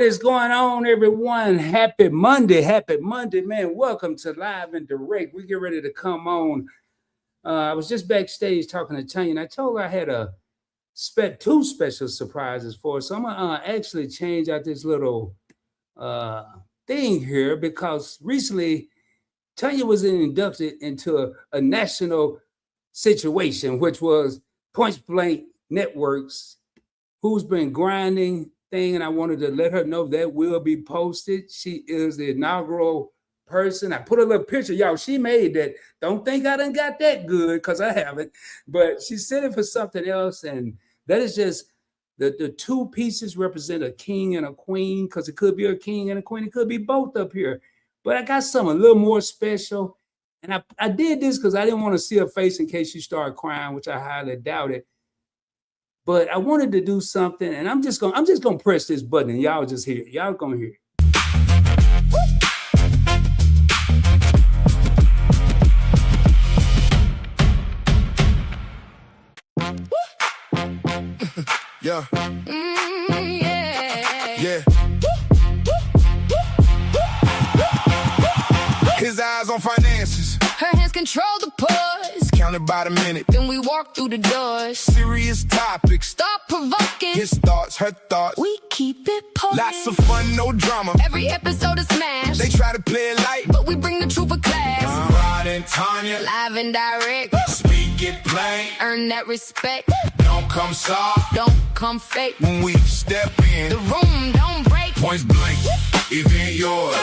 is going on, everyone? Happy Monday, man. Welcome to Live and Direct. We get ready to come on. I was just backstage talking to Tanya, and I told her I had two special surprises for her. So I'm gonna actually change out this little thing here because recently Tanya was inducted into a national situation, which was Point Blank Networks, who's been grinding thing, and I wanted to let her know that will be posted. She is the inaugural person. I put a little picture, y'all. She made that. Don't think I done got that good because I haven't, but she sent it for something else, and that is just the two pieces represent a king and a queen because it could be a king and a queen. It could be both up here, but I got something a little more special, and I did this because I didn't want to see her face in case she started crying, which I highly doubt it. But I wanted to do something, and I'm just gonna press this button, and y'all just hear it. Y'all gonna hear it. Yeah. Yeah. His eyes on finances. Her hands control the pause. Counted by the minute. Then we walk through the doors. Serious topics. Stop provoking. His thoughts, her thoughts. We keep it poking. Lots of fun, no drama. Every episode is smashed. They try to play it light, but we bring the truth of class. Rod and Tanya. Live and direct. Speak it plain. Earn that respect. Don't come soft. Don't come fake. When we step in, the room don't break. Points blank, event yours.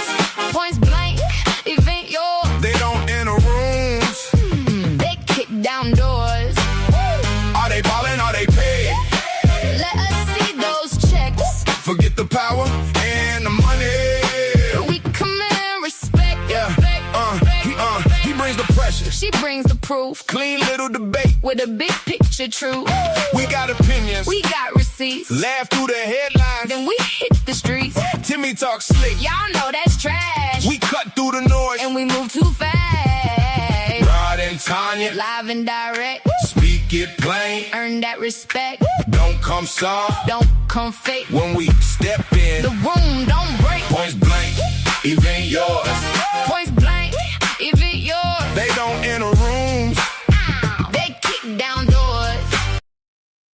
Points blank, event yours. They don't enter rooms. They kick down doors. Are they ballin'? Are they paid? Let us see those checks. Forget the power and the money. We come in respect. Yeah. He brings the pressure. She brings the proof. Clean little debate with a big picture truth. We got opinions. We got receipts. Laugh through the headlines. Then we hit the streets. Timmy talk slick. Y'all know that's trash. We cut through the noise. And we move too fast. Rod and Tanya. Live and direct. Speak it plain. Earn that respect. Don't come soft. Don't come fake. When we step in, the room don't break. Points blank, event yours. Points blank, event yours. They don't enter rooms. They kick down doors.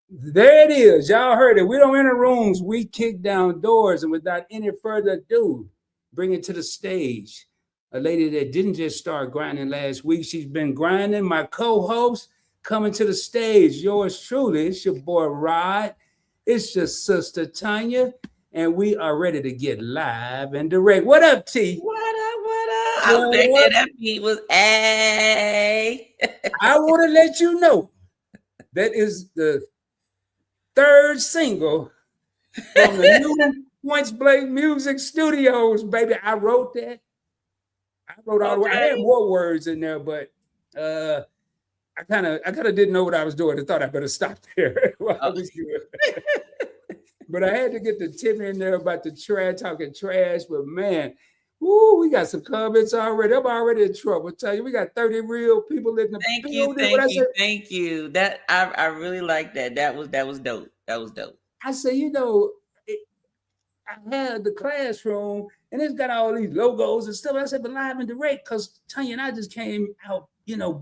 There it is. Y'all heard it. We don't enter rooms. We kick down doors. And without any further ado, bring it to the stage. A lady that didn't just start grinding last week. She's been grinding. My co-host coming to the stage. Yours truly. It's your boy Rod. It's your sister Tanya. And we are ready to get live and direct. What up, T? What up? I think that beat was A. I want to let you know that is the third single from the new Points Blank Music Studios, baby. I wrote that. I wrote all the way. I had more words in there, but I kind of didn't know what I was doing. I thought I better stop there. But I had to get the tip in there about the talking trash. But man, we got some comments already. I'm already in trouble. I tell you, we got 30 real people in the building. Thank you. That I really like that. That was dope. That was dope. I say, I had the classroom and it's got all these logos and stuff. I said, but live and direct, because Tanya and I just came out,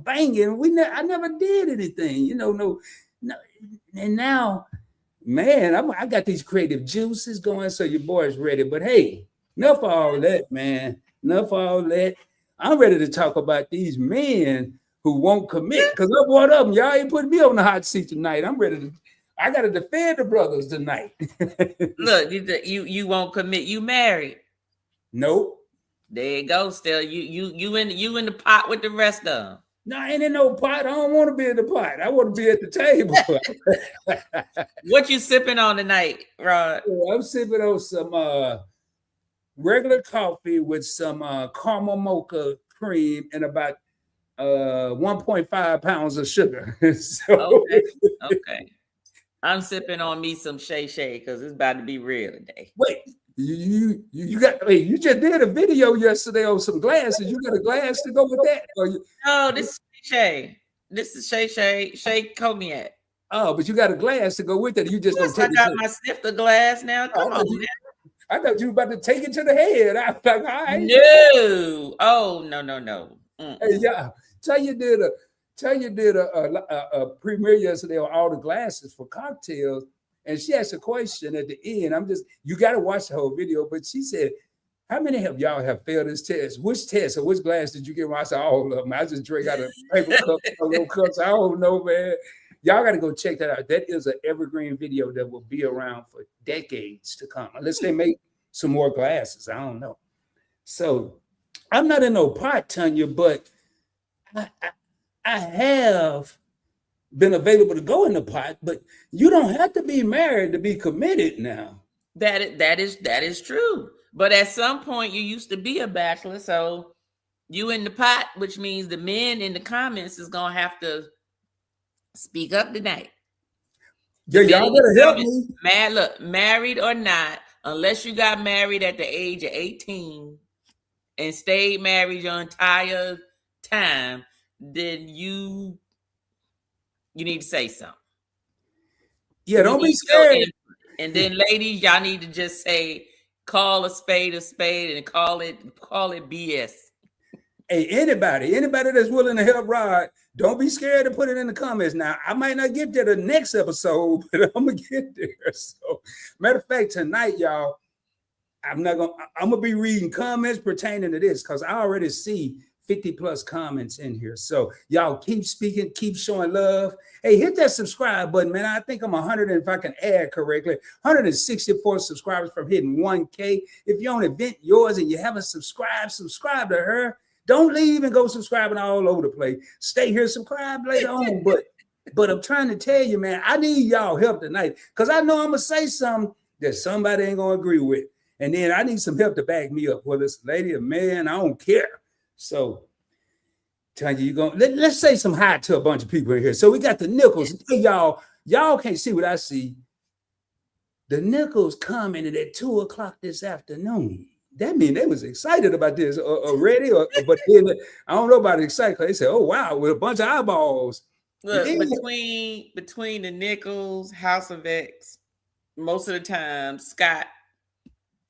banging. I never did anything, no. And now, man, I got these creative juices going, so your boy's ready. But hey, enough of all that, man. Enough of all that. I'm ready to talk about these men who won't commit, because I'm one of them. Y'all ain't putting me on the hot seat tonight. I got to defend the brothers tonight. Look, you won't commit. You married? Nope. There you go. Still, you in the pot with the rest of them. No, I ain't in no pot. I don't want to be in the pot. I want to be at the table. What you sipping on tonight, Rod? I'm sipping on some regular coffee with some caramel mocha cream and about 1.5 pounds of sugar. Okay. I'm sipping on me some Shay Shay because it's about to be real today. Wait, you just did a video yesterday on some glasses. You got a glass to go with that? No, this is Shay. This is Shay Cognac. Oh, but you got a glass to go with it. You just don't take I got my snifter glass now. Come on, man. I thought you were about to take it to the head. I was like, all right. No. Oh, no. Hey, yeah. Tanya did a premiere yesterday on all the glasses for cocktails, and she asked a question at the end. You got to watch the whole video, but she said, how many of y'all have failed this test? Which test or which glass did you get? I said, all of them. I just drink out of paper cups, little cups. I don't know, man. Y'all got to go check that out. That is an evergreen video that will be around for decades to come, unless they make some more glasses. I don't know. So I'm not in no pot, Tanya, but I have been available to go in the pot, but you don't have to be married to be committed now. That is true. But at some point, you used to be a bachelor, so you in the pot, which means the men in the comments is gonna have to speak up tonight. Yeah, y'all better help me. Look, married or not, unless you got married at the age of 18 and stayed married your entire time, then you need to say something. Yeah, don't be scared. And then, ladies, y'all need to just say, call a spade and call it BS. Hey, anybody that's willing to help Rod, don't be scared to put it in the comments. Now, I might not get there the next episode, but I'm gonna get there. So, matter of fact, tonight, y'all, I'm gonna be reading comments pertaining to this because I already see 50 plus comments in here. So y'all keep speaking, keep showing love. Hey, hit that subscribe button, man. I think I'm 100, if I can add correctly, 164 subscribers from hitting 1K. If you're on Event Yours and you haven't subscribe to her. Don't leave and go subscribing all over the place. Stay here, subscribe later on. But I'm trying to tell you, man, I need y'all help tonight because I know I'm gonna say something that somebody ain't gonna agree with. And then I need some help to back me up, whether it's a lady or man, I don't care. So, Tanya, let's say some hi to a bunch of people in here. So we got the Nichols. Hey, y'all can't see what I see. The Nichols commented at 2:00 this afternoon. That means they was excited about this already, but then I don't know about excited because they said, "Oh wow," with a bunch of eyeballs. Look, between the Nichols, House of X, most of the time Scott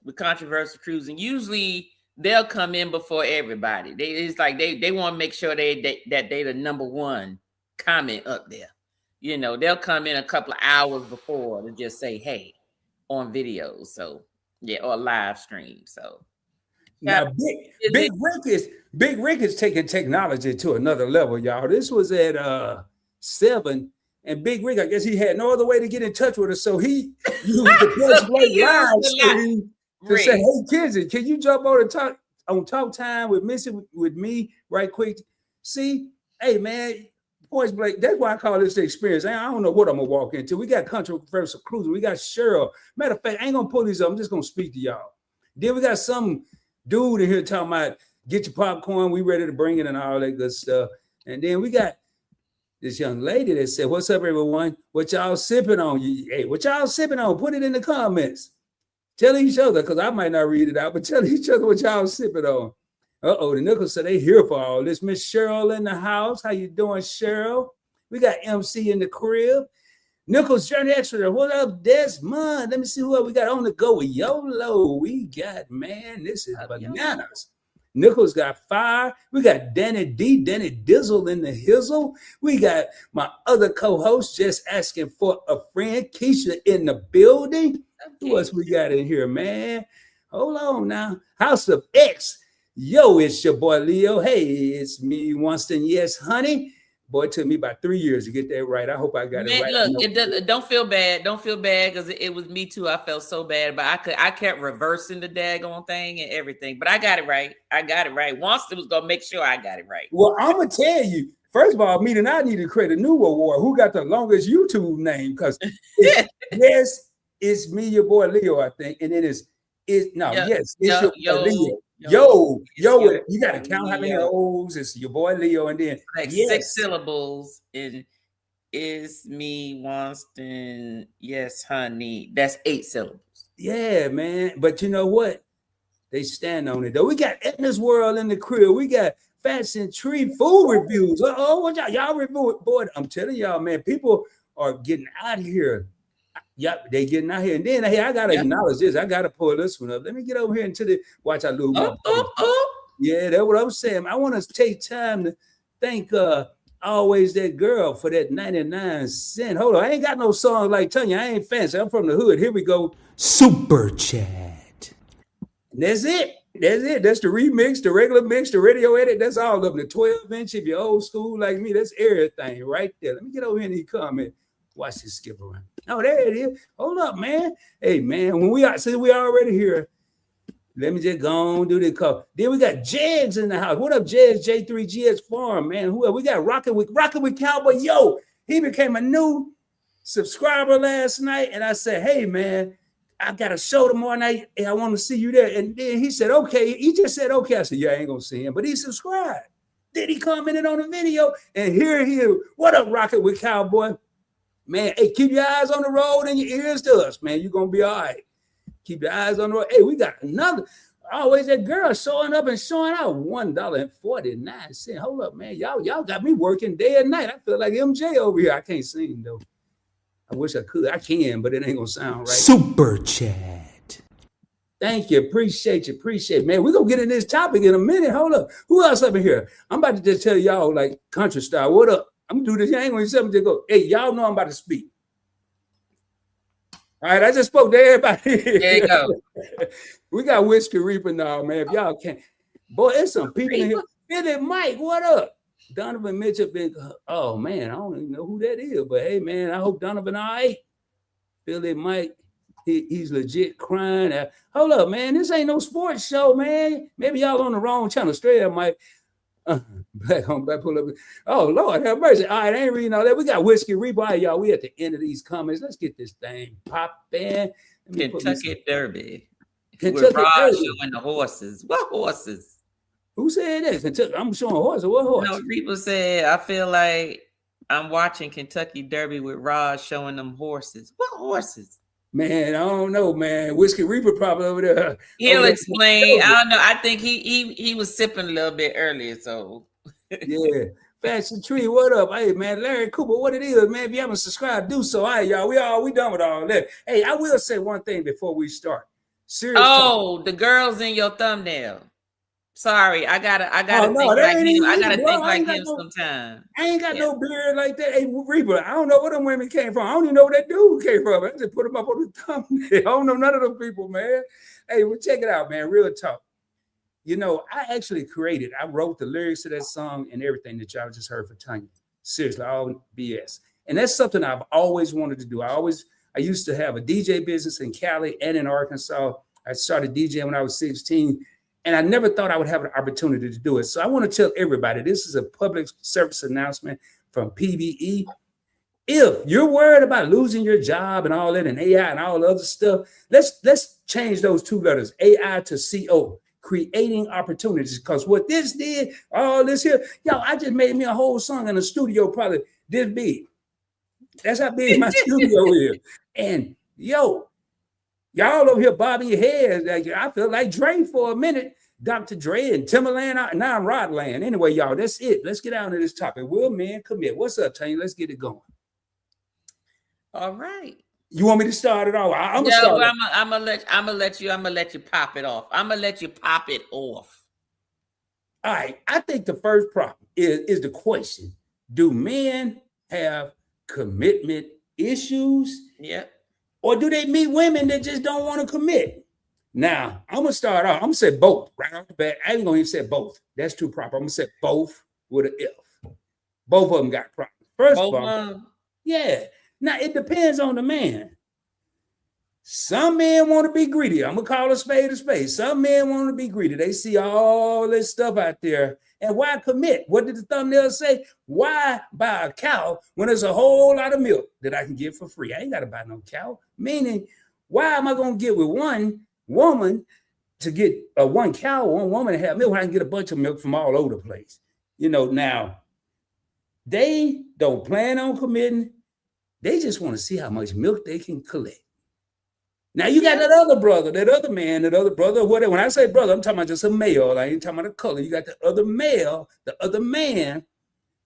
with Controversial Cruising, usually they'll come in before everybody. They want to make sure that they the number one comment up there. You know, they'll come in a couple of hours before to just say, hey, on videos. So yeah, or live stream. So now Big Rick is taking technology to another level, y'all. This was at 7, and Big Rick, I guess he had no other way to get in touch with us, so he used the live stream to say, "Hey, kids, can you jump on and talk time with me right quick?" See, hey man, Point Blank. That's why I call this the experience. I don't know what I'm gonna walk into. We got Controversial Cruising. We got Cheryl. Matter of fact, I ain't gonna pull these up. I'm just gonna speak to y'all. Then we got some dude in here talking about get your popcorn. We ready to bring it and all that good stuff. And then we got this young lady that said, "What's up, everyone? What y'all sipping on? Hey, what y'all sipping on? Put it in the comments. Tell each other, because I might not read it out, but tell each other what y'all sipping on." The Nichols said they here for all this. Miss Cheryl in the house. How you doing, Cheryl? We got MC in the crib. Nichols Journey Extra. What up, Desmond? Let me see who else we got on the go with YOLO. We got, man, this is bananas. Nichols got fire. We got Danny Dizzle in the hizzle. We got my other co-host just asking for a friend, Keisha in the building. Who else we got in here, man? Hold on now. House of X. Yo, it's your boy Leo. Hey, it's me, Winston. Yes, honey. Boy, it took me about 3 years to get that right. I hope I got it right. Look, don't feel bad. Don't feel bad because it was me too. I felt so bad, but I kept reversing the daggone thing and everything. But I got it right. Winston was gonna make sure I got it right. Well, I'm gonna tell you. First of all, me and I need to create a new award. Who got the longest YouTube name? Because yes, it's me, your boy Leo, I think, and it is it's your boy Leo. Yo, you gotta count how many O's. It's your boy Leo, and then like 6 syllables. And is me, Winston. Yes, honey. That's 8 syllables. Yeah, man. But you know what? They stand on it though. We got Edna's World in the crib. We got Fats and Tree food reviews. What y'all review? Boy, I'm telling y'all, man, people are getting out of here. Yep, they getting out here. And then hey, I gotta Yep. acknowledge this. I gotta pull this one up. Let me get over here into the watch I lose my Oh, oh, oh. Yeah, that's what I'm saying. I want to take time to thank always that girl for that 99 cent. Hold on, I ain't got no song like Tanya. I ain't fancy. I'm from the hood. Here we go. Super chat. And that's it. That's it. That's the remix, the regular mix, the radio edit. That's all of them. The 12-inch, if you're old school like me, that's everything right there. Let me get over here and he comment. Watch this skip around. Oh, there it is. Hold up, man. Hey, man, when we are, see, we already here. Let me just go on do the call. Then we got Jegs in the house. What up, Jegs? J3GS Farm, man. Who else? We got Rockin' with Cowboy. Yo, he became a new subscriber last night. And I said, hey, man, I got a show tomorrow night and I want to see you there. And then he said, okay. He just said, okay. I said, yeah, I ain't going to see him. But he subscribed. Then he commented on the video. And here he is. What up, Rockin' with Cowboy? Man, hey, keep your eyes on the road and your ears to us, man. You're going to be all right. Keep your eyes on the road. Hey, we got another. Always that girl showing up and showing out $1.49. Hold up, man. Y'all got me working day and night. I feel like MJ over here. I can't sing, though. I wish I could. I can, but it ain't going to sound right. Super chat. Thank you. Appreciate you. Appreciate it, man. We're going to get in this topic in a minute. Hold up. Who else up in here? I'm about to just tell y'all, like, country style. What up? I'm going to do this. I ain't going to say something to go. Hey, y'all know I'm about to speak. All right, I just spoke to everybody. There you go. We got Whiskey Reaper now, man. If y'all can't, boy, there's some people in here. Billy Mike, what up? Donovan Mitchell been. Oh man, I don't even know who that is, but hey, man, I hope Donovan all right. Billy Mike, he's legit crying. Hold up, man, this ain't no sports show, man. Maybe y'all on the wrong channel. Straight up, Mike. Black on black pull up. Oh Lord, have mercy. All right, I ain't reading all that. We got Whiskey Reaper. All right, y'all. We at the end of these comments. Let's get this thing popping. Kentucky Derby. Kentucky with Rod Derby. showing the horses. What horses? Who said that? Kentucky. I'm showing horses. What horse? No, people said I feel like I'm watching Kentucky Derby with Rod showing them horses. What horses? Man, I don't know, man. Whiskey Reaper probably over there. He'll over explain. there. I don't know. I think he was sipping a little bit earlier, so Yeah. Fashion Tree, what up? Hey, man, Larry Cooper, what it is, man? If you haven't subscribed, do so. All right, y'all. We done with all that. Hey, I will say one thing before we start. Serious talk. the girls in your thumbnail. Sorry, I gotta Oh, no, think that like ain't him. even I me, gotta bro. think I like ain't got him no- sometime. I ain't got Yeah. no beard like that. Hey, Reaper, I don't know where them women came from. I don't even know where that dude came from. I just put him up on the thumbnail. I don't know none of them people, man. Hey, well, check it out, man. Real talk. You know, I actually I wrote the lyrics to that song and everything that y'all just heard for Tanya. Seriously, all BS. And that's something I've always wanted to do. I used to have a DJ business in Cali and in Arkansas. I started DJing when I was 16. And I never thought I would have an opportunity to do it. So I want to tell everybody, this is a public service announcement from PBE. If you're worried about losing your job and all that and AI and all the other stuff, let's change those two letters, AI to CO, creating opportunities. Because what this did, all this here, I just made me a whole song in a studio probably this big. That's how big my studio is. And y'all over here bobbing your heads. Like, I feel like Dre for a minute. Dr. Dre and Timberland. Now I'm Rodland. Anyway, y'all, that's it. Let's get down to this topic. Will men commit? What's up, Tanya? Let's get it going. All right. You want me to start it off? I'm gonna let you pop it off. I'm gonna let you pop it off. All right. I think the first problem is the question: do men have commitment issues? Yep. Or do they meet women that just don't want to commit? Now, I'm going to start off. I'm going to say both right off the bat. I ain't going to even say both. That's too proper. I'm going to say both with an F. Both of them got problems. First of all, yeah. Now, it depends on the man. Some men want to be greedy. I'm going to call a spade a spade. Some men want to be greedy. They see all this stuff out there. And why commit? What did the thumbnail say? Why buy a cow when there's a whole lot of milk that I can get for free? I ain't got to buy no cow. Meaning, why am I going to get with one woman to get one cow, one woman to have milk when I can get a bunch of milk from all over the place? Now, they don't plan on committing. They just want to see how much milk they can collect. Now you got that other brother, that other man, that other brother, whatever. When I say brother, I'm talking about just a male. I ain't talking about a color. You got the other male, the other man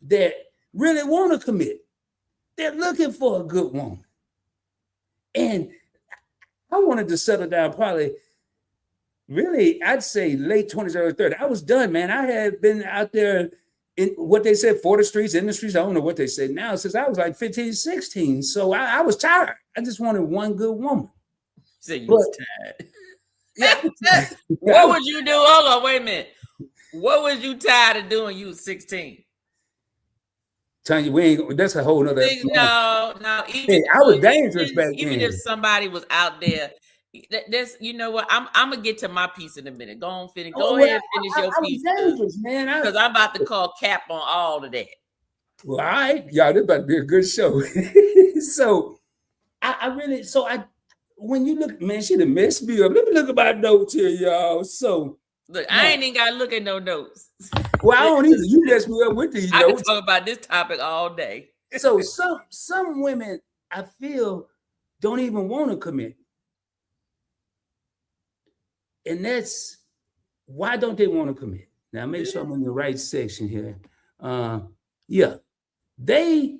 that really want to commit. They're looking for a good woman. And I wanted to settle down probably, really, I'd say late 20s, early 30s. I was done, man. I had been out there in what they said, for the streets, in the streets. I don't know what they say now, since I was like 15, 16. So I was tired. I just wanted one good woman. So you was tired. Yeah. What would you do? Hold on, wait a minute. What was you tired of doing? You was 16. Tanya, we ain't. That's a whole nother. No. Hey, I was dangerous back even then. if somebody was out there, that's, you know what? I'm gonna get to my piece in a minute. Go on, finish. Go ahead and finish your I piece, was dangerous, man. because I'm about to call cap on all of that. Well, all right, y'all, this about to be a good show. So when you look, man, she done messed me up. Let me look at my notes here, y'all. So Look, I ain't even gotta look at no notes. well, I don't either. You messed me up with these I can notes. talk about this topic all day. So some women, I feel, don't even want to commit. And that's why don't they want to commit? Now make sure I'm in the right section here. Yeah, they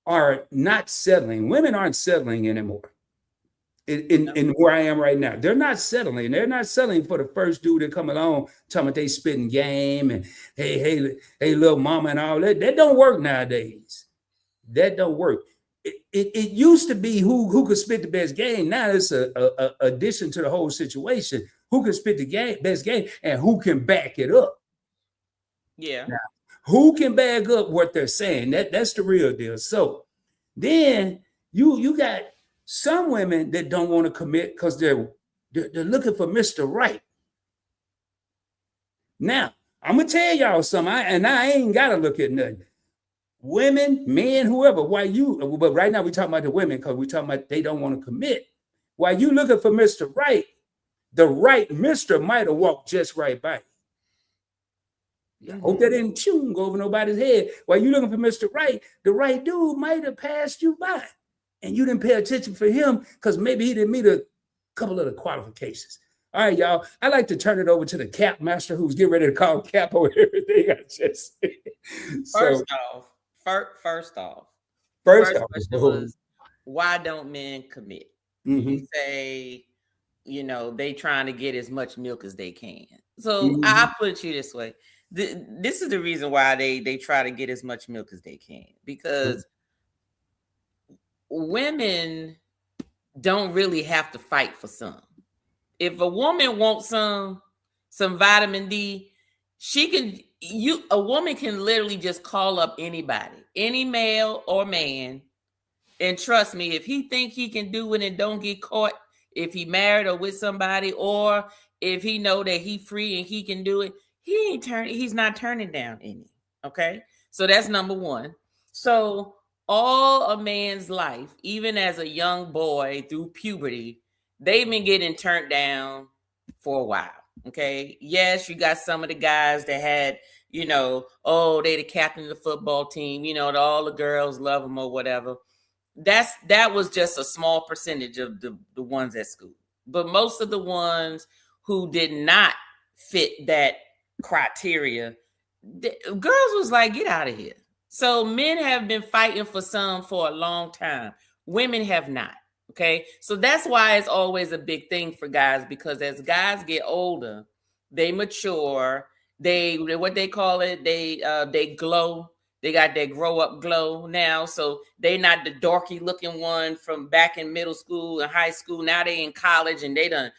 are not settling. Women aren't settling anymore. In where I am right now, they're not settling. They're not settling for the first dude that come along, talking about they spitting game and hey, little mama and all that. That don't work nowadays. That don't work. It used to be who could spit the best game. Now it's a addition to the whole situation. Who can spit the best game and who can back it up? Yeah. Now, who can back up what they're saying? That's the real deal. So then you got some women that don't want to commit because they're looking for Mr. Right. Now, I'm gonna tell y'all something, I ain't gotta look at nothing. Women, men, whoever, but right now we're talking about the women because we're talking about they don't want to commit. While you looking for Mr. Right, the right Mr. might have walked just right by you. I hope that didn't go over nobody's head. While you looking for Mr. Right, the right dude might have passed you by. And you didn't pay attention for him because maybe he didn't meet a couple of the qualifications. All right, y'all. I'd like to turn it over to the cap master who's getting ready to call cap over everything I just said. First off, question was, why don't men commit? Mm-hmm. You say, they trying to get as much milk as they can. So I put it to you this way. This is the reason why they try to get as much milk as they can, because women don't really have to fight for some. If a woman wants some vitamin D, a woman can literally just call up anybody, any male or man. And trust me, if he think he can do it and don't get caught, if he married or with somebody, or if he know that he free and he can do it, he's not turning down any. Okay. So that's number one. So all a man's life, even as a young boy through puberty, they've been getting turned down for a while. Okay. Yes, you got some of the guys that had, they the captain of the football team, all the girls love them or whatever. That was just a small percentage of the ones at school. But most of the ones who did not fit that criteria, girls was like, get out of here. So men have been fighting for some for a long time. Women have not. Okay. So that's why it's always a big thing for guys, because as guys get older, they mature, what they call it, they glow. They got their grow up glow now. So they not the dorky looking one from back in middle school and high school. Now they in college and they done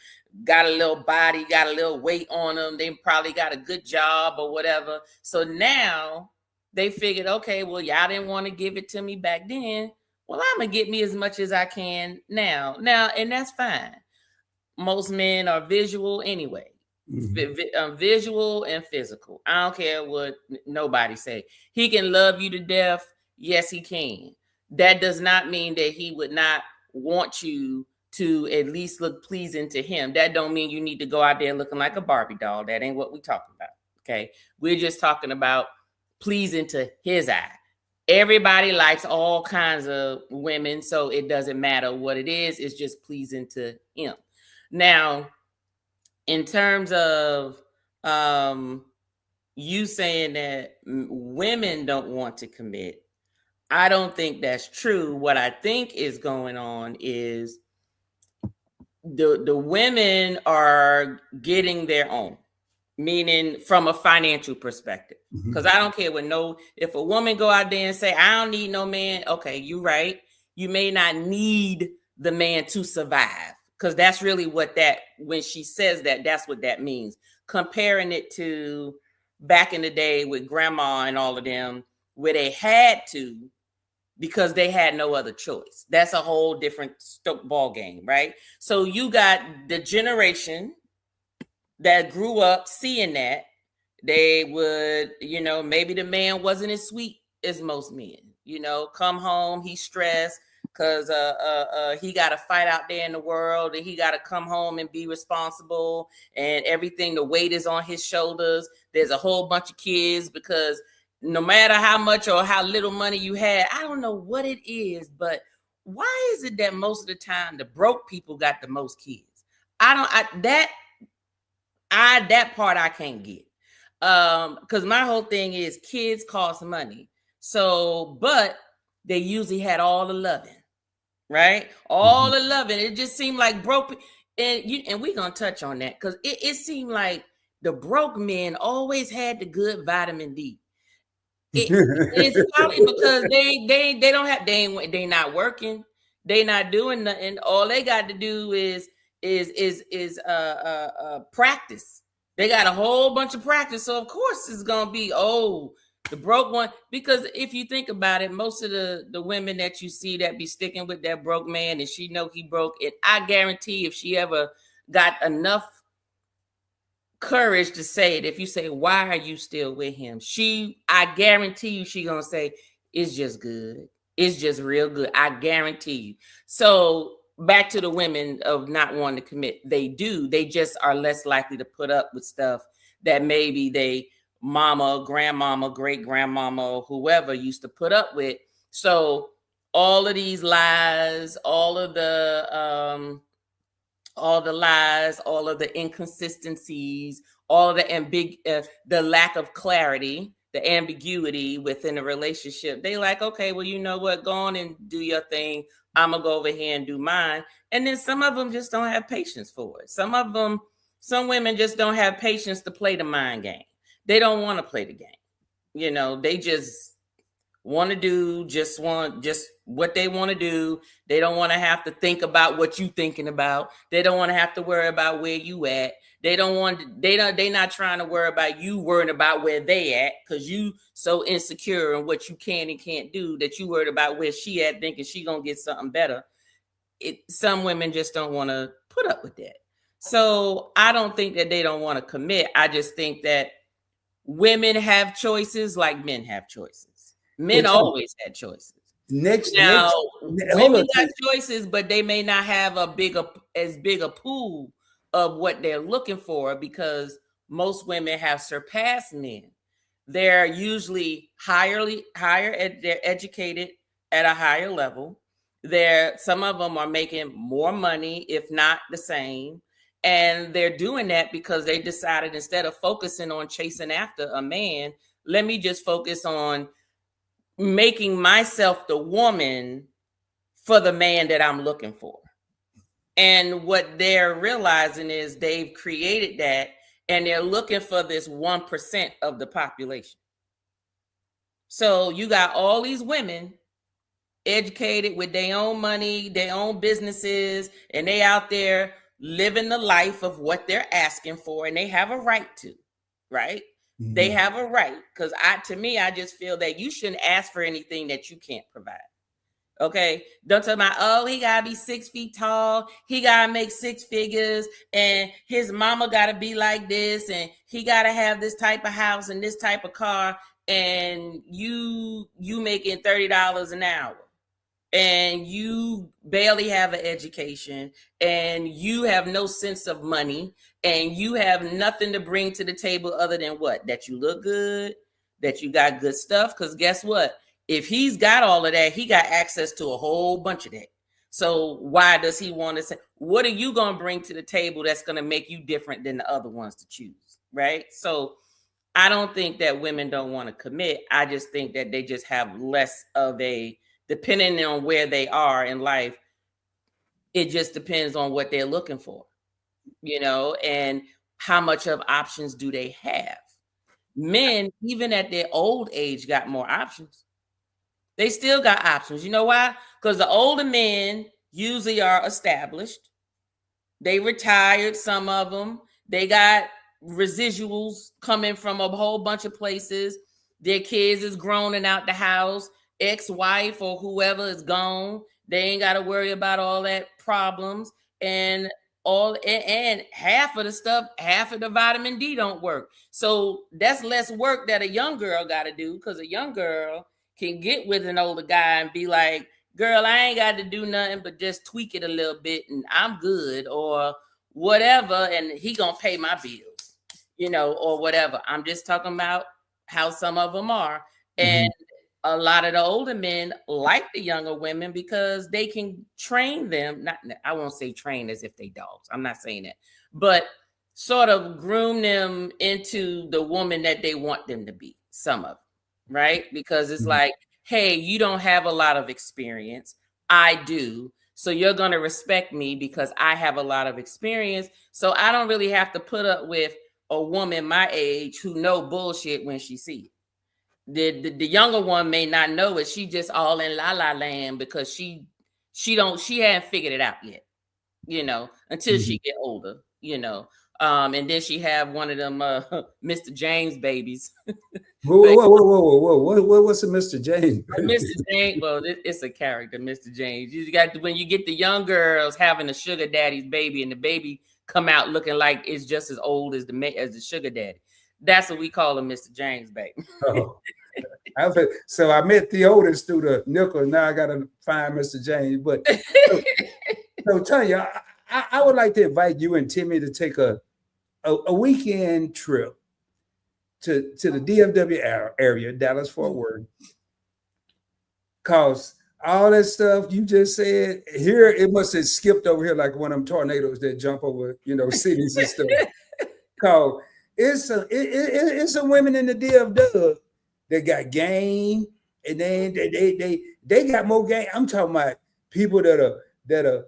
got a little body, got a little weight on them. They probably got a good job or whatever. So now they figured, okay, well, y'all didn't want to give it to me back then. Well, I'm going to get me as much as I can now. And that's fine. Most men are visual anyway. Visual and physical. I don't care what nobody say. He can love you to death. Yes, he can. That does not mean that he would not want you to at least look pleasing to him. That don't mean you need to go out there looking like a Barbie doll. That ain't what we're talking about. Okay. We're just talking about pleasing to his eye. Everybody likes all kinds of women, so it doesn't matter what it is. It's just pleasing to him. Now, in terms of you saying that women don't want to commit, I don't think that's true. What I think is going on is the women are getting their own, meaning from a financial perspective. Because I don't care if a woman go out there and say, I don't need no man. Okay, you right. You may not need the man to survive. Because that's really when she says that, that's what that means. Comparing it to back in the day with grandma and all of them, where they had to, because they had no other choice. That's a whole different ball game, right? So you got the generation that grew up seeing that. They would, maybe the man wasn't as sweet as most men. Come home, he's stressed because he got to fight out there in the world, and he got to come home and be responsible, and everything, the weight is on his shoulders. There's a whole bunch of kids, because no matter how much or how little money you had, I don't know what it is, but why is it that most of the time the broke people got the most kids? That part I can't get. Because my whole thing is kids cost money. So, but they usually had all the loving, right? All the loving. It just seemed like broke. And we're going to touch on that, because it seemed like the broke men always had the good vitamin D. It's probably because they don't have, they not working, they not doing nothing. All they got to do is practice. They got a whole bunch of practice, so of course it's gonna be the broke one. Because if you think about it, most of the women that you see that be sticking with that broke man, and she know he broke it, I guarantee if she ever got enough courage to say it, if you say, why are you still with him, I guarantee you she gonna say, it's just good, it's just real good. I guarantee you. So back to the women of not wanting to commit, they just are less likely to put up with stuff that maybe they mama, grandmama, great grandmama, whoever used to put up with. So all of these lies, all of the lies, all of the inconsistencies, all of the lack of clarity, the ambiguity within a relationship. They like, okay, well, you know what? Go on and do your thing. I'm going to go over here and do mine. And then some of them just don't have patience for it. Some women just don't have patience to play the mind game. They don't want to play the game. They just want to do just what they want to do. They don't want to have to think about what you thinking about. They don't want to have to worry about where you at. They not trying to worry about you worrying about where they at, because you so insecure in what you can and can't do that you worried about where she at, thinking she gonna get something better. Some women just don't want to put up with that. So I don't think that they don't want to commit. I just think that women have choices like men have choices. Men always had choices. Women got choices, but they may not have as big a pool of what they're looking for, because most women have surpassed men. They're usually they're educated at a higher level. Some of them are making more money, if not the same. And they're doing that because they decided, instead of focusing on chasing after a man, let me just focus on making myself the woman for the man that I'm looking for. And what they're realizing is they've created that, and they're looking for this 1% of the population. So you got all these women educated with their own money, their own businesses, and they out there living the life of what they're asking for, and they have a right to, right? Mm-hmm. They have a right, because I just feel that you shouldn't ask for anything that you can't provide. Okay, don't tell me, he gotta be 6 feet tall, he gotta make 6 figures, and his mama gotta be like this, and he gotta have this type of house and this type of car, and you making $30 an hour, and you barely have an education, and you have no sense of money, and you have nothing to bring to the table other than what? That you look good, that you got good stuff. Because guess what? If he's got all of that, he got access to a whole bunch of that. So why does he want to say, what are you going to bring to the table that's going to make you different than the other ones to choose? Right? So I don't think that women don't want to commit. I just think that they just have less of a, depending on where they are in life, it just depends on what they're looking for, and how much of options do they have. Men, even at their old age, got more options. They still got options. You know why? Because the older men usually are established. They retired, some of them. They got residuals coming from a whole bunch of places. Their kids is grown and out the house. Ex-wife or whoever is gone. They ain't got to worry about all that problems. And half of the stuff, half of the vitamin D don't work. So that's less work that a young girl got to do, because a young girl can get with an older guy and be like, girl, I ain't got to do nothing but just tweak it a little bit and I'm good, or whatever, and he gonna pay my bills, or whatever. I'm just talking about how some of them are. And a lot of the older men like the younger women because they can train them. I won't say train as if they dogs. I'm not saying that, but sort of groom them into the woman that they want them to be. Some of them, right? Because it's like, hey, you don't have a lot of experience. I do. So you're going to respect me because I have a lot of experience. So I don't really have to put up with a woman my age who know bullshit when she see it. The younger one may not know it. She just all in la la land because she hadn't figured it out yet, until she get older, and then she have one of them Mr. James babies. Whoa. What's a Mr. James? Mr. James, well, it's a character, Mr. James. You got when you get the young girls having a sugar daddy's baby, and the baby come out looking like it's just as old as the sugar daddy. That's what we call a Mr. James baby. Oh. So I met Theodis through the nickel. Now I gotta find Mr. James. But so Tanya, I would like to invite you and Timmy to take a weekend trip to the DFW area, Dallas Fort Worth, cause all that stuff you just said here, it must have skipped over here like one of them tornadoes that jump over, cities and stuff. Cause it's some women in the DFW that got game, and then they got more game. I'm talking about people that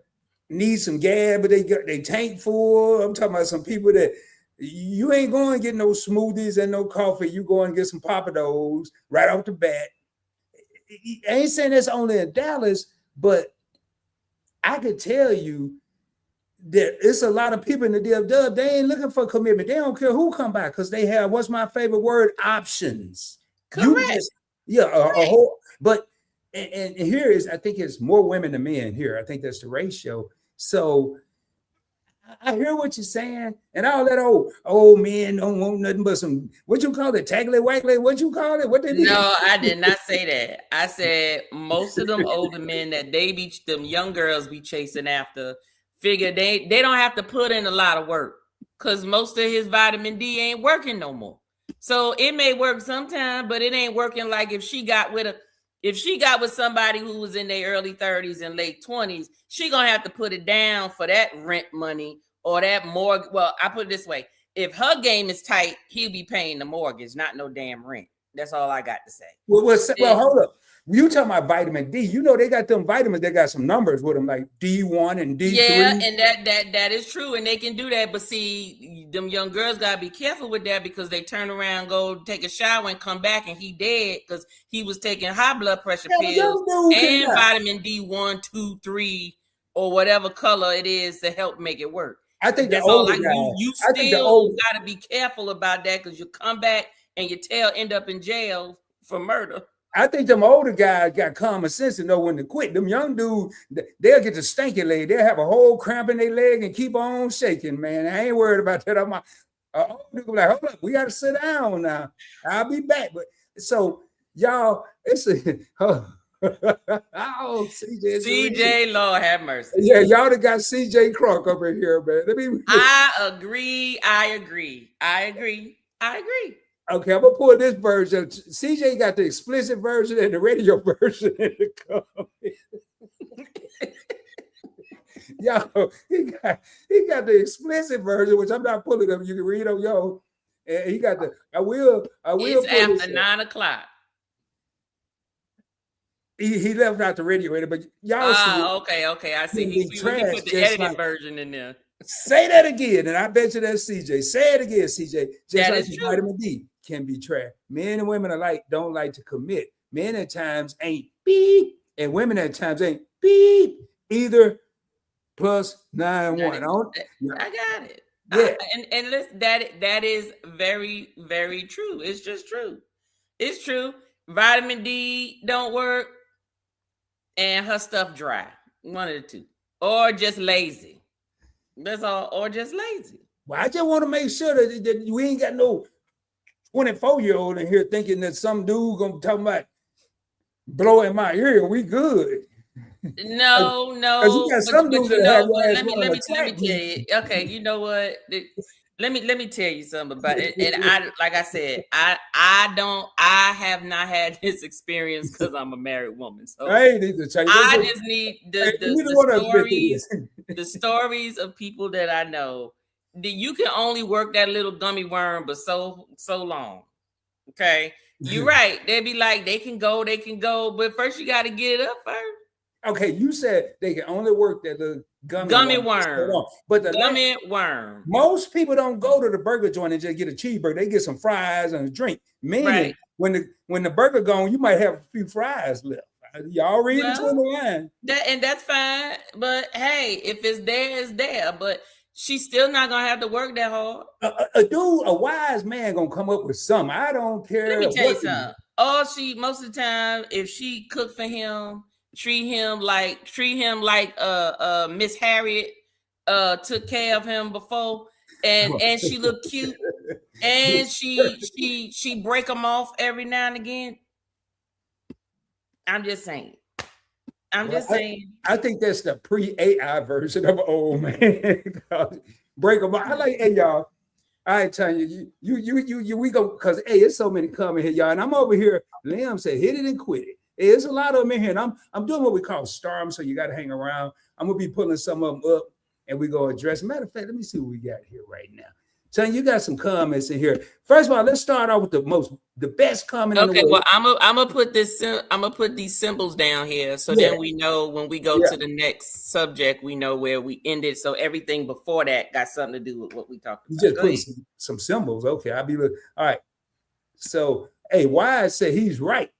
need some gas, but they tank full. I'm talking about some people that you ain't going to get no smoothies and no coffee. You go and get some Papados right off the bat. I ain't saying that's only in Dallas, but I could tell you that it's a lot of people in the DFW. They ain't looking for commitment. They don't care who come by because they have, what's my favorite word? Options. Correct. A whole, but and here is, I think it's more women than men here. I think that's the ratio. So I hear what you're saying, and all that old men don't want nothing but some, what you call it, taggly waggly, what you call it? What they No, I did not say that. I said most of them older men that them young girls be chasing after, figure they don't have to put in a lot of work because most of his vitamin D ain't working no more. So it may work sometime, but it ain't working like if she got with somebody who was in their early 30s and late 20s, she gonna have to put it down for that rent money or that mortgage. Well, I put it this way: if her game is tight, he'll be paying the mortgage, not no damn rent. That's all I got to say. Well, hold up. You talking about vitamin D? They got them vitamins. They got some numbers with them, like D1 and D3. Yeah, and that is true, and they can do that. But see, them young girls gotta be careful with that because they turn around, go take a shower, and come back, and he dead because he was taking high blood pressure pills and vitamin D1, 2, 3, or whatever color it is to help make it work. I think that's all. You still gotta be careful about that because you come back and your tail end up in jail for murder. I think them older guys got common sense to know when to quit. Them young dudes, they'll get the stinky leg. They'll have a whole cramp in their leg and keep on shaking, man. I ain't worried about that. I'm like, hold up, we got to sit down now. I'll be back. But so, y'all, it's a... CJ, Lord have mercy. Yeah, y'all that got CJ Crunk up in here, man. I agree. Okay, I'm gonna pull this version. CJ got the explicit version and the radio version in the comment. Yo, he got the explicit version, which I'm not pulling up. You can read on And he got the. I will. It's put this after up. 9:00. He left out the radio, but y'all see. Okay. I see. Can He be put trashed the just edited like- version in there. Say that again, and I bet you that's CJ. Say it again, CJ. Just That like is the true. vitamin D can be trash. Men and women alike don't like to commit. Men at times ain't beep, and women at times ain't beep either. Plus 9-1. I got it. Yeah. And listen, that is very, very true. It's just true. It's true. Vitamin D don't work, and her stuff dry. One of the two, or just lazy. That's all, or just lazy. Well, I just want to make sure that we ain't got no 24-year-old in here thinking that some dude gonna talk about blowing my ear. We good. No. you got some dudes that have your ass let me wanting to tell attack you. Okay, you know what? Let me tell you something about it. And I, like I said, I have not had this experience because I'm a married woman. So I ain't need to tell you. I just need Hey, neither one of us been through stories, this. the stories of people that I know. That you can only work that little gummy worm, but so long. Okay, you're right. They'd be like, they can go, but first you got to get it up first. Okay, you said they can only work that little Gummy worm. But the Gummy worm. most people don't go to the burger joint and just get a cheeseburger. They get some fries and a drink. Meaning, Right. when the burger gone, you might have a few fries left. Y'all read between the lines. That's fine. But hey, if it's there, it's there. But she's still not gonna have to work that hard. A wise man gonna come up with something. I don't care. Let me tell you what something. Most of the time, if she cooked for him, treat him like Miss Harriet took care of him before, and she looked cute, and she break him off every now and again. I'm just saying. I think that's the pre-AI version of an old man. Break them up. I like, hey y'all. I ain't telling you, we go because hey, it's so many coming here, y'all. And I'm over here. Liam said, hit it and quit it. Hey, there's a lot of them in here, and I'm doing what we call storm, so you got to hang around. I'm gonna be pulling some of them up, and we go address. Matter of fact, let me see what we got here right now. Tanya, you got some comments in here. First of all, let's start off with the best comment. Okay, well, I'm gonna put these symbols down here, so then we know when we go to the next subject, we know where we ended. So everything before that got something to do with what we talked about. You just put some symbols. Okay, I'll be looking. All right. So, hey, Wise said he's right.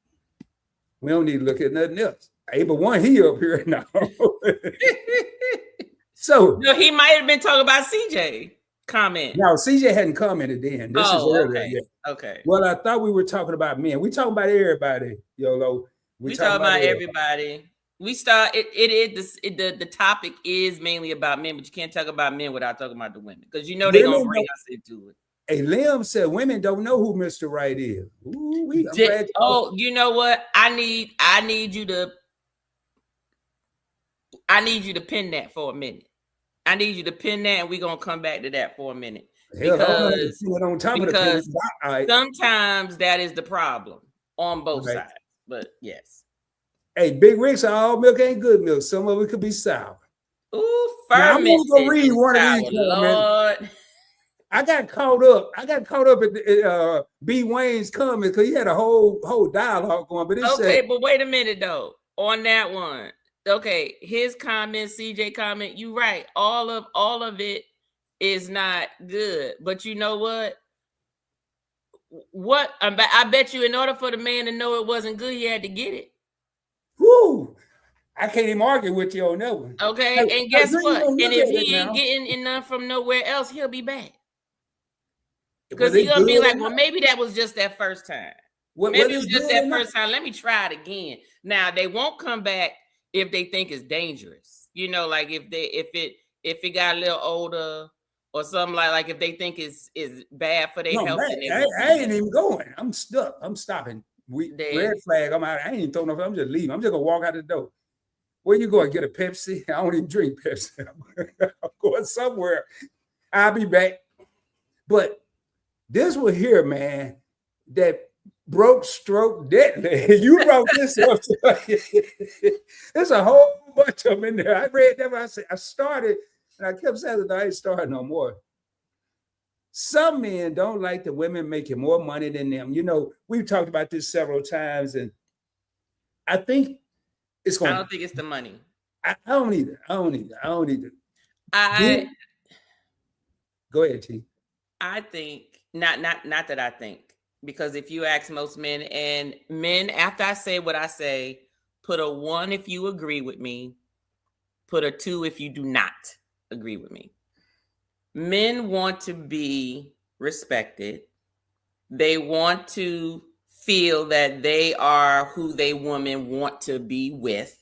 We don't need to look at nothing else. Hey, but one he up here now. So no, he might have been talking about CJ comment. No, CJ hadn't commented then. This is earlier. Okay. Yeah. Okay. Well, I thought we were talking about men. We talking about everybody, YOLO. We talking about everybody. We start the topic is mainly about men, but you can't talk about men without talking about the women because you know they're gonna bring us into it. Hey, Liam said women don't know who Mr. Right is. Ooh, you know what? I need you to pin that for a minute. I need you to pin that, and we're gonna come back to that for a minute. Because sometimes that is the problem on both sides. But yes. Hey, Big Rick said all milk ain't good milk. Some of it could be sour. Ooh, fermented. I'm gonna go read one of these. Lord. I got caught up at B. Wayne's comment because he had a whole dialogue going. But but wait a minute though. On that one, okay, his comment, CJ comment, you right. All of it is not good. But you know what? What I bet you, in order for the man to know it wasn't good, he had to get it. Whoo! I can't even argue with you on that one. Okay, and guess what? And if he ain't getting enough from nowhere else, he'll be back. Because he's gonna be like, well, maybe that was just that first time. Maybe it was just that first time. Let me try it again. Now they won't come back if they think it's dangerous. You know, like if it got a little older or something like if they think is bad for their health. I ain't even going. I'm stuck. I'm stopping. Red flag. I'm out. I ain't even throwing no. I'm just leaving. I'm just gonna walk out the door. Where you going? Get a Pepsi? I don't even drink Pepsi. I'm going somewhere. I'll be back. But this one here, man, that broke stroke deadly. You wrote this up. There's a whole bunch of them in there. I read that. I started, and I kept saying that I ain't starting no more. some men don't like the women making more money than them. You know, we've talked about this several times, and I think it's I going. don't think it's the money. I don't either. I don't either. I Go ahead, T. I think not that I think, because if you ask most men, and men, after I say what I say, put a 1 if you agree with me, put a 2 if you do not agree with me. Men want to be respected. They want to feel that they are who they women want to be with.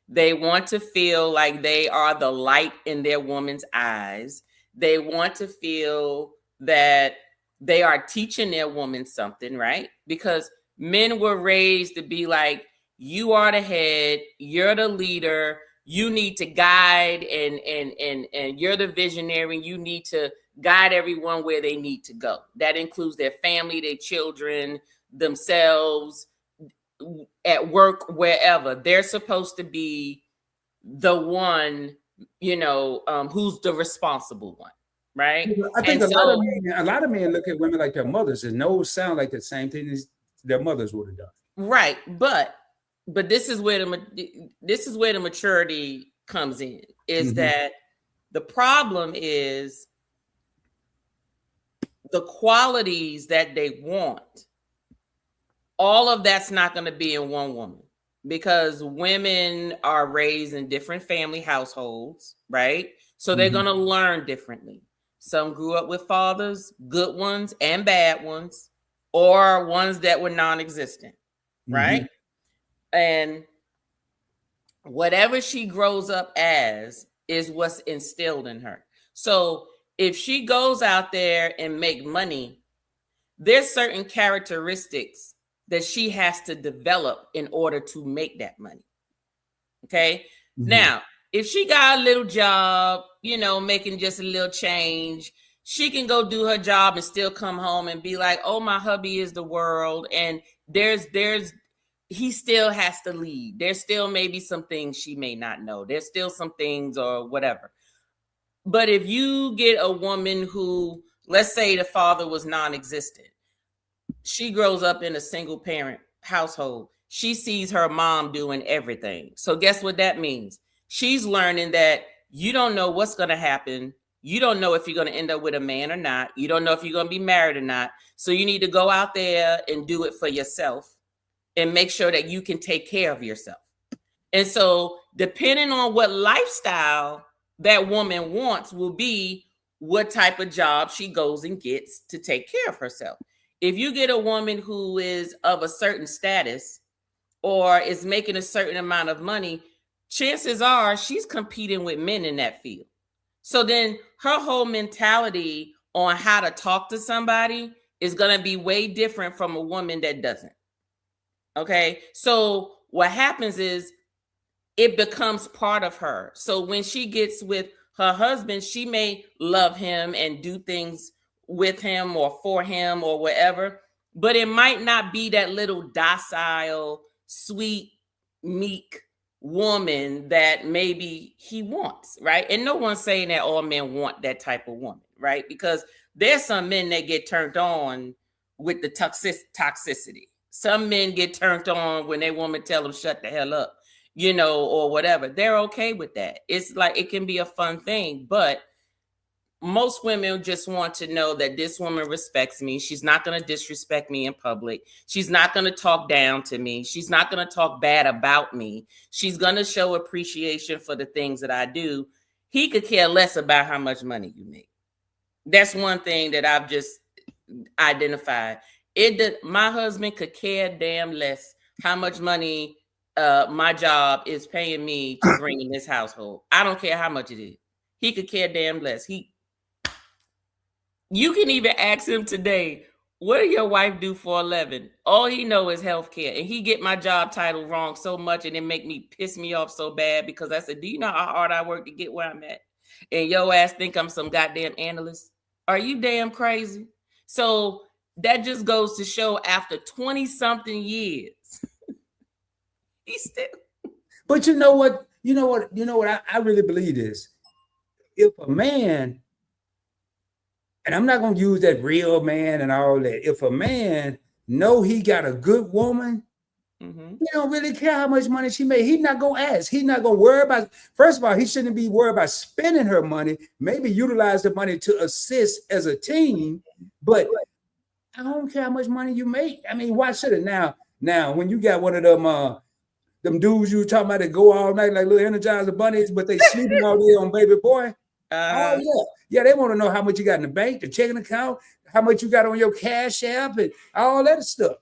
They want to feel like they are the light in their woman's eyes. They want to feel that they are teaching their woman something, right? Because men were raised to be like, you are the head, you're the leader, you need to guide, and you're the visionary, you need to guide everyone where they need to go. That includes their family, their children, themselves, at work, wherever. They're supposed to be the one, who's the responsible one, right? I think a lot of men look at women like their mothers, and those sound like the same thing as their mothers would have done. Right, but this is where the maturity comes in. Is that the problem is the qualities that they want. All of that's not going to be in one woman, because women are raised in different family households, right? So they're going to learn differently. Some grew up with fathers, good ones and bad ones, or ones that were non-existent, right? And whatever she grows up as is what's instilled in her. So if she goes out there and make money, there's certain characteristics that she has to develop in order to make that money. Okay. Now, if she got a little job, making just a little change, she can go do her job and still come home and be like, oh, my hubby is the world. And he still has to lead. There's still maybe some things she may not know. There's still some things or whatever. But if you get a woman who, let's say the father was non-existent, she grows up in a single parent household. She sees her mom doing everything. So guess what that means? She's learning that you don't know what's going to happen. You don't know if you're going to end up with a man or not. You don't know if you're going to be married or not. So you need to go out there and do it for yourself and make sure that you can take care of yourself. And so depending on what lifestyle that woman wants will be what type of job she goes and gets to take care of herself. If you get a woman who is of a certain status or is making a certain amount of money, chances are she's competing with men in that field. So then her whole mentality on how to talk to somebody is going to be way different from a woman that doesn't. Okay. So what happens is it becomes part of her. So when she gets with her husband, she may love him and do things with him or for him or whatever, but it might not be that little docile, sweet, meek woman that maybe he wants, right? And no one's saying that all men want that type of woman, right? Because there's some men that get turned on with the toxicity. Some men get turned on when they woman tell them shut the hell up, or whatever. They're okay with that. It's like it can be a fun thing, but most women just want to know that this woman respects me. She's not going to disrespect me in public. She's not going to talk down to me. She's not going to talk bad about me. She's going to show appreciation for the things that I do. He could care less about how much money you make. That's one thing that I've just identified. My husband could care damn less how much money my job is paying me to bring in this household. I don't care how much it is. He could care damn less. You can even ask him today, what do your wife do for 11? All he know is healthcare. And he get my job title wrong so much and it piss me off so bad because I said, do you know how hard I work to get where I'm at? And your ass think I'm some goddamn analyst. Are you damn crazy? So that just goes to show after 20 something years, he's still. But you know what? I really believe this. If a man and I'm not gonna use that real man and all that. If a man know he got a good woman, Mhm. he don't really care how much money she made. He's not gonna ask. He's not gonna worry about. First of all, he shouldn't be worried about spending her money. Maybe utilize the money to assist as a team. But I don't care how much money you make. I mean, why should it now? Now, when you got one of them dudes you were talking about that go all night like little Energizer bunnies, but they sleeping all day on baby boy. Oh yeah, they want to know how much you got in the bank, the checking account, how much you got on your Cash App, and all that stuff.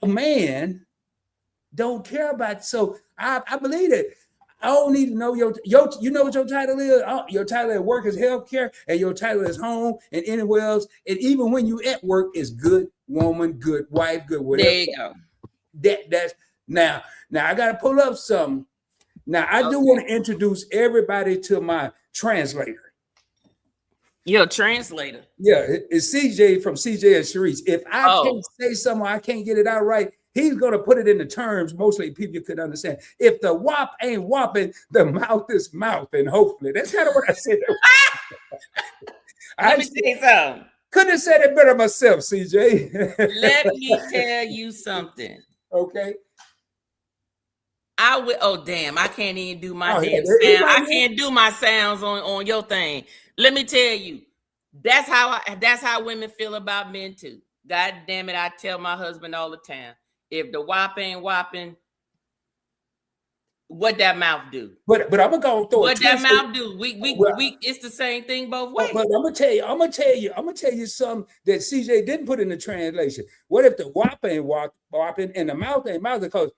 A man don't care about. So I believe it. I don't need to know your you know what your title is? Your title at work is healthcare, and your title is home and anywhere else. And even when you at work is good woman, good wife, good whatever. There you go. That's now I gotta pull up something. Now I do want to introduce everybody to my translator. Your translator. Yeah, it's CJ from CJ and Sharice. If I can't say something, I can't get it out right. He's gonna put it in the terms mostly people could understand. If the wop ain't whopping, the mouth is mouthing. Hopefully, that's kind of what I said. Let me say something. Couldn't have said it better myself, CJ. Let me tell you something. Okay. I will. Oh damn! I can't even do my damn yeah, sound. I can't do my sounds on your thing. Let me tell you, that's how women feel about men too. God damn it! I tell my husband all the time, if the whop ain't whopping, what that mouth do? But I'm gonna go through what that mouth do. We it's the same thing both ways. But I'm gonna tell you something that CJ didn't put in the translation. What if the whop ain't whopping and the mouth ain't mouthing? Because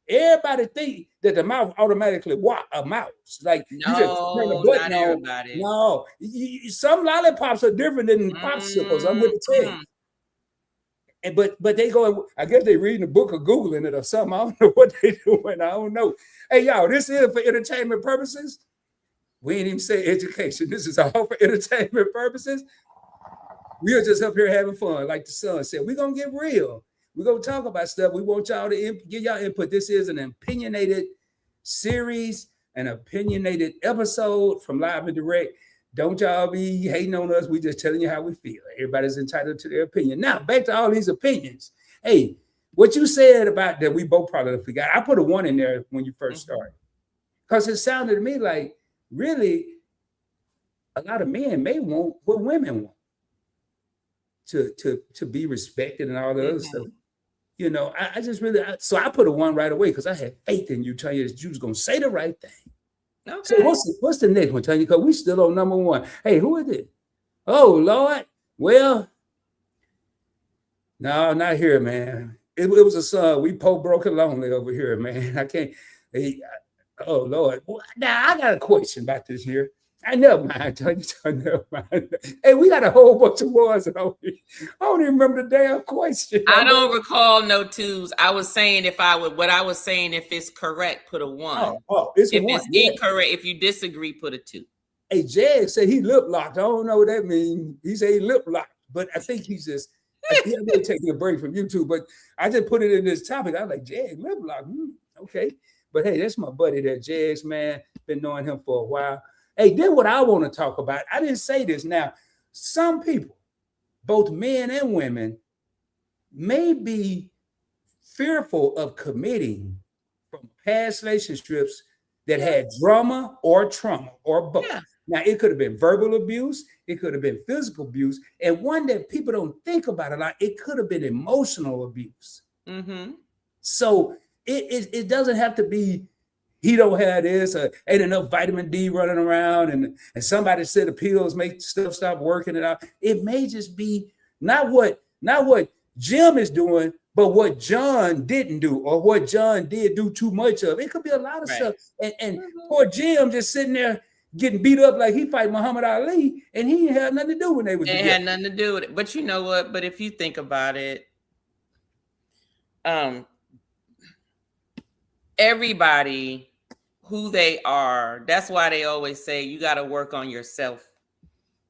everybody think that the mouth automatically whop a mouse. Like you just turn the button not on. everybody. No, some lollipops are different than popsicles. I'm gonna tell you. And but they go. I guess they reading the book or googling it or something. I don't know what they doing. I don't know. Hey y'all, this is for entertainment purposes. We ain't even say education. This is all for entertainment purposes. We are just up here having fun, like the son said. We're gonna get real. We're gonna talk about stuff. We want y'all to give y'all input. This is an opinionated series, an opinionated episode from Live and Direct. Don't y'all be hating on us. We just telling you how we feel. Everybody's entitled to their opinion. Now, back to all these opinions. Hey, what you said about that, we both probably forgot. I put a 1 in there when you first started. Because it sounded to me like, really, a lot of men may want what women want. To be respected and all the other stuff. You know, I just really, so I put a 1 right away because I had faith in you, telling you that you was going to say the right thing. Okay. So what's the next one, Tanya? Because we still on number 1. Hey, who is it? Oh, Lord. Well, no, not here, man. It was a son. We broken lonely over here, man. I can't. Oh, Lord. Now, I got a question about this here. I never mind, Tanya. Never mind. Hey, we got a whole bunch of ones. I don't even remember the damn question. I don't recall no 2s. I was saying if it's correct, put a 1. It's if a 1. it's incorrect, if you disagree, put a 2. Hey, Jag said he lip locked. I don't know what that means. He said he lip locked, but I think he's just. He may taking a break from YouTube, but I just put it in this topic. I was like, Jag, lip locked. Okay, but hey, that's my buddy, that Jags, man. Been knowing him for a while. Hey, then what I want to talk about, I didn't say this. Now, some people, both men and women, may be fearful of committing from past relationships that had drama or trauma or both. Yeah. Now, it could have been verbal abuse. It could have been physical abuse. And one that people don't think about a lot, it could have been emotional abuse. Mm-hmm. So it doesn't have to be, he don't have this, ain't enough vitamin D running around, and somebody said the pills make stuff stop working it out. It may just be not what Jim is doing, but what John didn't do, or what John did do too much of. It could be a lot of stuff. And poor Jim just sitting there getting beat up like he fight Muhammad Ali, and he didn't have nothing to do when they were together. It had nothing to do with it. But you know what? But if you think about it, everybody who they are, that's why they always say you got to work on yourself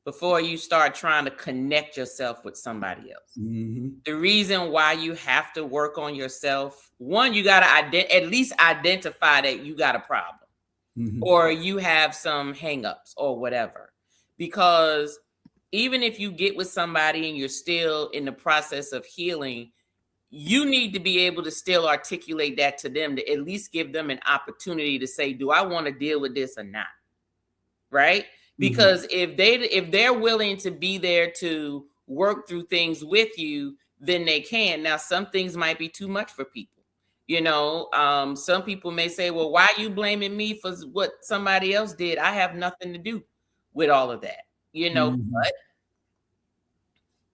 before you start trying to connect yourself with somebody else. Mm-hmm. The reason why you have to work on yourself, one, you got to at least identify that you got a problem, or you have some hangups or whatever. Because even if you get with somebody and you're still in the process of healing, you need to be able to still articulate that to them, to at least give them an opportunity to say, do I want to deal with this or not? Right? Because if they're willing to be there to work through things with you, then they can. Now, some things might be too much for people. You know, some people may say, well, why are you blaming me for what somebody else did? I have nothing to do with all of that, you know, but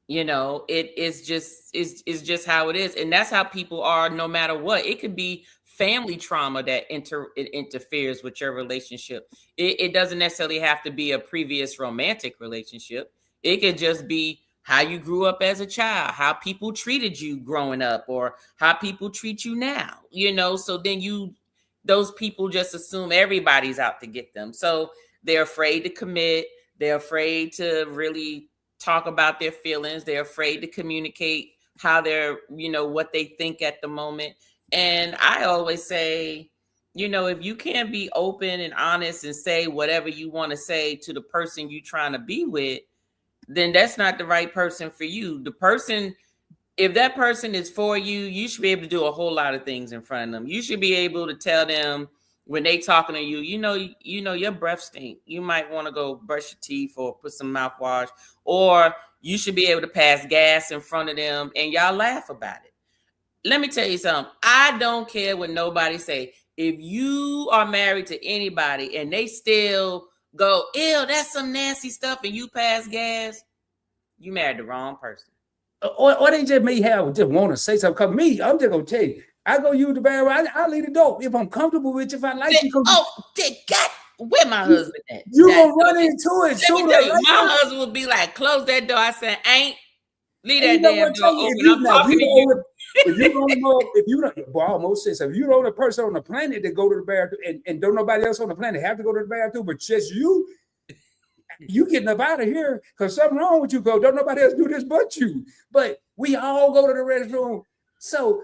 you know, it's just how it is. And that's how people are, no matter what. It could be family trauma that interferes with your relationship. It doesn't necessarily have to be a previous romantic relationship. It could just be how you grew up as a child, how people treated you growing up, or how people treat you now, you know. So then those people just assume everybody's out to get them. So they're afraid to commit. They're afraid to really talk about their feelings. They're afraid to communicate how they're, you know, what they think at the moment. And I always say, you know, if you can't be open and honest and say whatever you want to say to the person you're trying to be with, then that's not the right person for you. The person, if that person is for you, you should be able to do a whole lot of things in front of them. You should be able to tell them when they talking to you, you know, your breath stink. You might want to go brush your teeth or put some mouthwash, or you should be able to pass gas in front of them and y'all laugh about it. Let me tell you something. I don't care what nobody say. If you are married to anybody and they still go, ew, that's some nasty stuff, and you pass gas, you married the wrong person. Or they just may have just want to say something. Because me, I'm just gonna tell you, I go use the bathroom. I'll leave the door if I'm comfortable with you. If I like you, Where my husband at? You gonna run into it sooner. My husband would be like, close that door. I said, ain't leave that damn door open. I'm talking to you. If you don't know, if you don't, well, I almost said, so if you the only person on the planet that go to the bathroom, and don't nobody else on the planet have to go to the bathroom, but just you getting up out of here because something wrong with you. Go, don't nobody else do this but you. But we all go to the restroom. So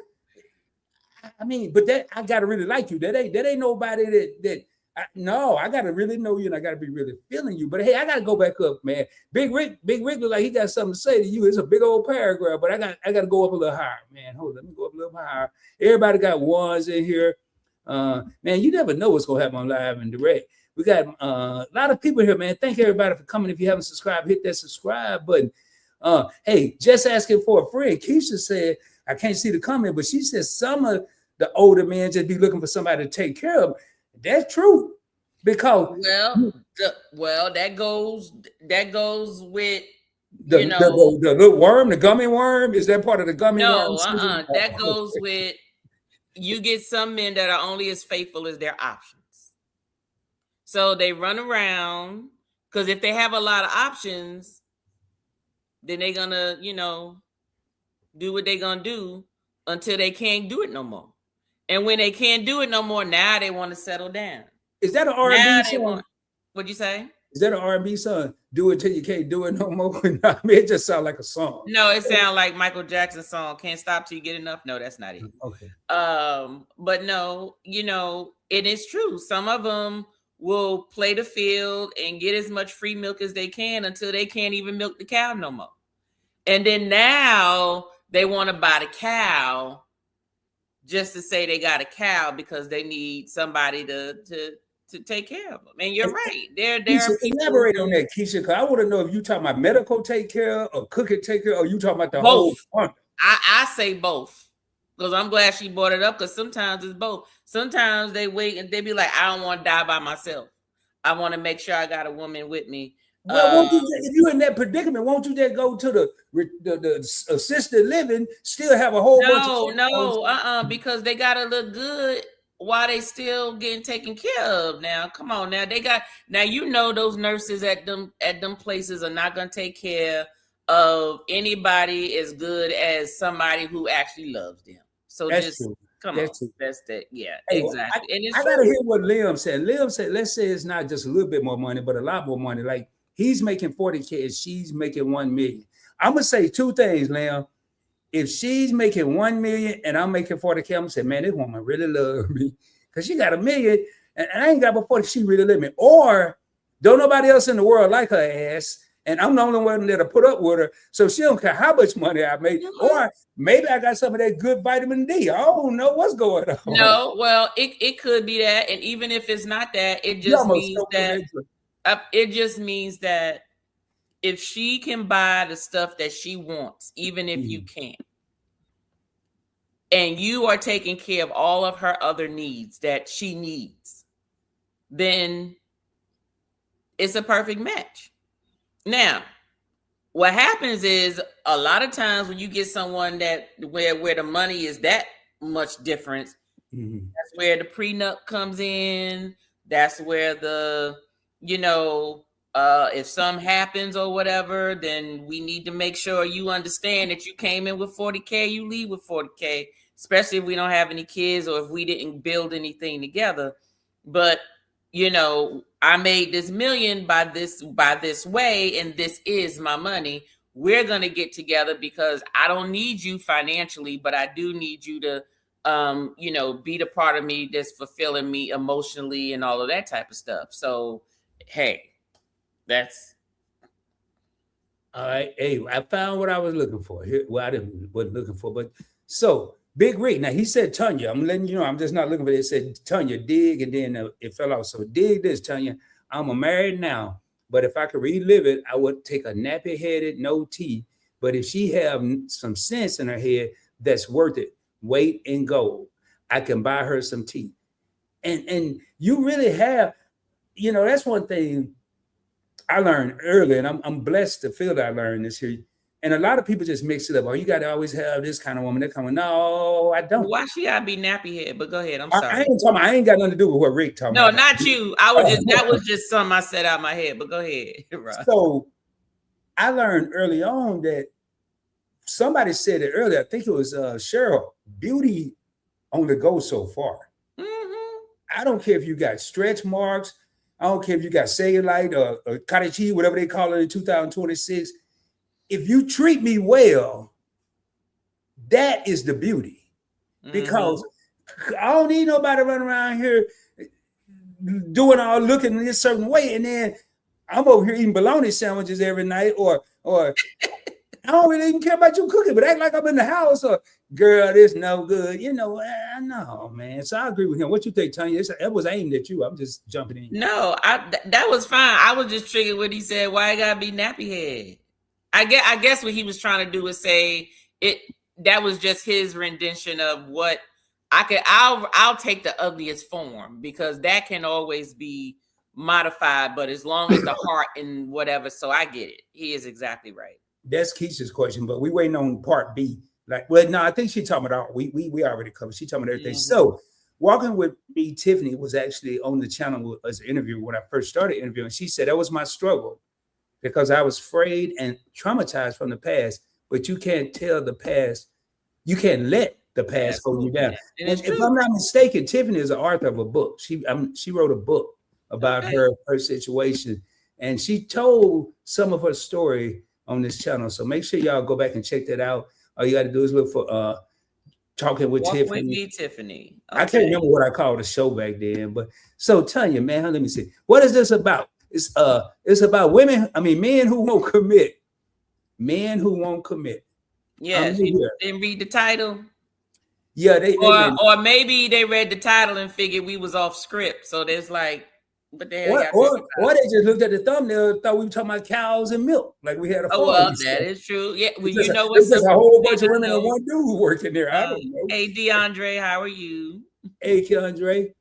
I mean, but that I gotta really like you. That ain't nobody no, I gotta really know you and I gotta be really feeling you. But hey, I gotta go back up, man. Big Rick look like he got something to say to you. It's a big old paragraph, but I gotta go up a little higher, man. Hold on, let me go up a little higher. Everybody got ones in here. Man, you never know what's gonna happen on Live and Direct. We got a lot of people here, man. Thank everybody for coming. If you haven't subscribed, hit that subscribe button. Hey, just asking for a friend. Keisha said, I can't see the comment, but she said some of the older men just be looking for somebody to take care of. That's true, because that goes with the little worm, the gummy worm. Is that part of the gummy worm? No, that goes with you get some men that are only as faithful as their options. So they run around because if they have a lot of options, then they're gonna, do what they're gonna do until they can't do it no more. And when they can't do it no more, now they want to settle down. Is that an R&B song? What'd you say? Is that an R&B song? Do it till you can't do it no more. I mean, it just sounds like a song. No, it sounds like Michael Jackson's song. Can't stop till you get enough. No, that's not it. Okay. But no, it is true. Some of them will play the field and get as much free milk as they can until they can't even milk the cow no more. And then now they want to buy the cow just to say they got a cow because they need somebody to take care of them. And you're right. There are people. Elaborate on that, Keisha, because I want to know if you talking about medical take care or cooking take care, or you talking about the both. whole. I say both, because I'm glad she brought it up, because sometimes it's both. Sometimes they wait and they be like, I don't want to die by myself. I want to make sure I got a woman with me. Well, if you're in that predicament, won't you then go to the assisted living, still have a whole bunch of because they gotta look good while they still getting taken care of. Now, come on, now those nurses at them places are not gonna take care of anybody as good as somebody who actually loves them. So that's true. Come on, that's that. Yeah, hey, exactly. I gotta hear what Liam said. Liam said, let's say it's not just a little bit more money, but a lot more money. Like, he's making 40K and she's making 1 million. I'm gonna say two things, Liam. If she's making 1 million and I'm making 40K, I'm gonna say, man, this woman really loves me because she got 1 million and I ain't got but 40. She really loves me. Or don't nobody else in the world like her ass, and I'm the only one that'll put up with her. So she don't care how much money I make, or maybe I got some of that good vitamin D. I don't know what's going on. No, well, it could be that, and even if it's not that, it You just almost means choked on that that drink. it just means that if she can buy the stuff that she wants, even if you can't, and you are taking care of all of her other needs that she needs, then it's a perfect match. Now, what happens is a lot of times when you get someone that where the money is that much difference, that's where the prenup comes in. That's where the, if something happens or whatever, then we need to make sure you understand that you came in with 40K, you leave with 40K, especially if we don't have any kids or if we didn't build anything together. But I made this million by this way, and this is my money. We're gonna get together because I don't need you financially, but I do need you to be the part of me that's fulfilling me emotionally and all of that type of stuff. So hey, that's all right. Hey, I found what I was looking for. Well, wasn't looking for, but so Big Rick. Now he said, Tanya, I'm letting you know, I'm just not looking for it. It said, Tanya, dig, and then it fell off. So dig this, Tanya. I'm married now, but if I could relive it, I would take a nappy-headed, no teeth. But if she have some sense in her head, that's worth it. Weight in gold. I can buy her some teeth. And you really have, that's one thing I learned early, and I'm blessed to feel that I learned this here. And a lot of people just mix it up. Oh, you got to always have this kind of woman. That kind of, no, I don't. Why she gotta be nappy head? But go ahead. I'm I ain't talking. I ain't got nothing to do with what Rick talking No, about. not you. That was just something I said out my head. But go ahead. Right. So I learned early on that somebody said it earlier. I think it was Cheryl. Beauty only goes so far. I don't care if you got stretch marks. I don't care if you got cellulite or cottage cheese, whatever they call it in 2026. If you treat me well, that is the beauty. Because I don't need nobody running around here doing all looking in this certain way. And then I'm over here eating bologna sandwiches every night, or I don't really even care about you cooking, but act like I'm in the house, or girl, this no good. No, man. So I agree with him. What you think, Tanya? That was aimed at you. I'm just jumping in. No, that was fine. I was just triggered when he said, "Why I gotta be nappy head?" I guess what he was trying to do is say it. That was just his rendition of what I'll take the ugliest form, because that can always be modified, but as long as the heart and whatever. So I get it. He is exactly right. That's Keisha's question, but we waiting on part B. No, I think she talking about we already covered. She talking about everything. So Walking with Me, Tiffany was actually on the channel as an interview when I first started interviewing. She said that was my struggle because I was afraid and traumatized from the past, but you can't tell the past. You can't let the past hold you down. And if I'm not mistaken, Tiffany is the author of a book. She wrote a book about her situation, and she told some of her story on this channel. So make sure y'all go back and check that out. All you got to do is look for Talking with Tiffany. With Me, Tiffany. Okay. I can't remember what I called the show back then, but so Tanya, man, let me see. What is this about? It's about men who won't commit. Men who won't commit. Yeah, you didn't read the title. Yeah, they or maybe they read the title and figured we was off script. So there's like, what the hell? Or they just looked at the thumbnail and thought we were talking about cows and milk, like we had a. Oh, well, that is true. Yeah, well, you know what's a whole bunch of women and one dude who working there. I don't know. Hey, DeAndre, how are you? Hey, Keandre.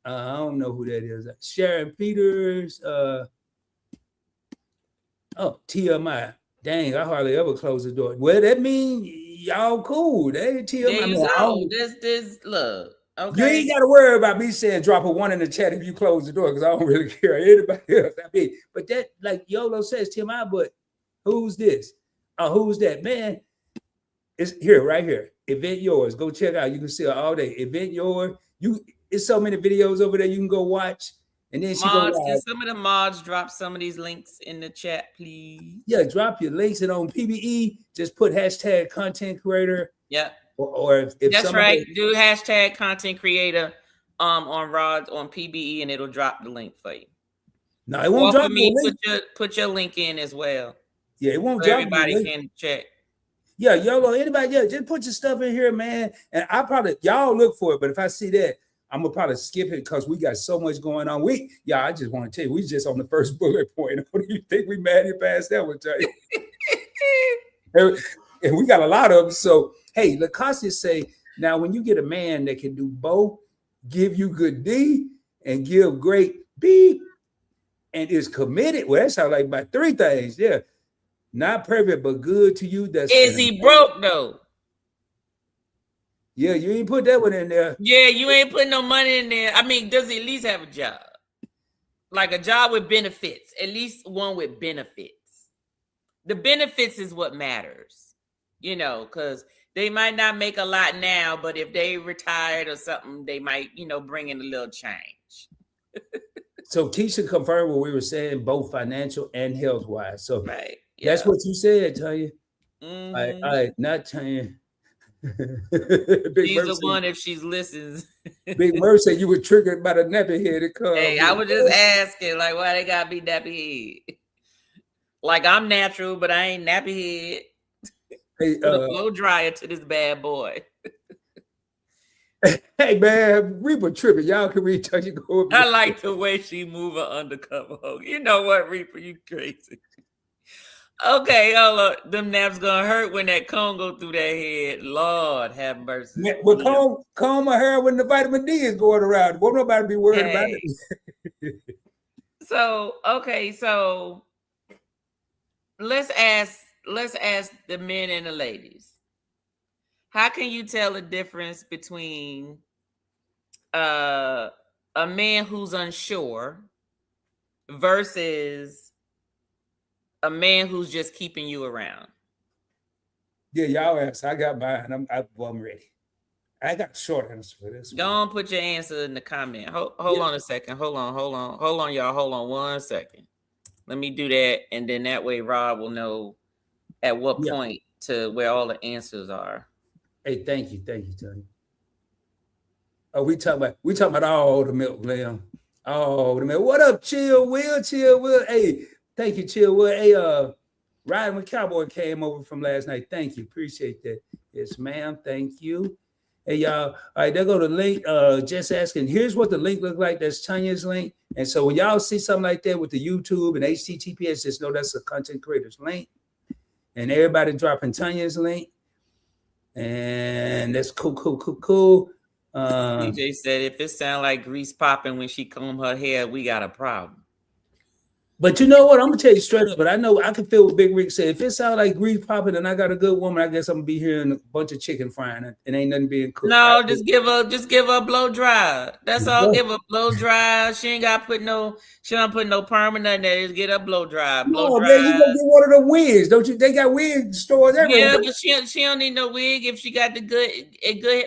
I don't know who that is. Sharon Peters. TMI. Dang, I hardly ever close the door. Well, that means y'all cool. They TMI. This look. Okay. You ain't got to worry about me saying drop a 1 in the chat if you close the door, because I don't really care anybody else. But that, like Yolo says, TMI, but who's this? Who's that? Man, it's here, right here. Event Yours. Go check out. You can see it all day. Event Yours. It's so many videos over there you can go watch. And then can some of the mods drop some of these links in the chat, please? Yeah, drop your links, and on PBE, just put hashtag content creator. Yeah. Or if that's right, do hashtag content creator on PBE, and it'll drop the link for you. No, it won't Or drop for no me, link. put your link in as well, Yeah, it won't so drop no everybody link. can check. Yeah, YOLO, anybody, yeah, just put your stuff in here, man. And I probably y'all look for it, but if I see that, I'm gonna probably skip it because we got so much going on. I just want to tell you, we just on the first bullet point. What do you think we mad at past that one, tell you? And we got a lot of them. So hey, Lacoste say now when you get a man that can do both, give you good D and give great B, and is committed. Well, that sounds like about three things. Yeah. Not perfect, but good to you. That's Is he broke though? Yeah, you ain't put that one in there. Yeah, you ain't putting no money in there. I mean, does he at least have a job? Like a job with benefits, at least one with benefits. The benefits is what matters, because they might not make a lot now, but if they retired or something, they might, bring in a little change. So Keisha confirmed what we were saying, both financial and health wise. So Right. that's what you said, Tanya. Mhm. All right, not Tanya. She's the one if she listens. Big Mercy, you were triggered by the nappy head. Hey, I was just asking, like, why they gotta be nappy head? Like I'm natural, but I ain't nappy head. Hey, Put a blow dryer to this bad boy. Hey man, Reaper tripping. Y'all can read Tanya go up. I like the way she move her undercover. You know what, Reaper? You crazy. Okay, hold on. Them naps gonna hurt when that cone go through that head. Lord have mercy. Yeah, well, comb my hair when the vitamin D is going around. Won't nobody be worried about it. So let's ask the men and the ladies. How can you tell the difference between a man who's unsure versus a man who's just keeping you around? Yeah, y'all answer. I got mine. I'm ready. I got a short answer for this. Don't put your answer in the comment. Hold on a second. Hold on, y'all. Hold on 1 second. Let me do that, and then that way Rob will know at what point to where all the answers are. Hey, thank you, Tony. Oh, we talking about all the milk, Liam. All the milk. What up, Chill Will? Hey, thank you, Chill Will. Hey, Ryan McCowboy came over from last night. Thank you, appreciate that. Yes, ma'am. Thank you. Hey, y'all. All right, there go the link. Just asking. Here's what the link look like. That's Tanya's link. And so when y'all see something like that with the YouTube and HTTPS, just know that's a content creator's link. And everybody dropping Tanya's link. And that's cool. DJ said if it sound like grease popping when she comb her hair, we got a problem. But you know what? I'm gonna tell you straight up. But I know I can feel what Big Rick said. If it sounds like grease popping and I got a good woman, I guess I'm gonna be hearing a bunch of chicken frying and ain't nothing being cooked. No, just give her a blow dry. That's all. Give her blow dry. She don't put no permanent there. Just get a blow dry. No, man, you gonna get one of the wigs, don't you? They got wig stores everywhere. Yeah, but she don't need no wig if she got the good.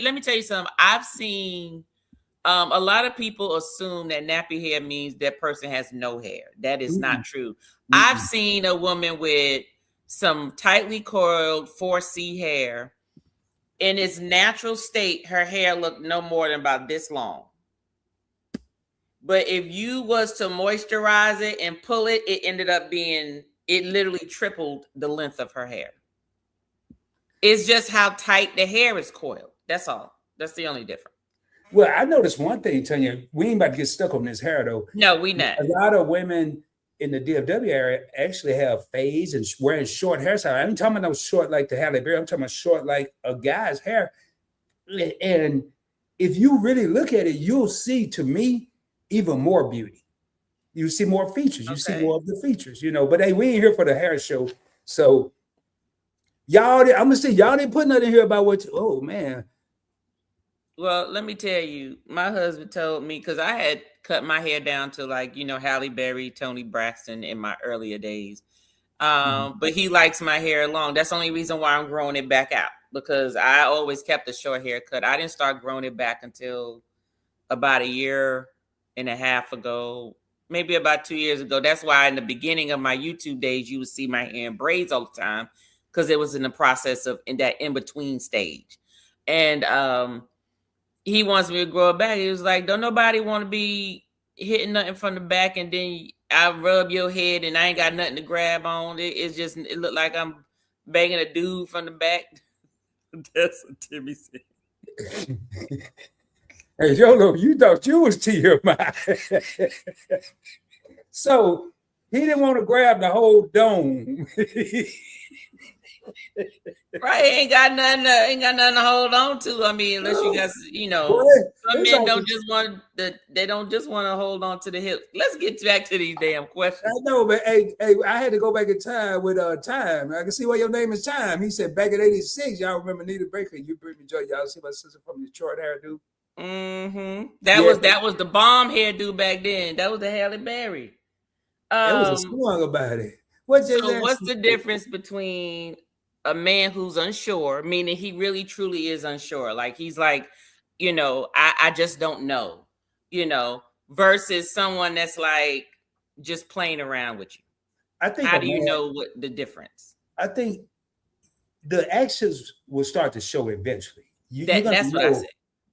Let me tell you something. I've seen a lot of people assume that nappy hair means that person has no hair. That is not true. I've seen a woman with some tightly coiled 4C hair. In its natural state, her hair looked no more than about this long. But if you was to moisturize it and pull it, it literally tripled the length of her hair. It's just how tight the hair is coiled. That's all. That's the only difference. Well, I noticed one thing, Tanya. We ain't about to get stuck on this hair, though. No, we not. A lot of women in the DFW area actually have fades and wearing short hairstyle. I'm talking about no short like the Halle Berry. I'm talking about short like a guy's hair. And if you really look at it, you'll see, to me, even more beauty. You see more features. You see more of the features, But hey, we ain't here for the hair show. So y'all, I'm gonna say y'all didn't put nothing here about oh man. Well, let me tell you, my husband told me, because I had cut my hair down to Halle Berry, Toni Braxton in my earlier days. But he likes my hair long. That's the only reason why I'm growing it back out, because I always kept a short haircut. I didn't start growing it back until about 1.5 years ago, maybe about 2 years ago. That's why in the beginning of my YouTube days, you would see my hair in braids all the time, because it was in the process of in that in-between stage. And he wants me to grow it back. He was like, don't nobody want to be hitting nothing from the back and then I rub your head and I ain't got nothing to grab on. It look like I'm banging a dude from the back. That's what Timmy said. Hey, Yolo, you thought you was TMI. So he didn't want to grab the whole dome. Right, ain't got nothing to hold on to. I mean, unless you got, some men don't just want they don't just want to hold on to the hip. Let's get back to these damn questions. I know, but hey, I had to go back in time with Time. I can see why your name is Time. He said back in '86, y'all remember Nita Baker? You bring me joy. Y'all see my sister from Detroit hairdo? Mm-hmm. That was the bomb hairdo back then. That was the Halle Berry. There was a song about it. What's the difference between a man who's unsure, meaning he really truly is unsure, like he's like, I just don't know, versus someone that's like just playing around with you? I think. How do you know what the difference? I think the actions will start to show eventually. That's what I said.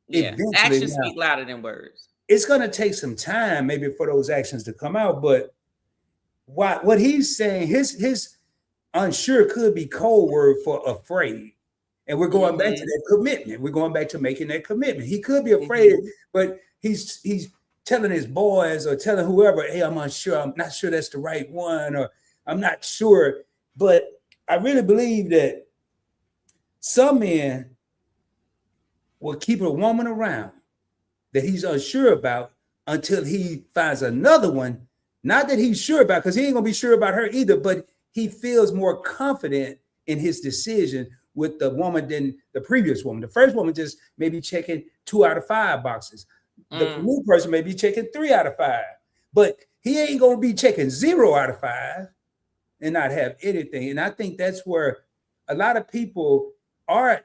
Yeah, actions speak louder than words. It's going to take some time, maybe, for those actions to come out. But what he's saying, his unsure could be code word for afraid. And we're going back to that commitment. We're going back to making that commitment. He could be afraid, but he's telling his boys or telling whoever, hey, I'm unsure. I'm not sure that's the right one, or I'm not sure. But I really believe that some men will keep a woman around that he's unsure about until he finds another one, not that he's sure about, because he ain't gonna be sure about her either, but he feels more confident in his decision with the woman than the previous woman. The first woman just maybe checking 2 out of 5 boxes. The new person may be checking 3 out of 5, but he ain't gonna be checking 0 out of 5 and not have anything. And I think that's where a lot of people are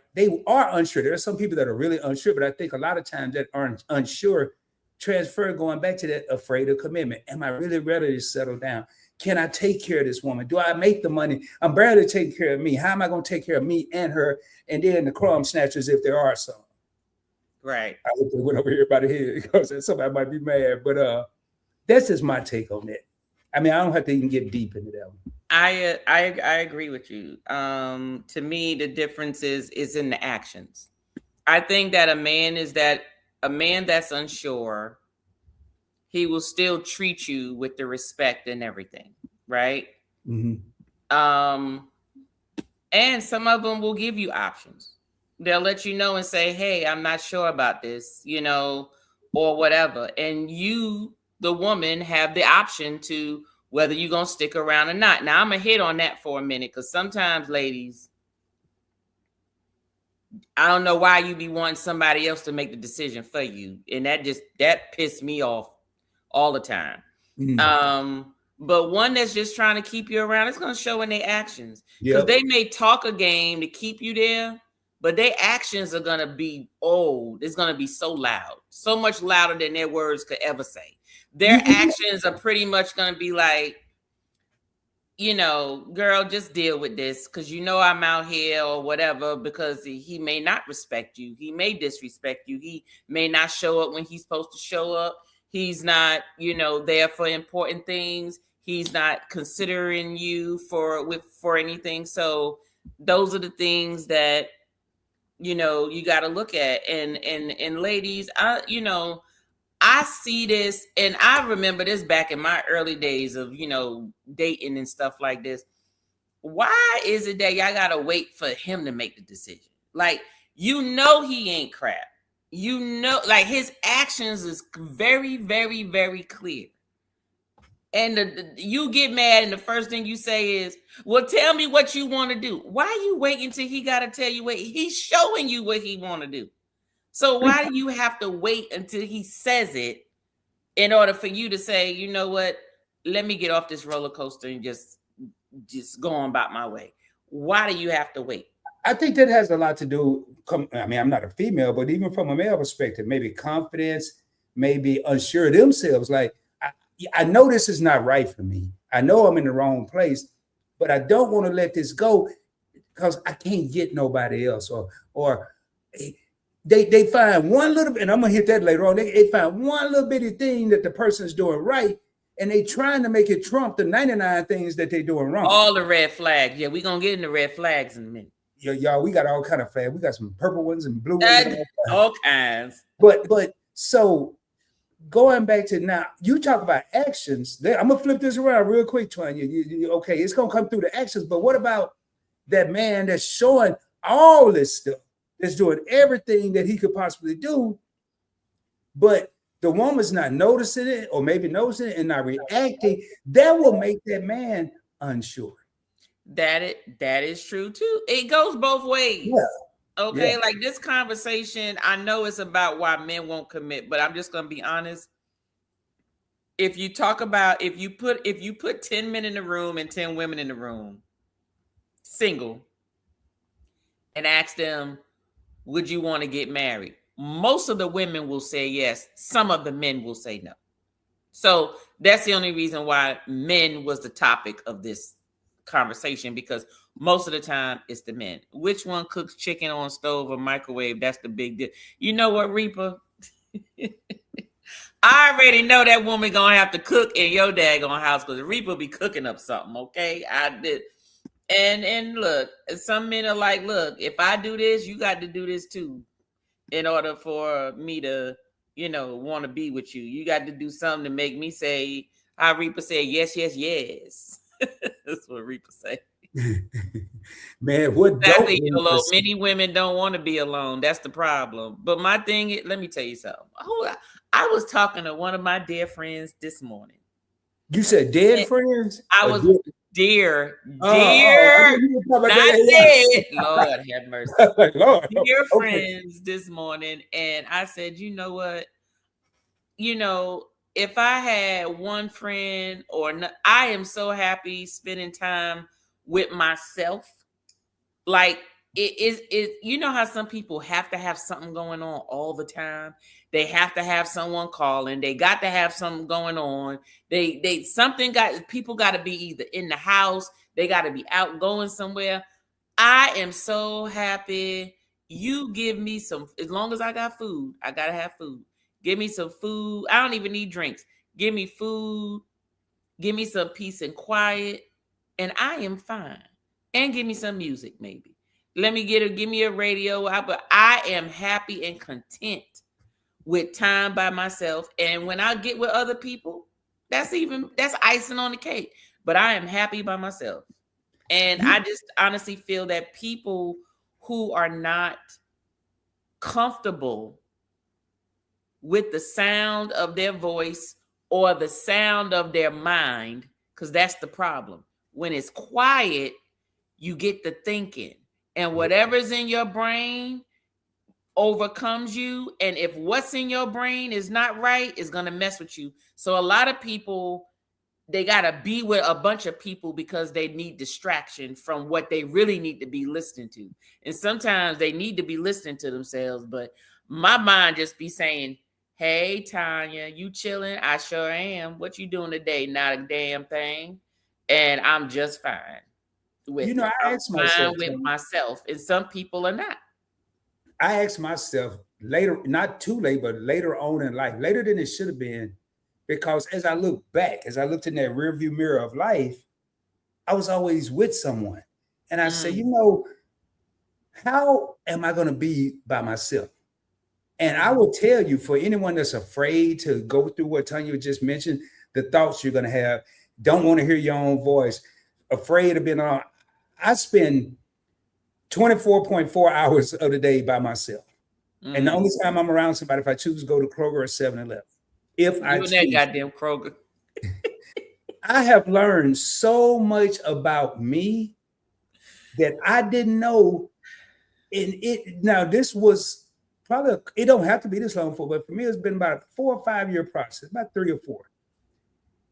unsure. There are some people that are really unsure, but I think a lot of times that aren't unsure transfer going back to that afraid of commitment. Am I really ready to settle down? Can I take care of this woman? Do I make the money? I'm barely taking care of me. How am I going to take care of me and her? And then the crumb snatchers, if there are some. Right. I hope they went over here by the head because somebody might be mad, but that's just my take on it. I mean, I don't have to even get deep into that one. I agree with you. To me, the difference is in the actions. I think that a man that's unsure, he will still treat you with the respect and everything, right? Mm-hmm. And some of them will give you options. They'll let you know and say, hey, I'm not sure about this, or whatever. And you, the woman, have the option to whether you're going to stick around or not. Now, I'm going to hit on that for a minute, because sometimes, ladies, I don't know why you be wanting somebody else to make the decision for you. And that pissed me off all the time. Mm-hmm. But one that's just trying to keep you around, it's going to show in their actions. Because they may talk a game to keep you there, but their actions are going to be old. It's going to be so loud, so much louder than their words could ever say. Their actions are pretty much going to be like, girl, just deal with this because I'm out here or whatever, because he may not respect you. He may disrespect you. He may not show up when he's supposed to show up. He's not, there for important things. He's not considering you for anything. So those are the things that, you got to look at. And ladies, I see this, and I remember this back in my early days of, dating and stuff like this. Why is it that y'all got to wait for him to make the decision? Like, he ain't crap. Like his actions is very, very, very clear. And you get mad, and the first thing you say is, well, tell me what you want to do. Why are you waiting until he got to tell you what he's showing you what he want to do? So why do you have to wait until he says it in order for you to say, you know what, let me get off this roller coaster and just go on about my way? Why do you have to wait? I think that has a lot to do. I mean, I'm not a female, but even from a male perspective, maybe confidence, maybe unsure of themselves. Like, I know this is not right for me. I know I'm in the wrong place, but I don't want to let this go because I can't get nobody else. Or they find one little bit, and I'm gonna hit that later on. They find one little bitty thing that the person's doing right, and they trying to make it trump the 99 things that they doing wrong. All the red flags. Yeah, we're gonna get into red flags in a minute. Y'all, we got all kind of flags. We got some purple ones and blue ones. All kinds. But so going back to now, you talk about actions. I'm gonna flip this around real quick, Tanya. Okay, it's gonna come through the actions, but what about that man that's showing all this stuff, that's doing everything that he could possibly do, but the woman's not noticing it, or maybe noticing it and not reacting? That will make that man unsure. That is true too. It goes both ways. Yeah. Okay, Yeah. like this conversation, I know it's about why men won't commit, but I'm just gonna be honest. If you put 10 men in the room and 10 women in the room, single, and ask them, would you want to get married? Most of the women will say yes. Some of the men will say no. So that's the only reason why men was the topic of this conversation, because most of the time it's the men. Which one cooks chicken on stove or microwave? That's the big deal. You know what, Reaper? I already know that woman gonna have to cook in your daggone house, because Reaper be cooking up something. Okay, I did. And look, some men are like, look, if I do this, you got to do this too, in order for me to, want to be with you. You got to do something to make me say, how Reaper said, yes, yes, yes. That's what Reaper say. Man, what Exactly, many women don't want to be alone. That's the problem. But my thing is, let me tell you something. I was talking to one of my dear friends this morning. You said dead friends? I was dear, not dead. Lord have mercy. Lord, dear friends this morning, and I said, you know what? If I had one friend I am so happy spending time with myself. Like it is, how some people have to have something going on all the time. They have to have someone calling. They got to have something going on. People got to be either in the house. They got to be out going somewhere. I am so happy. You give me some, as long as I got food, I got to have food. Give me some food. I don't even need drinks. Give me food. Give me some peace and quiet. And I am fine. And give me some music, maybe. Give me a radio. But I am happy and content with time by myself. And when I get with other people, that's icing on the cake. But I am happy by myself. And I just honestly feel that people who are not comfortable with the sound of their voice or the sound of their mind, because that's the problem. When it's quiet, you get to thinking, and whatever's in your brain overcomes you. And if what's in your brain is not right, it's going to mess with you. So a lot of people, they got to be with a bunch of people because they need distraction from what they really need to be listening to. And sometimes they need to be listening to themselves, but my mind just be saying, hey, Tanya, you chilling? I sure am. What you doing today? Not a damn thing. And I'm just fine. I asked myself with myself, and some people are not. I asked myself later, not too late, but later on in life, later than it should have been, because as I look back, as I looked in that rearview mirror of life, I was always with someone. And I say, how am I going to be by myself? And I will tell you, for anyone that's afraid to go through what Tanya just mentioned, the thoughts you're going to have, don't want to hear your own voice, afraid of being alone. I spend 24.4 hours of the day by myself. And the only time I'm around somebody, if I choose to go to Kroger or 7-Eleven. If I choose, that goddamn Kroger. I have learned so much about me that I didn't know. Now, this was probably, it don't have to be this long for, but for me, it's been about a 4 or 5 year process, about 3 or 4.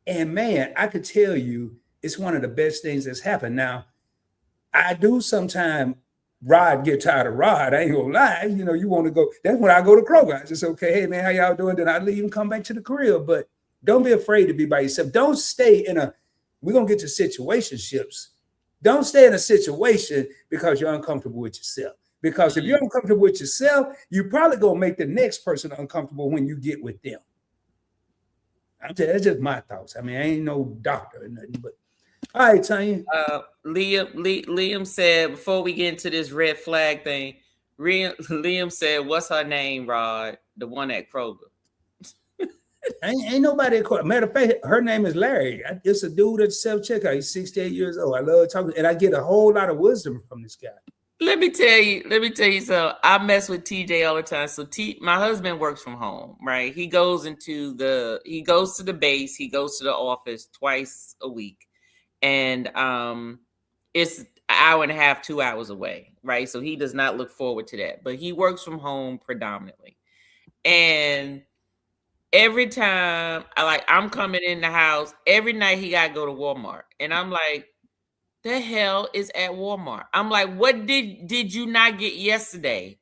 And man, I could tell you, it's one of the best things that's happened. Now, I do sometimes get tired of Rod. I ain't gonna lie. You want to go. That's when I go to Kroger. I just, okay, hey man, how y'all doing? Then I leave and come back to the crib. But don't be afraid to be by yourself. Don't stay we're gonna get to situationships. Don't stay in a situation because you're uncomfortable with yourself. Because if you're uncomfortable with yourself, you probably gonna make the next person uncomfortable when you get with them. That's just my thoughts. I mean, I ain't no doctor or nothing, but all right, Tanya. Liam said before we get into this red flag thing, Liam said, "What's her name, Rod? The one at Kroger." Ain't nobody. Matter of fact, her name is Larry. It's a dude at self checkout. He's 68 years old. I love talking, and I get a whole lot of wisdom from this guy. Let me tell you something. I mess with TJ all the time. So my husband works from home, right? He goes to the base, he goes to the office twice a week. And it's an hour and a half, 2 hours away, right? So he does not look forward to that. But he works from home predominantly. And every time I'm coming in the house, every night he gotta go to Walmart. And I'm like, the hell is at Walmart? I'm like, what did you not get yesterday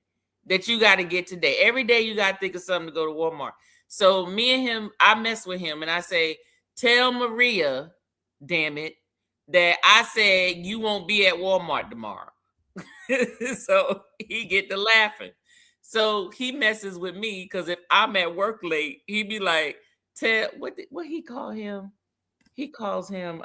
that you got to get today? Every day you got to think of something to go to Walmart. So me and him, I mess with him and I say, tell Maria, damn it, that I said you won't be at Walmart tomorrow. So he get to laughing. So he messes with me because if I'm at work late, he be like, tell what he call him? He calls him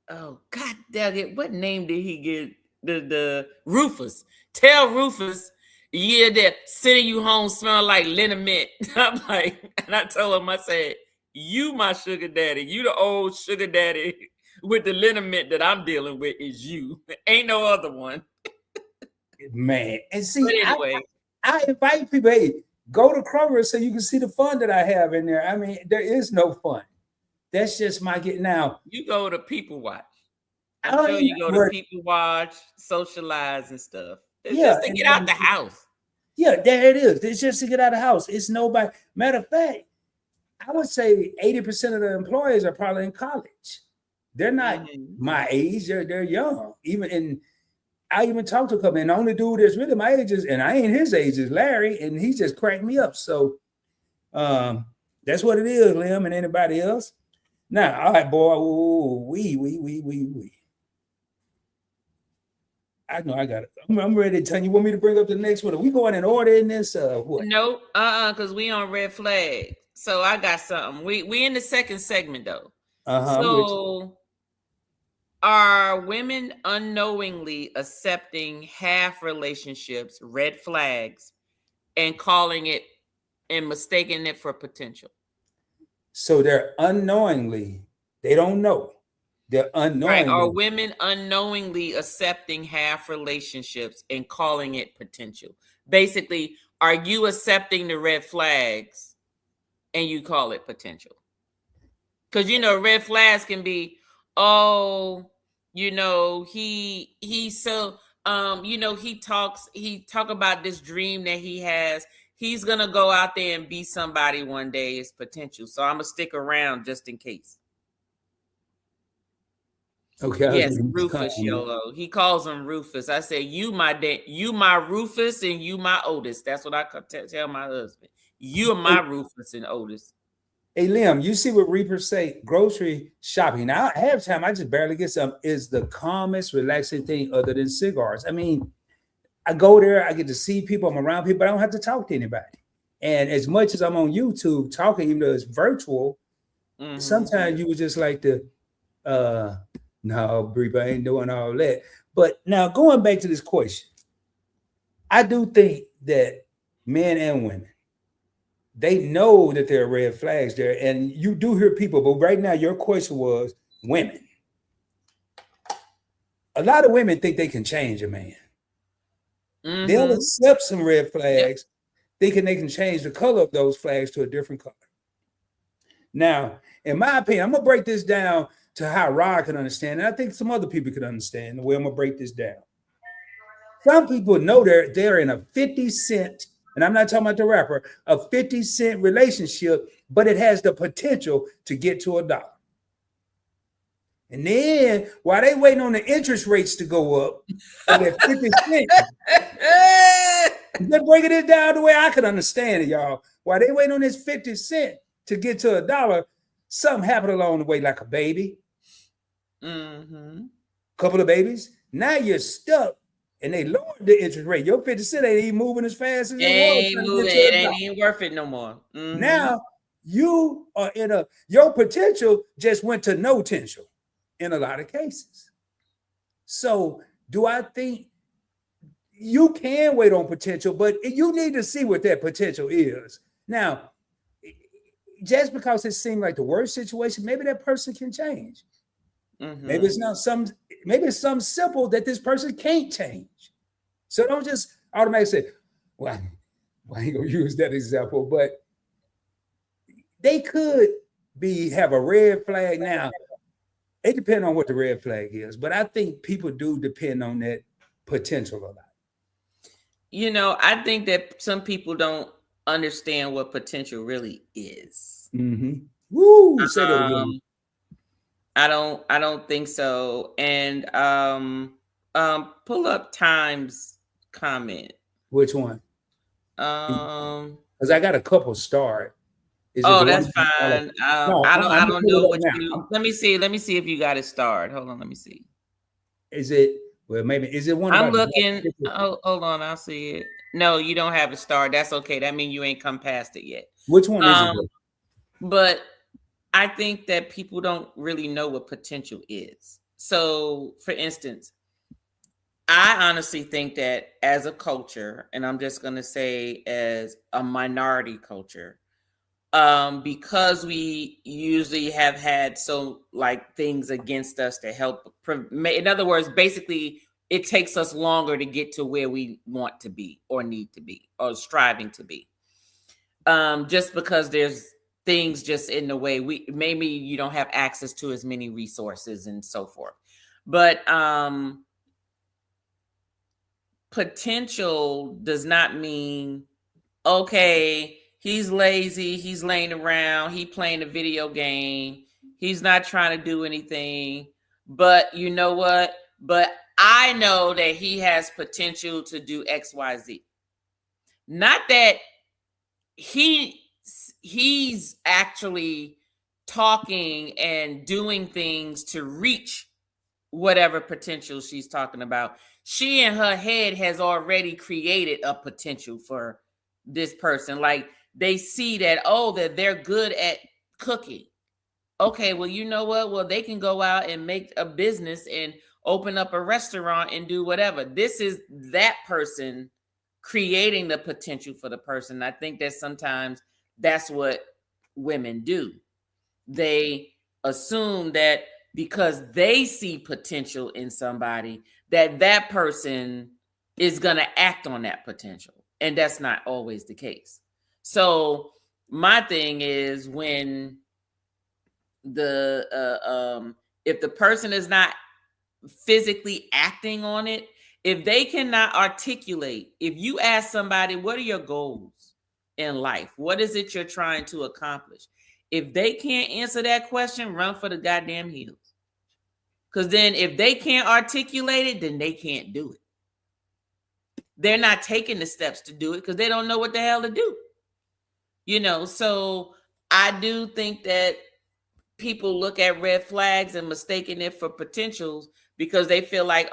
oh God dang it! What name did he get? The Rufus. Tell Rufus, yeah, they're sending you home smelling like liniment. I'm like, and I told him, I said, you my sugar daddy. You the old sugar daddy with the liniment that I'm dealing with is you. Ain't no other one. Man, and see, But anyway, I invite people, hey, go to Kroger so you can see the fun that I have in there. I mean, there is no fun. That's just my get now. you go to People Watch. I'm sure you go to People Watch, socialize and stuff. It's just to get out the house. Yeah, there it is. It's just to get out of the house. It's nobody. Matter of fact, I would say 80% of the employees are probably in college. They're not my age. They're young. I even talked to a couple, and the only dude that's really my age is, and I ain't his age, is Larry, and he just cracked me up. So that's what it is, Liam, and anybody else. Now, all right, boy. Ooh, we. I know I got it. I'm ready to tell you. Want me to bring up the next one? Are we going in order in this? What? No, because we on red flag. So I got something. We in the second segment though. So are women unknowingly accepting half relationships, red flags, and calling it and mistaking it for potential? So they're unknowingly, they don't know. They're unknowingly. Right. Are women unknowingly accepting half relationships and calling it potential? Basically, are you accepting the red flags and you call it potential? Because red flags can be, oh, he's so he talk about this dream that he has. He's gonna go out there and be somebody one day. Is potential. So I'm gonna stick around just in case. Okay. Yes, Rufus, YOLO. He calls him Rufus. I say, you my Rufus and you my Otis. That's what I tell my husband. You are my Rufus and Otis. Hey, Liam, you see what Reapers say? Grocery shopping. Now, half time, I just barely get some. Is the calmest, relaxing thing other than cigars. I mean, I go there, I get to see people, I'm around people, but I don't have to talk to anybody. And as much as I'm on YouTube talking, even though it's virtual, sometimes you would just like to, no, Breep, I ain't doing all that. But now going back to this question, I do think that men and women, they know that there are red flags there. And you do hear people, but right now your question was women. A lot of women think they can change a man. They'll accept some red flags, thinking they can change the color of those flags to a different color. Now, in my opinion, I'm going to break this down to how Rod can understand, and I think some other people can understand the way I'm going to break this down. Some people know they're in a 50 cent, and I'm not talking about the rapper, a 50 cent relationship, but it has the potential to get to $1. And then while they waiting on the interest rates to go up, at 50 cents, they're breaking it down the way I can understand it, y'all. While they waiting on this 50 cent to get to $1, something happened along the way, like a baby, couple of babies. Now you're stuck and they lowered the interest rate. Your 50 cent ain't even moving as fast as it was. Ain't trying to moving. get you a It ain't dollar. even worth it no more. Mhm. Now you are your potential just went to no potential in a lot of cases. So do I think you can wait on potential, but you need to see what that potential is. Now, just because it seemed like the worst situation, maybe that person can change. Maybe it's not maybe it's something simple that this person can't change. So don't just automatically say, well, I ain't gonna use that example, but they could have a red flag. Now, it depends on what the red flag is, but I think people do depend on that potential a lot. You know, I think that some people don't understand what potential really is. Woo! Say that again. I don't think so. And pull up Time's comment. Which one? Because I got a couple starred. That's fine. I don't know what you. Let me see if you got it starred. Hold on, let me see. Is it? Well, maybe is it one? I'm looking. Oh, hold on, I'll see it. No, you don't have it starred. That's okay. That means you ain't come past it yet. Which one is it? But I think that people don't really know what potential is. So, for instance, I honestly think that as a culture, and I'm just going to say as a minority culture, because we usually have had things against us to help. In other words, basically, it takes us longer to get to where we want to be or need to be or striving to be. Just because there's things just in the way, maybe you don't have access to as many resources and so forth. But potential does not mean, okay, he's lazy, he's laying around, he playing a video game, he's not trying to do anything. But you know what? But I know that he has potential to do X, Y, Z. Not that he's actually talking and doing things to reach whatever potential she's talking about. She in her head has already created a potential for this person. Like they see that, that they're good at cooking. Okay, well, you know what? Well, they can go out and make a business and open up a restaurant and do whatever. This is that person creating the potential for the person. I think that sometimes that's what women do. They assume that because they see potential in somebody, that person is going to act on that potential. And that's not always the case. So my thing is when if the person is not physically acting on it, if they cannot articulate, if you ask somebody, what are your goals in life? What is it you're trying to accomplish? If they can't answer that question, run for the goddamn hills. Because then if they can't articulate it, then they can't do it. They're not taking the steps to do it because they don't know what the hell to do. So I do think that people look at red flags and mistaking it for potentials because they feel like,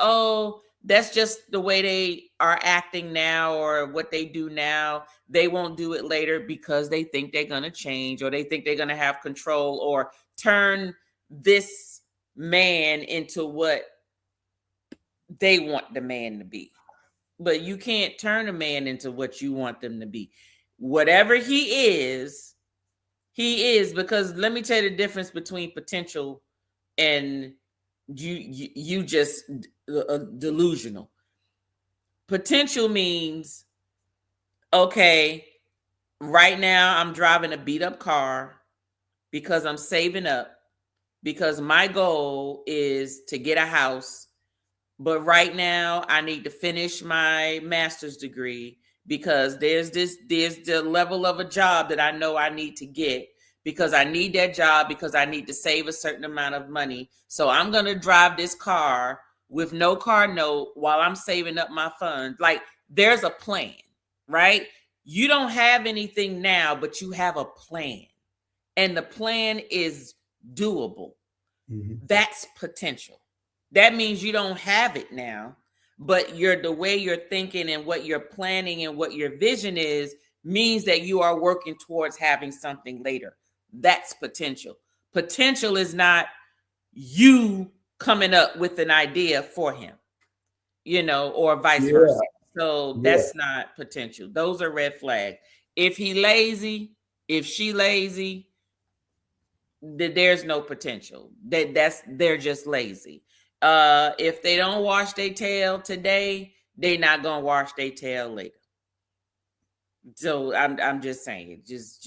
that's just the way they are acting now or what they do now. They won't do it later because they think they're going to change or they think they're going to have control or turn this man into what they want the man to be. But you can't turn a man into what you want them to be. Whatever he is, because let me tell you the difference between potential and you just delusional. Potential means, okay, right now I'm driving a beat up car because I'm saving up because my goal is to get a house. But right now I need to finish my master's degree because there's the level of a job that I know I need to get because I need that job because I need to save a certain amount of money. So I'm going to drive this car with no car note while I'm saving up my funds. Like there's a plan, right? You don't have anything now, but you have a plan. And the plan is doable. Mm-hmm. That's potential. That means you don't have it now, but the way you're thinking and what you're planning and what your vision is means that you are working towards having something later. That's potential. Potential is not you coming up with an idea for him, or vice versa. So that's not potential. Those are red flags. If he lazy, if she lazy, there's no potential. They're just lazy. If they don't wash their tail today, they're not gonna wash their tail later. So I'm just saying, just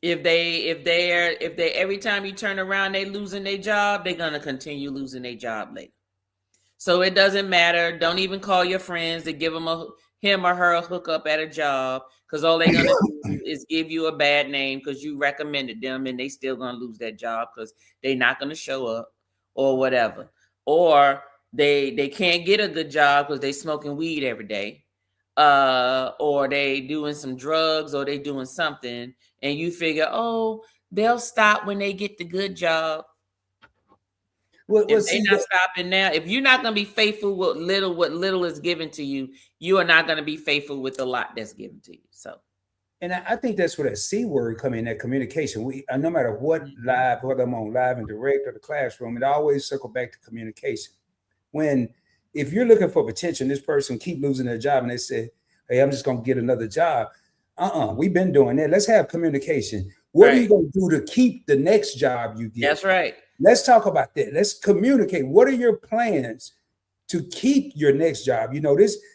if they every time you turn around they losing their job, they're gonna continue losing their job later. So it doesn't matter. Don't even call your friends to give him or her a hookup at a job, because all they're gonna do is give you a bad name because you recommended them, and they still gonna lose that job because they're not gonna show up or whatever. Or they can't get a good job because they smoking weed every day, or they doing some drugs, or they doing something, and you figure, oh, they'll stop when they get the good job. If they're not stopping now, if you're not going to be faithful with what little is given to you, you are not going to be faithful with the lot that's given to you. So, and I think that's where that C word come in, that communication. No matter what live, whether I'm on Live and Direct or the classroom, it always circle back to communication. If you're looking for potential, and this person keep losing their job, and they say, hey, I'm just going to get another job. We've been doing that. Let's have communication. What are you going to do to keep the next job you get? That's right. Let's talk about that. Let's communicate. What are your plans to keep your next job?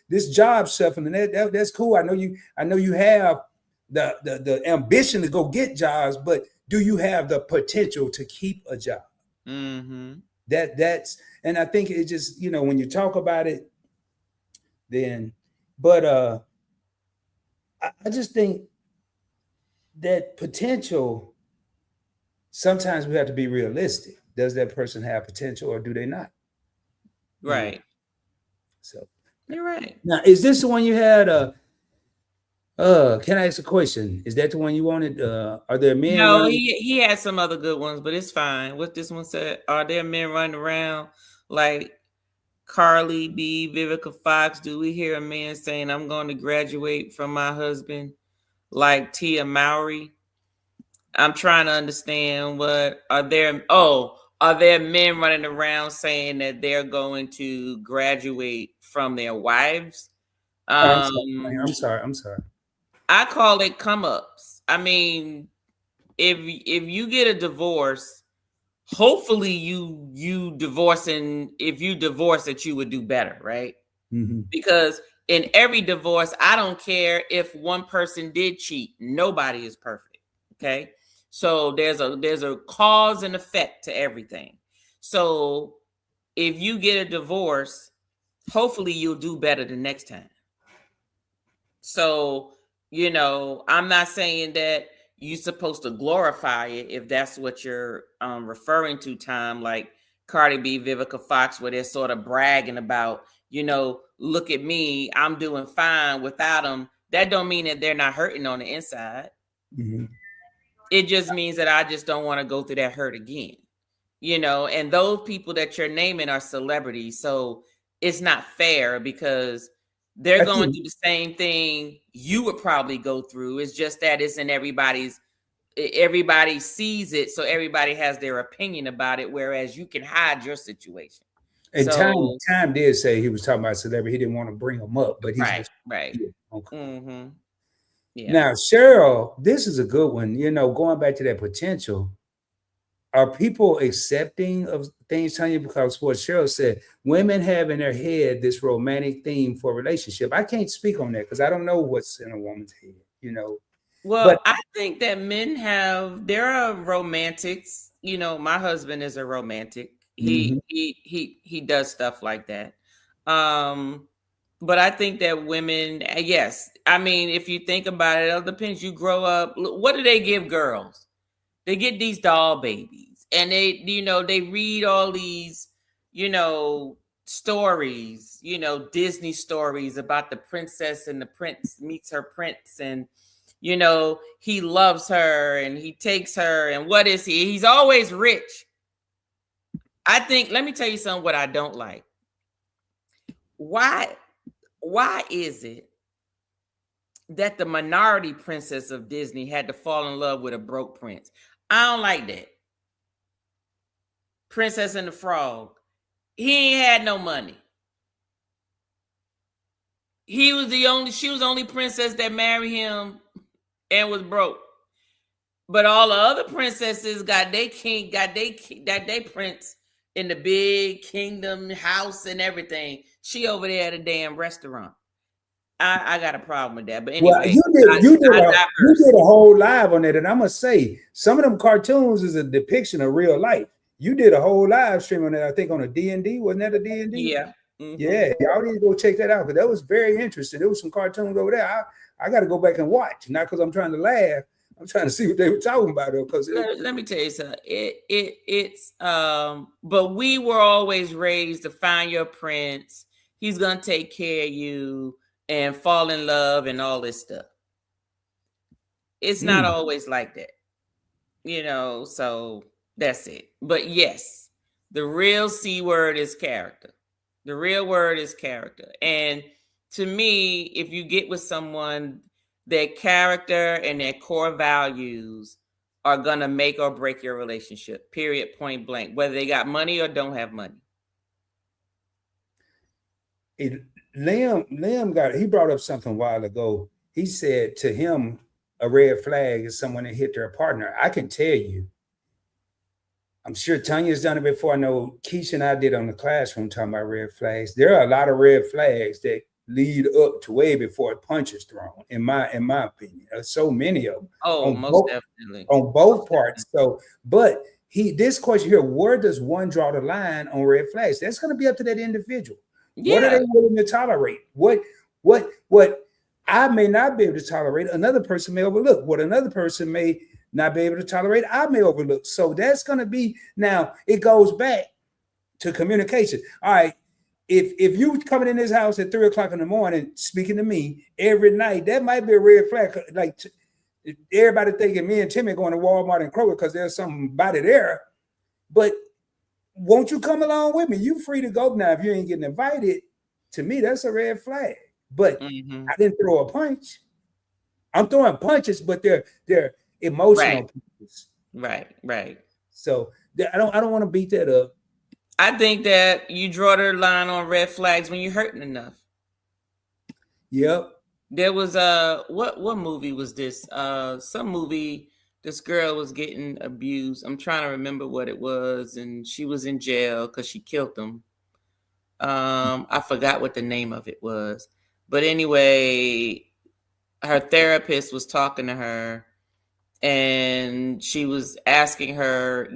This job stuff, and that's cool. I know you have the ambition to go get jobs, but do you have the potential to keep a job? Mm-hmm. And I think it just, when you talk about it, then, but I just think that potential, sometimes we have to be realistic. Does that person have potential or do they not? Right. So you're right. Now, is this the one you had? Can I ask a question? Is that the one you wanted? Are there men? No, he had some other good ones, but it's fine. What this one said: are there men running around like Carly B, Vivica Fox? Do we hear a man saying, "I'm going to graduate from my husband," like Tia Mowry? I'm trying to understand are there men running around saying that they're going to graduate from their wives? I'm sorry. I call it come ups. I mean, if you get a divorce, hopefully you divorce, and if you divorce that you would do better, right? Mm-hmm. Because in every divorce, I don't care if one person did cheat. Nobody is perfect. Okay. So there's a cause and effect to everything. So if you get a divorce, hopefully you'll do better the next time. So, I'm not saying that you're supposed to glorify it if that's what you're referring to, Tom, like Cardi B, Vivica Fox, where they're sort of bragging about, look at me, I'm doing fine without them. That don't mean that they're not hurting on the inside. Mm-hmm. It just means that I just don't want to go through that hurt again, and those people that you're naming are celebrities. So it's not fair because they're going through the same thing you would probably go through. It's just that it's in everybody sees it. So everybody has their opinion about it, whereas you can hide your situation. And Time did say he was talking about celebrity. He didn't want to bring them up, but he's right. Yeah, okay. Mm-hmm. Yeah. Now, Cheryl, this is a good one. Going back to that potential, are people accepting of things, Tanya? Because what Cheryl said, women have in their head this romantic theme for a relationship. I can't speak on that because I don't know what's in a woman's head, Well, I think that there are romantics. My husband is a romantic. He does stuff like that. But I think that women, yes. I mean, if you think about it depends. You grow up. What do they give girls? They get these doll babies, and they read all these, stories, Disney stories about the princess and the prince meets her prince, and he loves her and he takes her, and what is he? He's always rich. I think. Let me tell you something. What I don't like. Why is it that the minority princess of Disney had to fall in love with a broke prince? I don't like that. Princess and the Frog. He ain't had no money. She was the only princess that married him and was broke. But all the other princesses got their prince in the big kingdom house and everything. She over there at a damn restaurant. I got a problem with that. But anyway, Well, you did a whole live on it, and I must say, some of them cartoons is a depiction of real life. You did a whole live stream on that, I think, on a D&D. Wasn't that a D&D? Yeah. Mm-hmm. Yeah, y'all need to go check that out because that was very interesting. There was some cartoons over there. I got to go back and watch, not because I'm trying to laugh. I'm trying to see what they were talking about. Because let me tell you something. It's but we were always raised to find your prince. He's gonna take care of you and fall in love and all this stuff. It's not always like that, so that's it. But yes, the real C word is character. The real word is character. And to me, if you get with someone, their character and their core values are going to make or break your relationship, period, point blank, whether they got money or don't have money. Liam he brought up something a while ago. He said to him, a red flag is someone that hit their partner. I can tell you, I'm sure Tanya's done it before. I know Keisha and I did on the classroom talking about red flags. There are a lot of red flags that lead up to way before a punch is thrown, in my opinion. There's so many of them. Oh, most definitely. On both parts. So, but this question here, where does one draw the line on red flags? That's going to be up to that individual. Yeah. What are they willing to tolerate? What I may not be able to tolerate, another person may overlook. What another person may not be able to tolerate, I may overlook. So that's going to be, now it goes back to communication. All right. If you coming in this house at 3:00 in the morning, speaking to me every night, that might be a red flag. Like everybody thinking me and Timmy going to Walmart and Kroger because there's somebody there. But won't you come along with me? You free to go now. If you ain't getting invited, to me, that's a red flag. But I didn't throw a punch. I'm throwing punches, but they're emotional punches. Right. So I don't want to beat that up. I think that you draw the line on red flags when you're hurting enough. Yep. There was what movie was this? Some movie. This girl was getting abused. I'm trying to remember what it was, and she was in jail because she killed him. I forgot what the name of it was, but anyway, her therapist was talking to her, and she was asking her,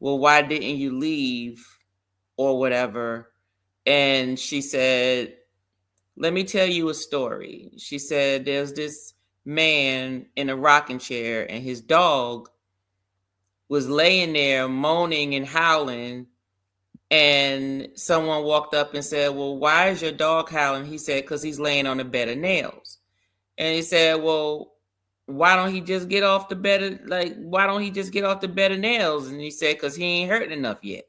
well, why didn't you leave or whatever? And she said, let me tell you a story. She said, there's this man in a rocking chair and his dog was laying there moaning and howling. And someone walked up and said, well, why is your dog howling? He said, because he's laying on a bed of nails. And he said, well, why don't he just get off the bed of nails? And he said, because he ain't hurting enough yet.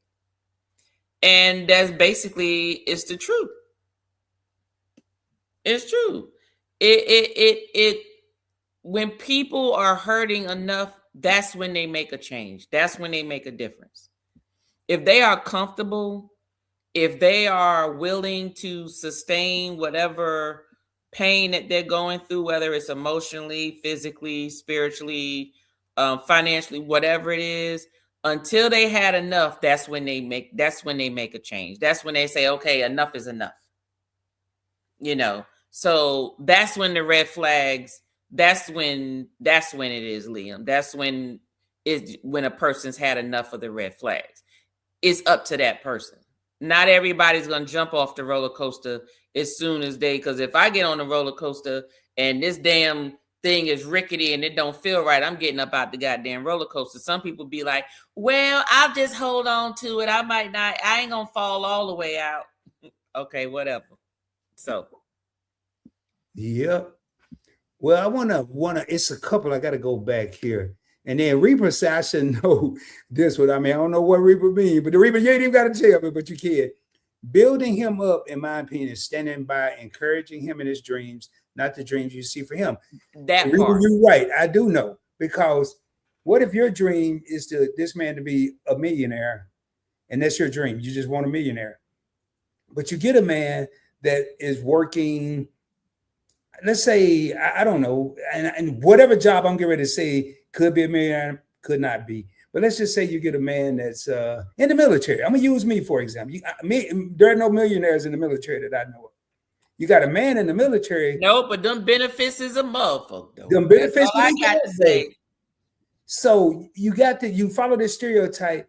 And that's basically, it's the truth. It's true. It when people are hurting enough, that's when they make a change. That's when they make a difference. If they are comfortable, if they are willing to sustain whatever pain that they're going through, whether it's emotionally, physically, spiritually, financially, whatever it is, until they had enough, that's when they make a change. That's when they say, okay, enough is enough. So that's when the red flags, that's when it is, Liam. That's when a person's had enough of the red flags. It's up to that person. Not everybody's going to jump off the roller coaster as soon as because if I get on the roller coaster and this damn thing is rickety and it don't feel right, I'm getting up out the goddamn roller coaster. Some people be like, well, I'll just hold on to it. I ain't going to fall all the way out. Okay, whatever. So. Yep. Well, I wanna. It's a couple. I got to go back here, and then Reaper said I should know this one. I mean, I don't know what Reaper means, but the Reaper, you ain't even got to tell me, but you can. Building him up, in my opinion, is standing by, encouraging him in his dreams, not the dreams you see for him. That And part. you're right. I do know, because what if your dream is this man to be a millionaire, and that's your dream? You just want a millionaire, but you get a man that is working. Let's say I don't know, and whatever job I'm getting ready to say could be a millionaire, could not be. But let's just say you get a man that's in the military. I'm gonna use me for example. There are no millionaires in the military that I know of. You got a man in the military. No, but them benefits is a motherfucker. Though. Them benefits. That's all I got to say. So you follow this stereotype.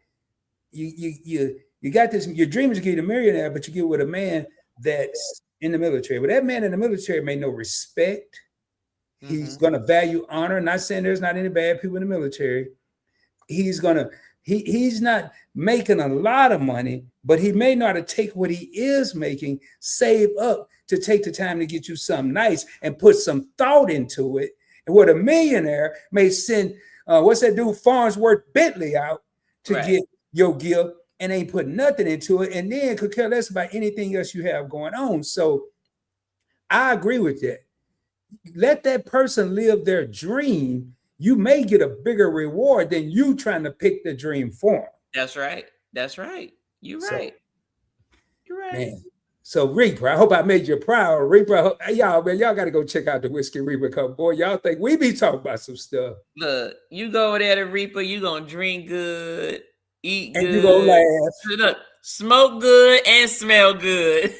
You got this. Your dream is to get a millionaire, but you get with a man that's in the military. But that man in the military may know respect. He's gonna value honor. Not saying there's not any bad people in the military. He's not making a lot of money, but he may not take what he is making, save up to take the time to get you something nice and put some thought into it. And what a millionaire may send, what's that dude, Farnsworth Bentley out to get your gift and ain't put nothing into it, and then could care less about anything else you have going on. So I agree with that. Let that person live their dream. You may get a bigger reward than you trying to pick the dream for them. That's right. That's right. You're right. You're right. Man. So Reaper, I hope I made you proud. Reaper, y'all got to go check out the Whiskey Reaper Cup. Boy, y'all think we be talking about some stuff. Look, you go over there to Reaper, you gonna drink good, eat good, and you gonna laugh, smoke good, and smell good.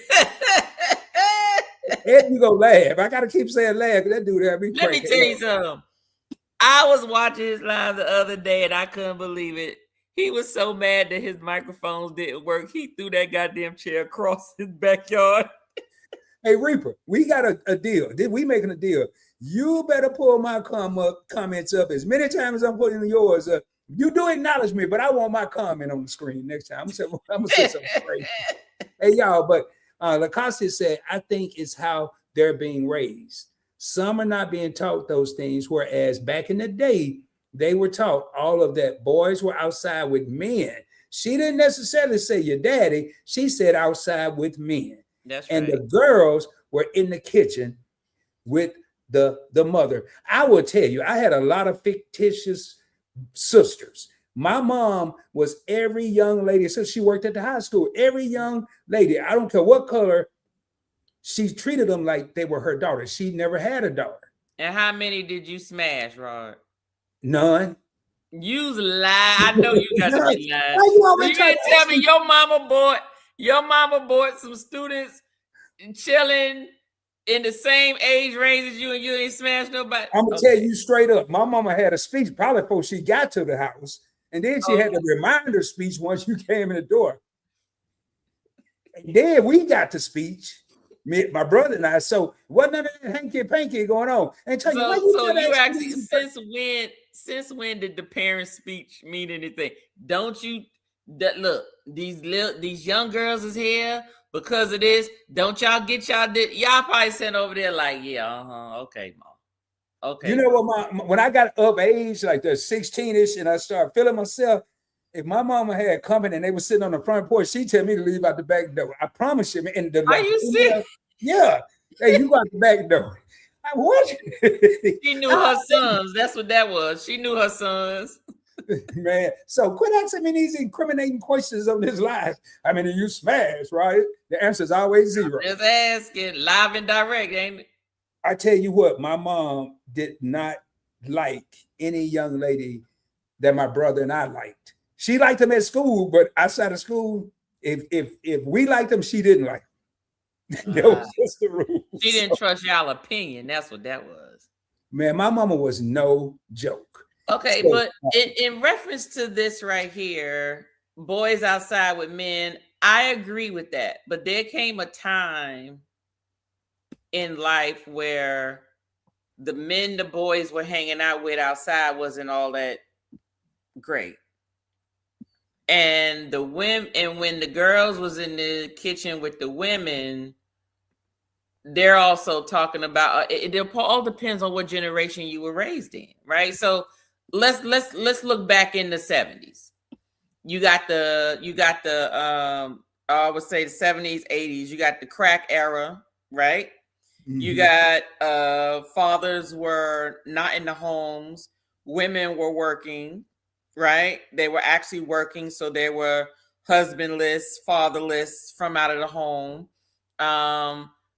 and you gonna laugh. I gotta keep saying laugh. That dude had me. Let me tell you something. I was watching his live the other day and I couldn't believe it. He was so mad that his microphones didn't work. He threw that goddamn chair across his backyard. Hey, Reaper, we got a deal. We making a deal. You better pull my comments up as many times as I'm putting yours up. You do acknowledge me, but I want my comment on the screen next time. I'm gonna say something crazy. Hey, y'all, but Lacoste said, I think it's how they're being raised. Some are not being taught those things, whereas back in the day, they were taught all of that. Boys were outside with men. She didn't necessarily say your daddy. She said outside with men. That's and right. The girls were in the kitchen with the mother. I will tell you, I had a lot of fictitious sisters. My mom was every young lady, so she worked at the high school. Every young lady, I don't care what color, she treated them like they were her daughter. She never had a daughter. And how many did you smash, Rod? None. You lie. I know you got to be lying. You didn't tell me your mama bought some students chilling in the same age range as you, and you ain't smashed nobody. I'm gonna tell you straight up. My mama had a speech probably before she got to the house, and then she had a reminder speech once you came in the door. And then we got the speech. My brother and I, so wasn't that hanky panky going on? And tell you actually, since when did the parent speech mean anything? Don't you look, these young girls is here because of this. Don't y'all get y'all probably sent over there like, yeah, okay, mom. Okay. You know what, when I got of age, like the 16-ish, and I started feeling myself, if my mama had company and they were sitting on the front porch, she'd tell me to leave out the back door. I promise you. And are you serious? Yeah. Hey, you got the back door. What? She knew her sons. That's what that was. She knew her sons. Man, so quit asking me these incriminating questions on this live. I mean, you smash, right? The answer is always zero. Just asking, live and direct, ain't it? I tell you what, my mom did not like any young lady that my brother and I liked. She liked them at school, but outside of school, if we liked them, she didn't like them. That was just the rule. She didn't trust y'all opinion. That's what that was. Man, my mama was no joke. Okay, So, but in reference to this right here, boys outside with men, I agree with that. But there came a time in life where the men the boys were hanging out with outside wasn't all that great. And the women, and when the girls was in the kitchen with the women, they're also talking about it all depends on what generation you were raised in, right? So let's look back in the 70s. You got the I would say the 70s, 80s. You got the crack era, right? You Mhm. got fathers were not in the homes, women were working, right? They were actually working, so they were husbandless, fatherless from out of the home.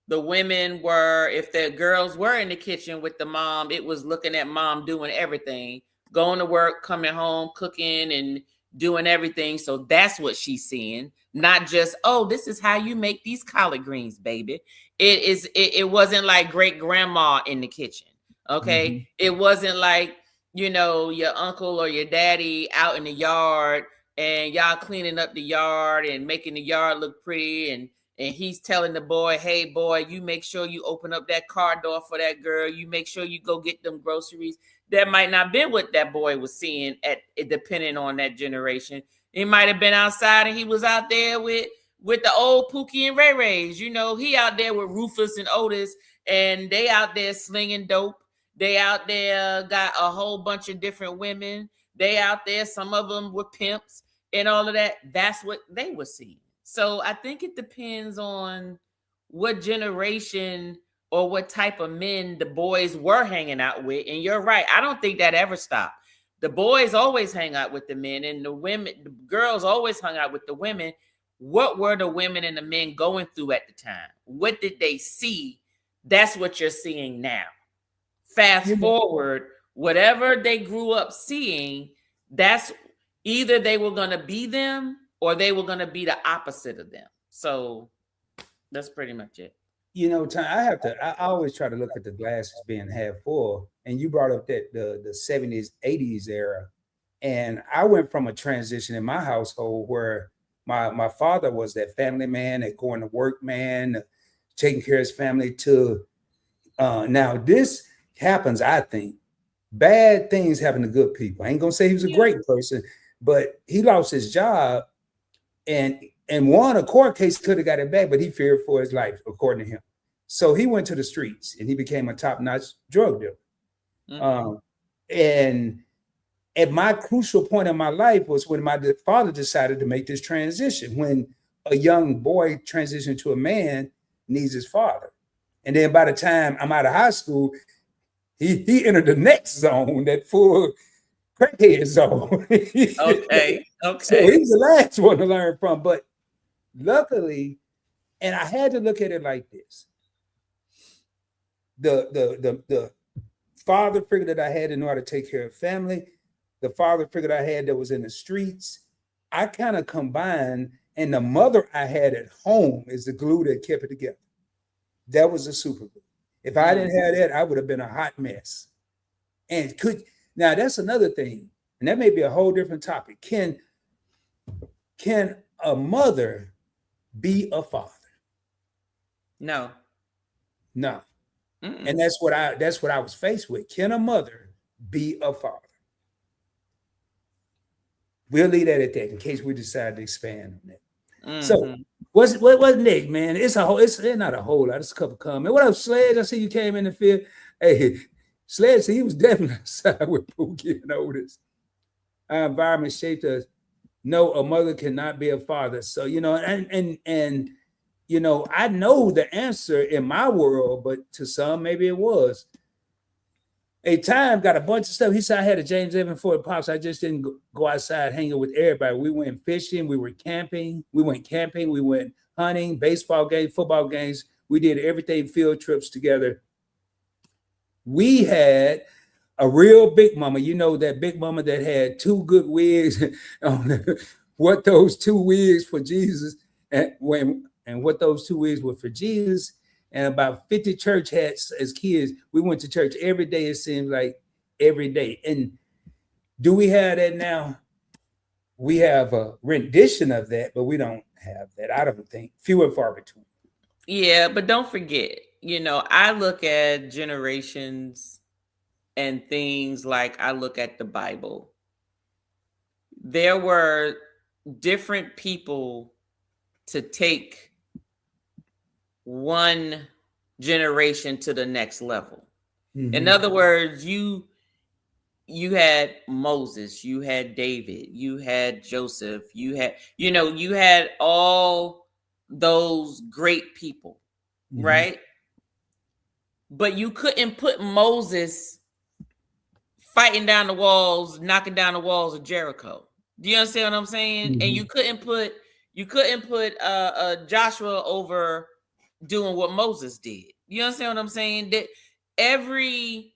The women were, if the girls were in the kitchen with the mom, it was looking at mom doing everything, going to work, coming home, cooking, and doing everything. So that's what she's seeing, not just, oh, this is how you make these collard greens, baby. It wasn't like great grandma in the kitchen. Okay. Mhm. It wasn't like, your uncle or your daddy out in the yard and y'all cleaning up the yard and making the yard look pretty, and he's telling the boy, hey boy, you make sure you open up that car door for that girl, you make sure you go get them groceries. That might not been what that boy was seeing at depending on that generation. He might have been outside and he was out there with the old Pookie and Ray Rays. He out there with Rufus and Otis, and they out there slinging dope. They out there got a whole bunch of different women. They out there, some of them were pimps and all of that. That's what they were seeing. So I think it depends on what generation or what type of men the boys were hanging out with. And you're right. I don't think that ever stopped. The boys always hang out with the men, and the girls always hung out with the women. What were the women and the men going through at the time? What did they see? That's what you're seeing now. Fast You know, forward, whatever they grew up seeing, that's either they were going to be them or they were going to be the opposite of them. So that's pretty much it. I always try to look at the glasses being half full. And you brought up that the 70s, 80s era. And I went from a transition in my household where my father was that family man, that going to work man, taking care of his family, to now this happens, I think. Bad things happen to good people. I ain't gonna say he was a Yeah. great person, but he lost his job and won a court case, could have got it back, but he feared for his life, according to him. So he went to the streets and he became a top-notch drug dealer. Mhm. And at my crucial point in my life was when my father decided to make this transition. When a young boy transitioned to a man, needs his father. And then by the time I'm out of high school, he entered the next zone, that full crackhead zone. Okay. So Okay. he's the last one to learn from. But luckily, and I had to look at it like this: the father figure that I had to know how to take care of family, the father figure that I had that was in the streets, I kind of combined, and the mother I had at home is the glue that kept it together. That was the super glue. If I Mm. didn't have that, I would have been a hot mess. And now that's another thing, and that may be a whole different topic. Can a mother be a father? No. No. Mm-mm. And that's what I was faced with. Can a mother be a father? We'll leave that at that in case we decide to expand on that. So Mhm. what's next, man? It's not a whole lot, it's a couple comments. What up, Sledge? I see you came in the field. Hey, Sledge said he was definitely outside with Pookie and Otis. Our environment shaped us. No, a mother cannot be a father. So, and I know the answer in my world, but to some, maybe it was. A time got a bunch of stuff. He said I had a James Evans Ford Pops. I just didn't go outside hanging with everybody. We went fishing, we went camping, we went hunting, baseball games, football games. We did everything, field trips together. We had a real big mama, that big mama that had two good wigs on what those two wigs for Jesus, and what those two wigs were for Jesus, and about 50 church hats as kids. We went to church every day, it seems like every day. And do we have that now? We have a rendition of that, but we don't have that. I don't think. Few and far between. Yeah, but don't forget, I look at generations and things like I look at the Bible. There were different people to take one generation to the next level. In other words, you had Moses, you had David, you had Joseph, you had all those great people, Mhm. right? But you couldn't put Moses fighting down the walls, knocking down the walls of Jericho. Do you understand what I'm saying? And you couldn't put Joshua over doing what Moses did. You understand what I'm saying? That every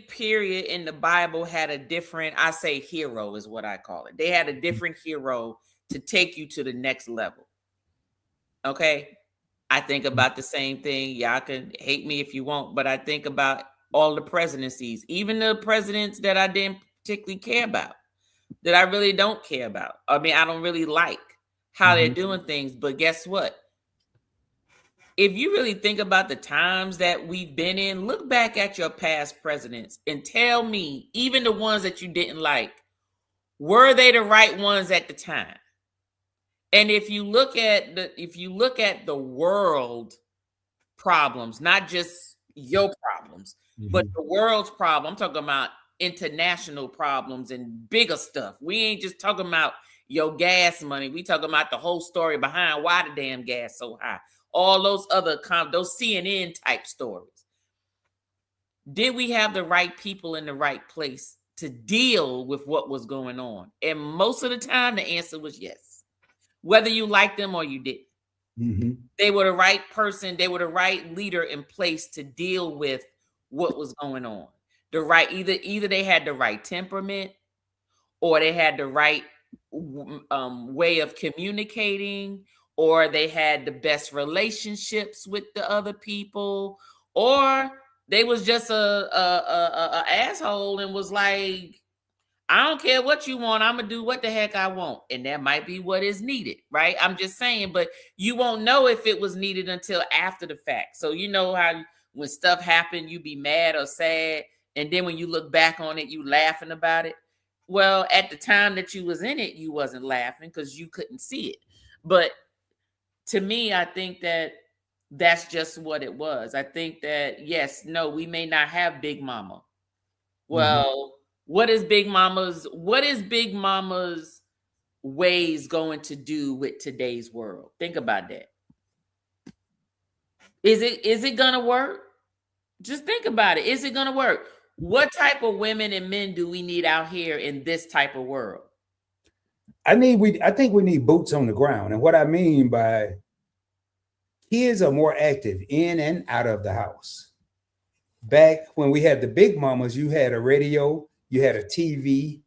period in the Bible had a different, I say hero is what I call it. They had a different hero to take you to the next level. Okay? I think about the same thing. Y'all can hate me if you want, but I think about all the presidencies, even the presidents that I didn't particularly care about, that I really don't care about. I mean, I don't really like how they're doing things, but guess what? If you really think about the times that we've been in, look back at your past presidents and tell me, even the ones that you didn't like, were they the right ones at the time? And if you look at the world problems, not just your problems, but the world's problem, I'm talking about international problems and bigger stuff. We ain't just talking about your gas money. We talking about the whole story behind why the damn gas so high. All those other those CNN type stories. Did we have the right people in the right place to deal with what was going on? And most of the time, the answer was yes. Whether you liked them or you didn't. They were the right person. They were the right leader in place to deal with what was going on. The right, either they had the right temperament or they had the right way of communicating, or they had the best relationships with the other people, or they was just a asshole and was like, I don't care what you want. I'm going to do what the heck I want. And that might be what is needed, right? I'm just saying, but you won't know if it was needed until after the fact. So you know how when stuff happened, you be mad or sad. And then when you look back on it, you laughing about it. Well, at the time that you was in it, you wasn't laughing because you couldn't see it. But to me, I think that that's just what it was. I think that, yes, no, we may not have Big Mama. Well, what is Big Mama's ways going to do with today's world? Think about that. Is it gonna work? Just think about it. Is it gonna work? What type of women and men do we need out here in this type of world? I think we need boots on the ground. And what I mean by kids are more active in and out of the house. Back when we had the big mamas, you had a radio, you had a TV,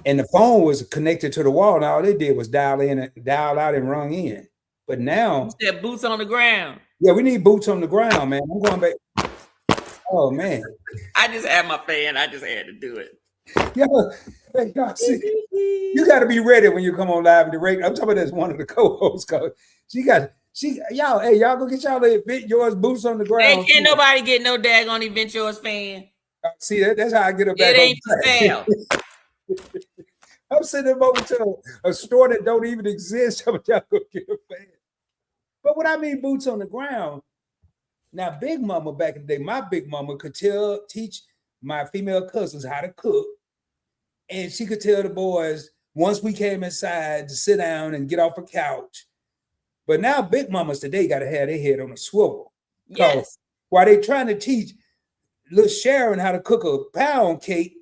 and the phone was connected to the wall, and all they did was dial out and rung in. But now, you said boots on the ground. Yeah, we need boots on the ground, man. I'm going back. Oh man, I just had my fan. I just had to do it. Y'all see, you got to be ready when you come on Live and Direct. I'm talking about that's one of the co-hosts. Y'all go get y'all Event Yours boots on the ground. Can't nobody get no daggone Event Yours fan. See, that's how I get it back. It ain't for sale. I'm sending them over to a store that don't even exist. Y'all go get a fan. But what I mean, boots on the ground. Now, Big Mama back in the day, my Big Mama could teach my female cousins how to cook. And she could tell the boys, once we came inside, to sit down and get off a couch. But now Big Mamas today got to have their head on a swivel. Yes. While they trying to teach little Sharon how to cook a pound cake,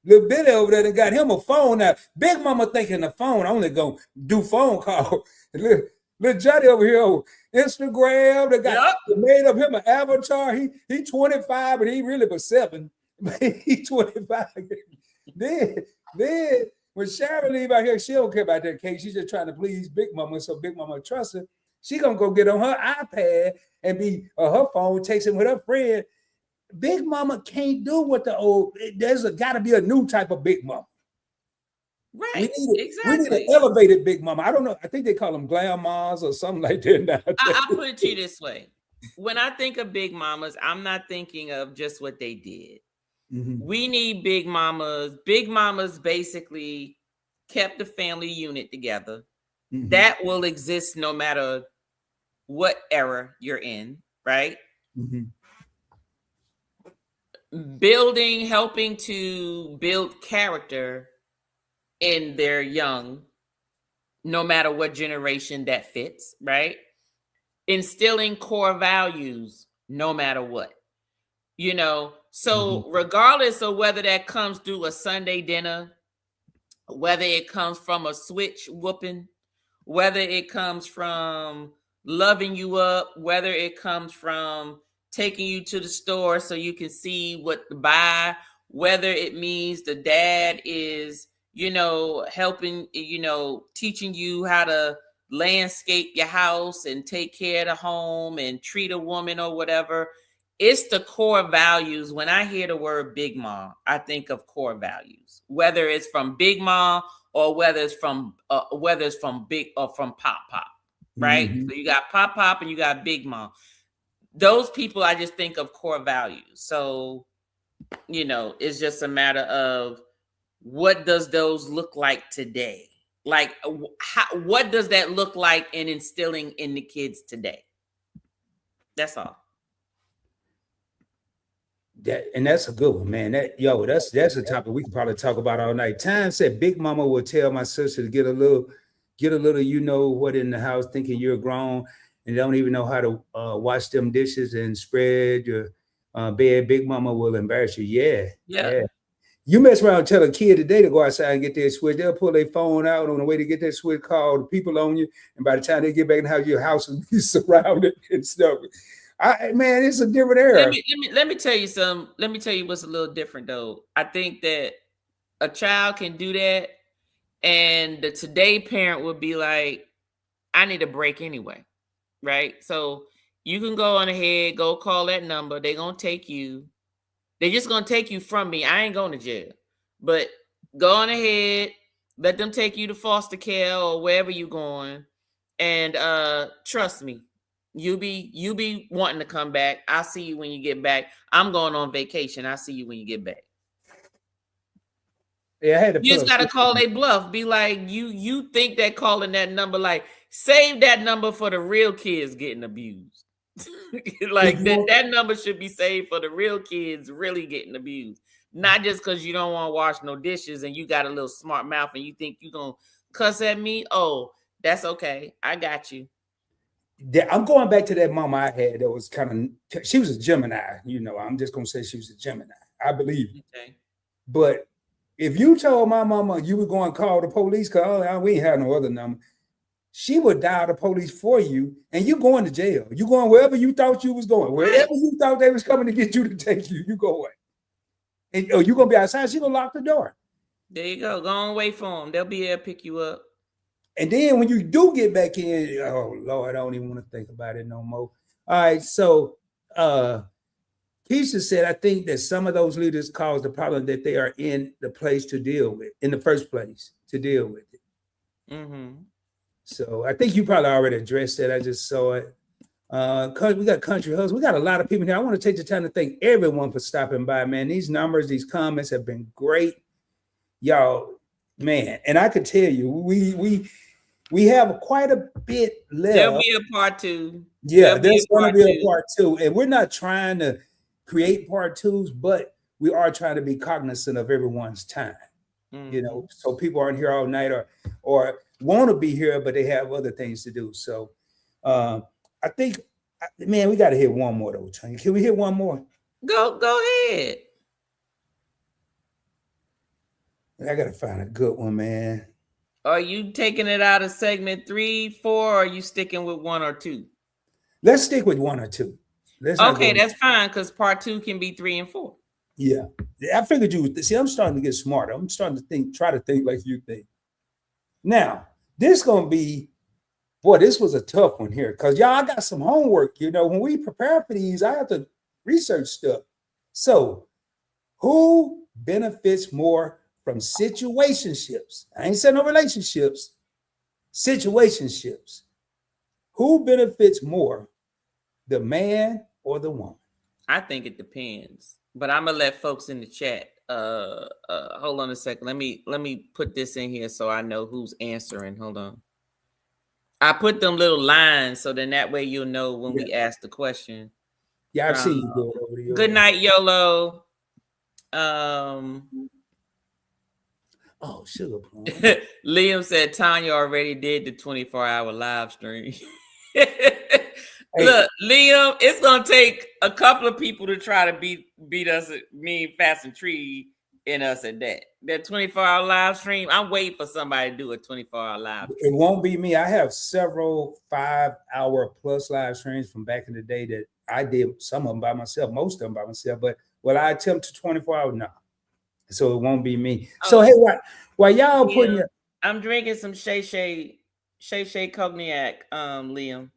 little Billy over there got him a phone. Now, Big Mama thinking the phone only going to do phone call. Little Johnny over here on Instagram, they made up him an avatar. He 25, but he really was 7. He 25. Then when Sharon leave out here, she don't care about that cake. She's just trying to please Big Mama, so Big Mama trusts her. She gonna go get on her iPad and be her phone, texting with her friend. Big Mama can't do what the old. There's got to be a new type of Big Mama. Right, we need an elevated Big Mama. I don't know. I think they call them glam moms or something like that now. I'll put it to you this way. When I think of Big Mamas, I'm not thinking of just what they did. We need Big Mamas. Big Mamas basically kept the family unit together. That will exist no matter what era you're in, right? Helping to build character in their young, no matter what generation that fits, right? Instilling core values, no matter what, So regardless of whether that comes through a Sunday dinner, whether it comes from a switch whooping, whether it comes from loving you up, whether it comes from taking you to the store so you can see what to buy, whether it means the dad is, helping, teaching you how to landscape your house and take care of the home and treat a woman or whatever. It's the core values. When I hear the word Big Mom, I think of core values, whether it's from Big Mom or whether it's from Big or from Pop, right? So you got Pop and you got Big Mom. Those people, I just think of core values. So, it's just a matter of what does those look like today? Like, what does that look like in instilling in the kids today? That's all. That's a good one, man. That's a topic we can probably talk about all night. Time said Big Mama will tell my sister to get a little, what in the house, thinking you're grown and don't even know how to wash them dishes and spread your bed. Big Mama will embarrass you. Yeah. You mess around and tell a kid today to go outside and get their switch. They'll pull their phone out on the way to get their switch, call the people on you, and by the time they get back in the house, your house will be surrounded and stuff. Man, it's a different era. Let me tell you something. Let me tell you what's a little different though. I think that a child can do that, and the today parent would be like, "I need a break anyway," right? So you can go on ahead, go call that number. They're gonna take you. They're just gonna take you from me. I ain't going to jail, but go on ahead. Let them take you to foster care or wherever you're going, and trust me. You be wanting to come back. I'll see you when you get back. I'm going on vacation. I'll see you when you get back. Yeah, I had to. You just gotta call their bluff. Be like, you think that calling that number, like, save that number for the real kids getting abused. Like that number should be saved for the real kids really getting abused. Not just because you don't want to wash no dishes and you got a little smart mouth and you think you're gonna cuss at me. Oh, that's okay. I got you. I'm going back to that mama I had that was she was a Gemini, I'm just gonna say she was a Gemini. I believe it. Okay. But if you told my mama you were going to call the police, because we ain't had no other number, she would dial the police for you and you going to jail. You going wherever you thought you was going, wherever you thought they was coming to get you to take you, you going. And you gonna be outside, she gonna lock the door. There you go. Go on, wait for them. They'll be there to pick you up. And then when you do get back in, oh Lord, I don't even want to think about it no more. All right, so Keisha said, I think that some of those leaders cause the problem that they are in the place to deal with, in the first place, to deal with it. So I think you probably already addressed that. I just saw it. We got Country Hustle. We got a lot of people here. I want to take the time to thank everyone for stopping by, man. These numbers, these comments have been great. Y'all, man, and I could tell you, we have quite a bit left. There'll be a part 2. Yeah, there's going to be a part 2. And we're not trying to create part 2s, but we are trying to be cognizant of everyone's time. So people aren't here all night or want to be here, but they have other things to do. So I think, man, we got to hit one more though, Tanya. Can we hit one more? Go ahead. I got to find a good one, man. Are you taking it out of segment 3, 4, or are you sticking with 1 or 2? Let's stick with 1 or 2. Okay, that's fine, because part 2 can be 3 and 4. Yeah. I figured you would. See, I'm starting to get smarter. I'm starting to try to think like you think. Now, this going to be, this was a tough one here, because y'all, I got some homework. When we prepare for these, I have to research stuff. So, who benefits more from situationships? I ain't saying no relationships, situationships. Who benefits more, the man or the woman? I think it depends, but I'm gonna let folks in the chat. Hold on a second. Let me put this in here so I know who's answering. Hold on. I put them little lines so then that way you'll know when we ask the question. Yeah, I've seen you go over the. Good night, YOLO. Oh, sugar plum. Liam said Tanya already did the 24-hour live stream. Hey. Look, Liam, it's gonna take a couple of people to try to beat us, me, Fast and Tree, and us at that. That 24-hour live stream. I'm waiting for somebody to do a 24-hour live stream. It won't be me. I have several 5-hour plus live streams from back in the day that I did, some of them by myself, most of them by myself. But will I attempt to 24 hours? No. So it won't be me. So hey, while y'all putting your I'm drinking some Shay cognac, Liam.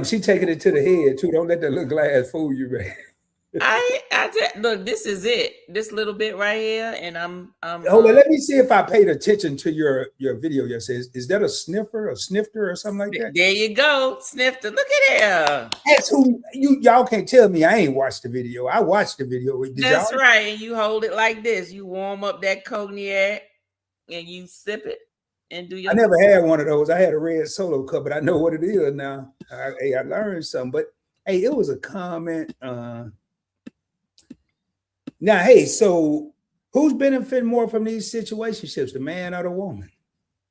she taking it to the head too. Don't let that little glass fool you, man. Look, this is it. This little bit right here, and I'm hold on. Let me see if I paid attention to your video. Yesterday, is that a snifter, a snifter, or something like that? There you go, snifter. Look at there. That's who y'all can't tell me. I ain't watched the video. I watched the video. That's right. And you hold it like this. You warm up that cognac, and you sip it. And do your. I never had one of those. I had a red Solo cup, but I know what it is now. I learned something. But hey, it was a comment. Now, hey, so who's benefiting more from these situationships, the man or the woman?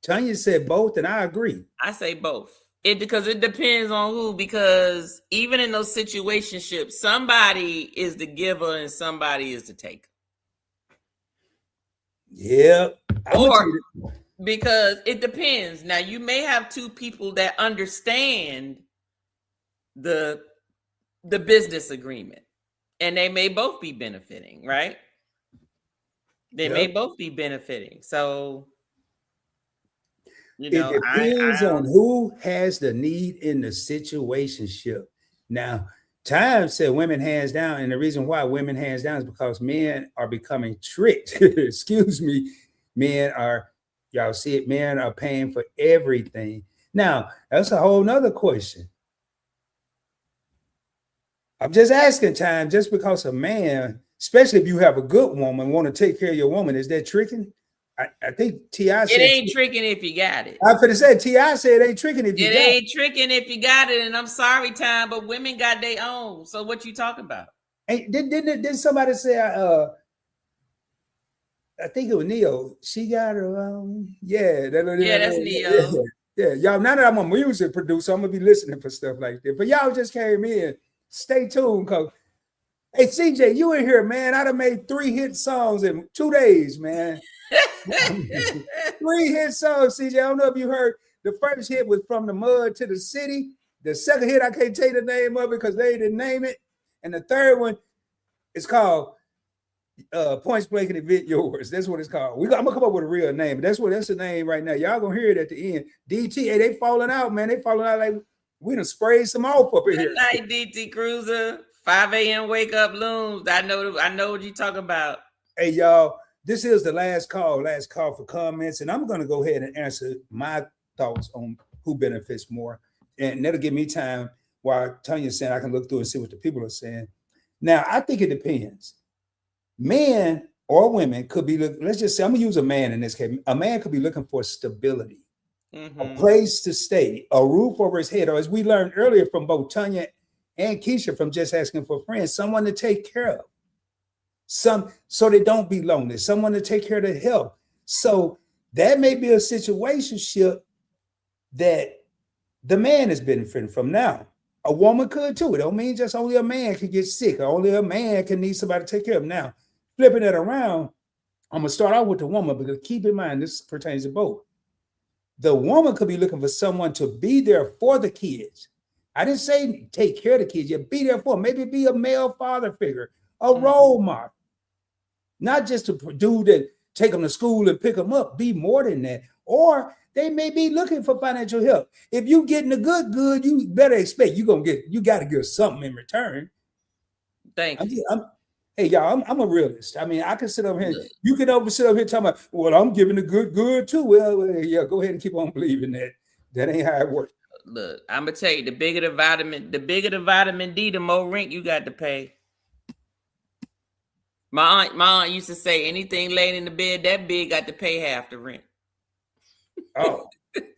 Tanya said both, and I agree. I say both. Because it depends on who. Because even in those situationships, somebody is the giver and somebody is the taker. Yeah. Because it depends. Now, you may have two people that understand the business agreement, and they may both be benefiting, right? They may both be benefiting. So, it depends on who has the need in the situationship. Now, Time said women hands down, and the reason why women hands down is because men are becoming tricked. Excuse me. Y'all see it, men are paying for everything. Now, that's a whole nother question. I'm just asking, Time, just because a man, especially if you have a good woman, want to take care of your woman, is that tricking? I think T.I. said it ain't tricking if you got it. I could have said T.I. said it ain't tricking if you got it. It ain't tricking if you got it, and I'm sorry, Time, but women got their own. So what you talking about? Hey, didn't somebody say I think it was Neo. She got her own. Yeah, that's Neo. Yeah, y'all. Now that I'm a music producer, I'm gonna be listening for stuff like that. But y'all just came in. Stay tuned, cause hey, CJ, you in here, man. I done made 3 hit songs in 2 days, man. 3 hit songs, CJ. I don't know if you heard. The first hit was From the Mud to the City. The second hit, I can't tell you the name of it because they didn't name it. And the third one is called Points Blank and Event Yours. That's what it's called. I'm gonna come up with a real name. That's the name right now. Y'all gonna hear it at the end. DT, hey, they falling out, man. They falling out like we done sprayed some off up in here. Good night, DT Cruiser. 5 a.m. wake up looms. I know what you talking about. Hey, y'all, this is the last call for comments, and I'm gonna go ahead and answer my thoughts on who benefits more, and that'll give me time while Tanya's saying I can look through and see what the people are saying. Now, I think it depends. Men or women could be, let's just say, I'm gonna use a man in this case. A man could be looking for stability, a place to stay, a roof over his head, or as we learned earlier from both Tanya and Keisha from Just Asking for Friends, someone to take care of, so they don't be lonely, someone to take care of their health. So that may be a situationship that the man is benefiting from. Now, a woman could too. It don't mean just only a man can get sick, or only a man can need somebody to take care of him. Now, flipping it around, I'm gonna start out with the woman, because keep in mind this pertains to both. The woman could be looking for someone to be there for the kids. I didn't say take care of the kids. You be there for them. Maybe be a male father figure, a role model, not just a dude that take them to school and pick them up. Be more than that. Or they may be looking for financial help. If you getting the good, you better expect you got to give something in return. Thank you. Hey, y'all, I'm a realist. I mean, I can sit up here. You can sit up here talking about, well, I'm giving the good too. Well, yeah, go ahead and keep on believing that. That ain't how it works. Look, I'm gonna tell you, the bigger the vitamin D, the more rent you got to pay. My aunt used to say, anything laying in the bed that big got to pay half the rent. Oh,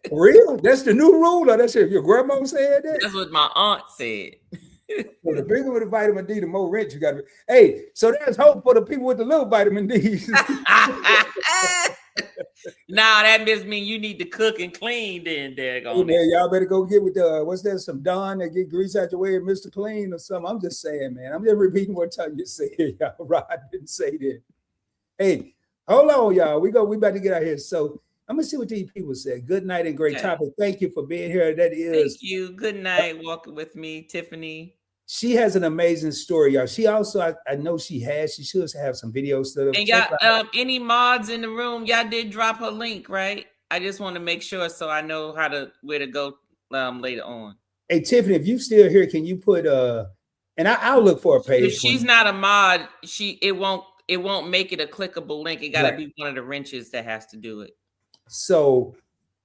for real? That's the new rule, or that's if your grandma said that? That's what my aunt said. Well, the bigger the vitamin D, the more rent you got to. Hey, so there's hope for the people with the little vitamin D. Nah, that just mean you need to cook and clean then, Hey, daggone it. man, y'all better go get with what's that? Some Don that get grease out your way and Mr. Clean or something. I'm just saying, man. I'm just repeating what time you said, y'all. Rod didn't say that. Hey, hold on, y'all. We about to get out here. So I'm gonna see what these people said. Good night and great Okay. topic. Thank you for being here. That is, Thank you. Good night. Walking with me, Tiffany. she has an amazing story, y'all. She also, I know she should have some videos still. And y'all, any mods in the room, y'all did drop her link, right? I just want to make sure so I know where to go later on. Hey, Tiffany, if you still here, can you put and I'll look for a page. If she's not a mod, it won't make it a clickable link. It gotta be one of the wrenches that has to do it. So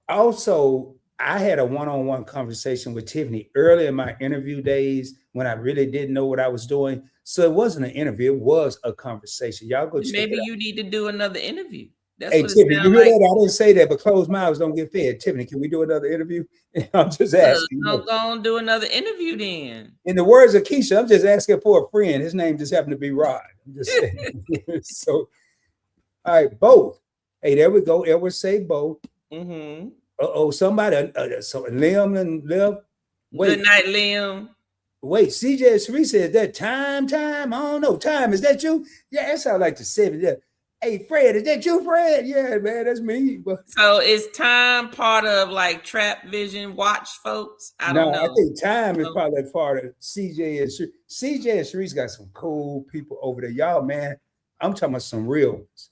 also, I had a one-on-one conversation with Tiffany early in my interview days when I really didn't know what I was doing. So it wasn't an interview, it was a conversation. Y'all go check Maybe it out. you need to do another interview. That's Hey, what it Tiffany, you sounds hear like. that? I didn't say that, but closed mouths don't get fed. Tiffany, can we do another interview? I'm just asking. Go on, do another interview then. In the words of Keisha, I'm just asking for a friend. His name just happened to be Rod. I'm just saying. So, all right, both. Hey, there we go. Edward say both. Mm-hmm. Somebody, so Liam and Liv. Good night, Liam. Wait, CJ Sheree said that time. I don't know. Time, is that you? Yeah, that sounds like the 70s. Yeah. Hey, Fred, is that you, Fred? Yeah, man, that's me. But So is time part of like Trap Vision Watch, folks? I don't know. I think time is probably part of CJ and Sheree. CJ and Sheree's got some cool people over there. Y'all, man, I'm talking about some real ones.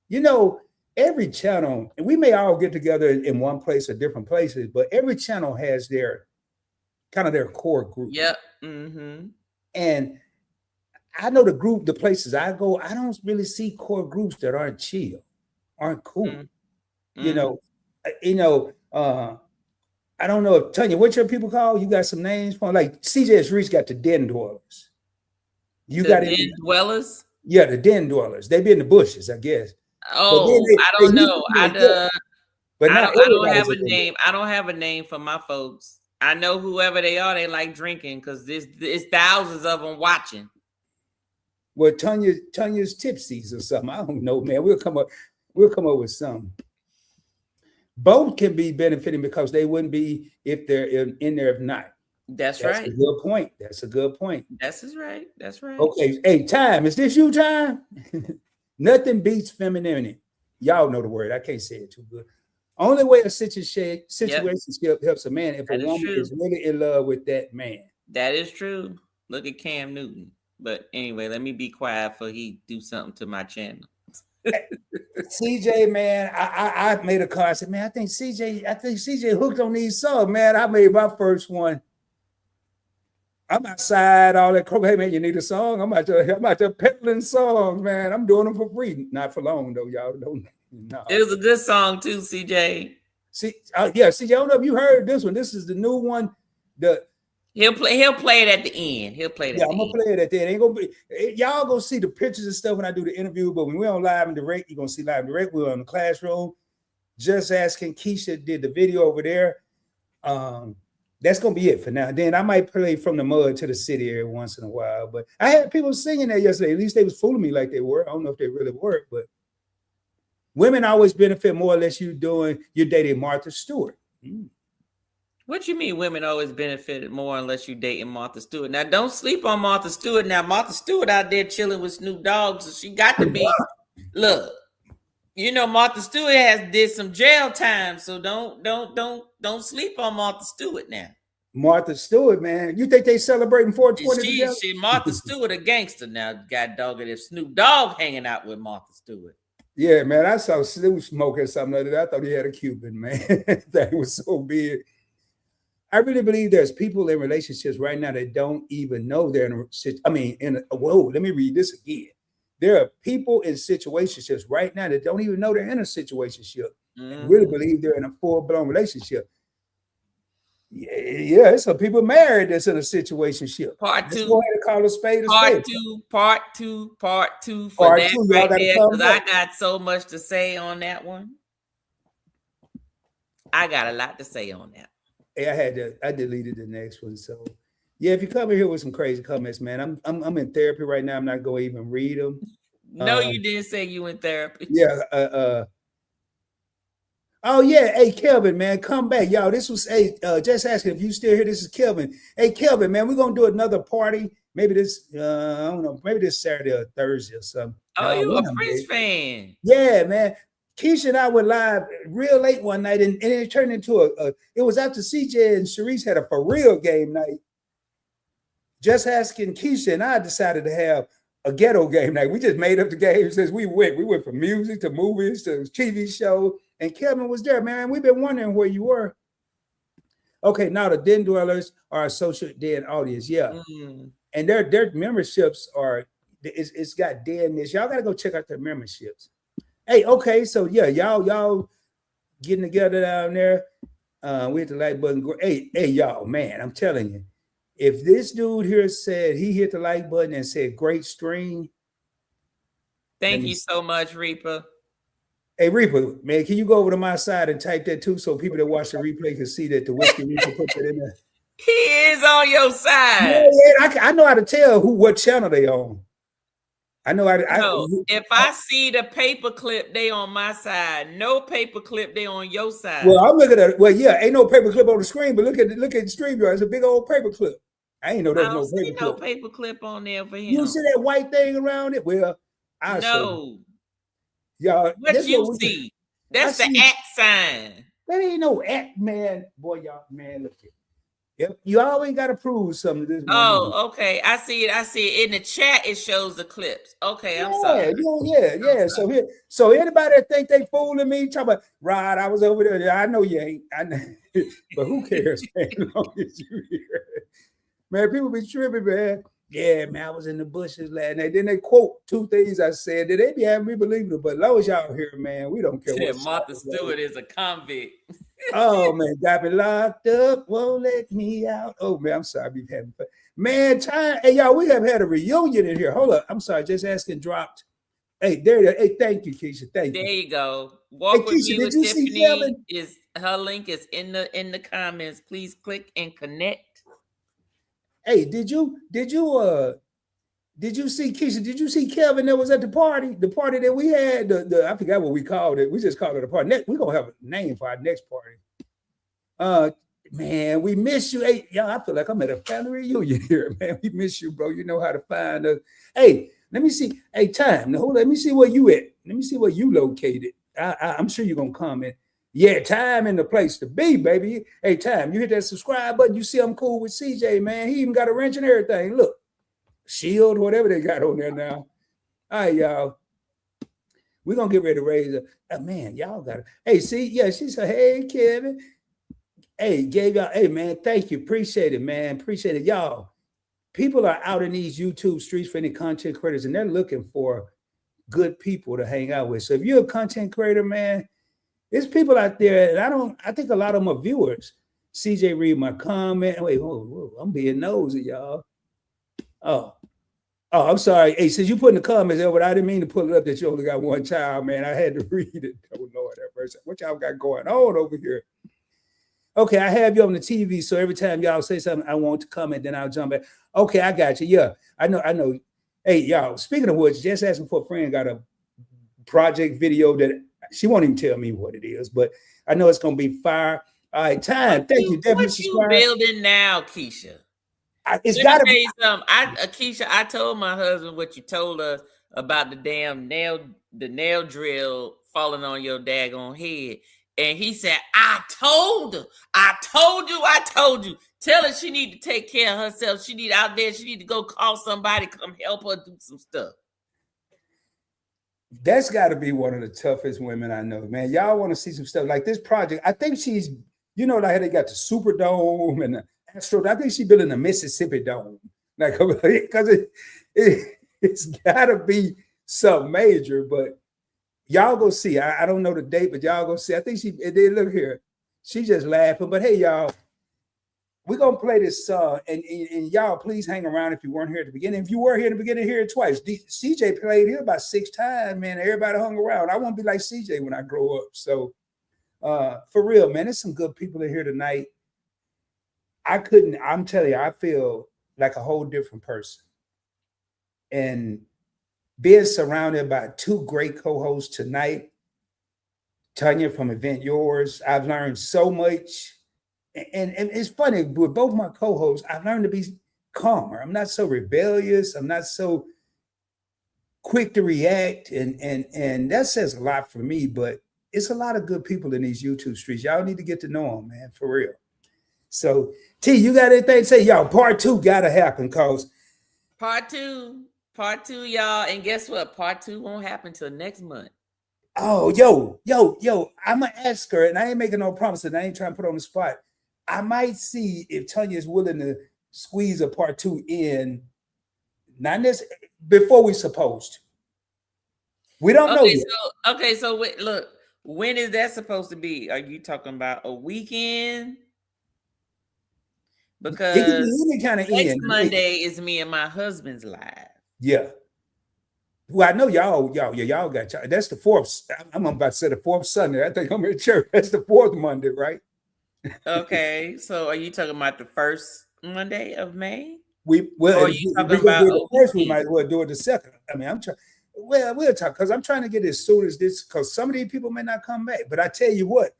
You know, every channel, and we may all get together in one place or different places, but every channel has their kind of their core group. Yep. Mm-hmm. And I know the places I go, I don't really see core groups that aren't chill, aren't cool. Mm-hmm. You know, I don't know if Tanya, what your people call? You got some names for like CJ Reese got the den dwellers. You got Den dwellers? Yeah, the den dwellers. They be in the bushes, I guess. Oh, I don't know. I don't have a name. I don't have a name for my folks. I know whoever they are, they like drinking because it's thousands of them watching. Well, Tanya's tipsies or something. I don't know, man. We'll come up with something. Both can be benefiting because they wouldn't be if they're in there if not. That's right. A good point. That's a good point. That's right. That's right. Okay. Hey, Time, is this you, Time? Nothing beats femininity. Y'all know the word. I can't say it too good. Only way a situation helps a man if a woman is really in love with that man. That is true. Look at Cam Newton. But anyway, let me be quiet for he do something to my channel. CJ, man, I made a call. I said, man, I think CJ hooked on these songs, man. I made my first one. I'm outside, all that. Hey, man, you need a song? I'm out there peddling songs, man. I'm doing them for free. Not for long, though, y'all. Don't. No. It was a good song, too, CJ. Yeah, CJ, I don't know if you heard this one. This is the new one. He'll play it at the end. He'll play it. Yeah, I'm gonna play it at the end. Ain't gonna be y'all gonna see the pictures and stuff when I do the interview, but when we're on live and direct, you're gonna see live and direct. We're on the classroom. Just Asking Keisha did the video over there. That's gonna be it for now. Then I might play From the Mud to the City every once in a while. But I had people singing there yesterday. At least they was fooling me like they were. I don't know if they really were, but women always benefit more or less you're dating Martha Stewart. What you mean women always benefited more unless you dating Martha Stewart? Now, don't sleep on Martha Stewart. Now, Martha Stewart out there chilling with Snoop Dogg, so she got to be. Look, Martha Stewart did some jail time, so don't sleep on Martha Stewart now. Martha Stewart, man, you think they celebrating 420 together? She Martha Stewart a gangster now. God dog it if Snoop Dogg hanging out with Martha Stewart. Yeah, man, I saw Snoop smoking something like that. I thought he had a Cuban, man. That was so big. I really believe there's people in relationships right now that don't even know they're in a let me read this again. There are people in situationships right now that don't even know they're in a situationship and really believe they're in a full-blown relationship. Yeah, there's some people married that's in a situationship. Part two. Let's go ahead and call a spade a spade. Part two for that right there, because I got so much to say on that one. I got a lot to say on that. Hey, I deleted the next one. So yeah, if you come in here with some crazy comments, man, I'm in therapy right now. I'm not going to even read them. No, you didn't say you in therapy. Yeah. Oh yeah, hey Kelvin, man, come back, y'all. This was just asking if you still here. This is Kelvin. Hey Kelvin, man, we're gonna do another party. Maybe this, I don't know, maybe this Saturday or Thursday or something. Oh, you One a of them Prince days. fan? Yeah, man. Keisha and I were live real late one night, and it turned into it was after CJ and Sharice had a for real game night. Just asking Keisha and I decided to have a ghetto game night. We just made up the games as we went. We went from music to movies to TV show, and Kevin was there, man. We've been wondering where you were. Okay, now the Den Dwellers are a social den audience, yeah, and their memberships are it's got denness. Y'all gotta go check out their memberships. Hey, okay, so yeah, y'all getting together down there. We hit the like button. Hey, y'all, man, I'm telling you. If this dude here said he hit the like button and said great stream. Thank you so much, Reaper. Hey, Reaper, man, can you go over to my side and type that too so people that watch the replay can see that the Whiskey Reaper put that in there? He is on your side. Yeah, I know how to tell what channel they on. I know if I see the paperclip, they on my side. No paperclip, they on your side. Well, I'm looking at it. Well, yeah, ain't no paperclip on the screen, but look at the StreamYard. It's a big old paperclip. I ain't know there's no paperclip. No paperclip on there for him. You see that white thing around it? Well, I know. Y'all, what you see? That's the @ sign. That ain't no @ man. Boy, y'all, man, look here. Yep, you always got to prove something to this. Oh, okay. I see it. In the chat, it shows the clips. Okay, I'm sorry. Yeah. So anybody that think they fooling me, talk about Rod, I was over there. I know you ain't. I know, but who cares, man? As long as you here. Man, people be tripping, man. Yeah, man, I was in the bushes last night. Then they quote 2 things I said. Did they be having me believe it? But as long as y'all here, man, we don't care. Yeah, Martha Stewart is a convict. Oh man, got me locked up, won't let me out. Oh man, I'm sorry, we've having fun. Man, time. Hey, y'all, we have had a reunion in here. Hold up, I'm sorry, just asking dropped. Hey, there. Hey, thank you, Keisha. Thank you. There you go. Walk with me with Tiffany. Is her link is in the comments. Please click and connect. Hey, did you see Keisha? Did you see Kelvin that was at the party? The party that we had, I forgot what we called it. We just called it a party. We're gonna have a name for our next party. Man, we miss you. Hey, y'all, I feel like I'm at a family reunion here, man. We miss you, bro. You know how to find us. Hey, let me see. Hey, Time. Now, let me see where you at. Let me see where you located. I'm sure you're gonna comment. Yeah, Time in the place to be, baby. Hey, Time, you hit that subscribe button. You see I'm cool with CJ, man. He even got a wrench and everything. Look. Shield, whatever they got on there now. All right, y'all. We're gonna get ready to raise it. Man, y'all got it. Hey, see, yeah, she said, hey, Kevin. Hey, gave y'all, hey man, thank you. Appreciate it, man. Appreciate it. Y'all, people are out in these YouTube streets for any content creators, and they're looking for good people to hang out with. So if you're a content creator, man, there's people out there, and I think a lot of them are viewers. CJ, read my comment. Wait, whoa, I'm being nosy, y'all. Oh, I'm sorry. Hey, since you put in the comments there, but I didn't mean to pull it up that you only got one child, man. I had to read it. Oh, Lord, that verse. What y'all got going on over here? Okay, I have you on the TV, so every time y'all say something, I want to comment, then I'll jump back. Okay, I got you. Yeah, I know. Hey, y'all, speaking of which, just asking for a friend got a project video that she won't even tell me what it is, but I know it's going to be fire. All right, Time. Thank you. Definitely subscribe. What you building now, Keisha? It's got to be something. Keisha, I told my husband what you told us about the damn nail drill falling on your daggone head. And he said, I told you. Tell her she need to take care of herself. She need to go call somebody, come help her do some stuff. That's got to be one of the toughest women I know, man. Y'all want to see some stuff like this project. I think she's, like how they got the Superdome and the Astro. I think she's building a Mississippi Dome, like because it's got to be something major. But y'all go see. I don't know the date, but y'all go see. I think they look here. She just laughing. But hey, y'all, we're gonna play this song, and y'all please hang around if you weren't here at the beginning. If you were here at the beginning, hear it twice. CJ played here about 6 times, man. Everybody hung around. I won't be like CJ when I grow up. So for real, man, there's some good people in here tonight. I'm telling you, I feel like a whole different person. And being surrounded by 2 great co-hosts tonight, Tanya from Event Yours. I've learned so much. And it's funny, with both my co-hosts, I've learned to be calmer. I'm not so rebellious. I'm not so quick to react. And that says a lot for me, but it's a lot of good people in these YouTube streets. Y'all need to get to know them, man, for real. So, T, you got anything to say? Y'all, part 2 gotta happen, cause Part two, y'all. And guess what? Part 2 won't happen till next month. oh, yo, I'ma ask her, and I ain't making no promises. I ain't trying to put her on the spot. I might see if Tanya is willing to squeeze a part 2 in, not necessarily before we supposed to. We don't know yet. So wait, look, when is that supposed to be? Are you talking about a weekend? It can be Because any kind of next end. Monday is me and my husband's live. Yeah. Well, I know y'all got y'all. That's the 4th. I'm about to say the 4th Sunday. I think I'm in church. That's the 4th Monday, right? Okay, so are you talking about the first Monday of May? Or Or if you we talking gonna do about it the first, we weekend? might as well do it the second. I mean, I'm trying. Well, we'll talk because I'm trying to get as soon as this, because some of these people may not come back. But I tell you what,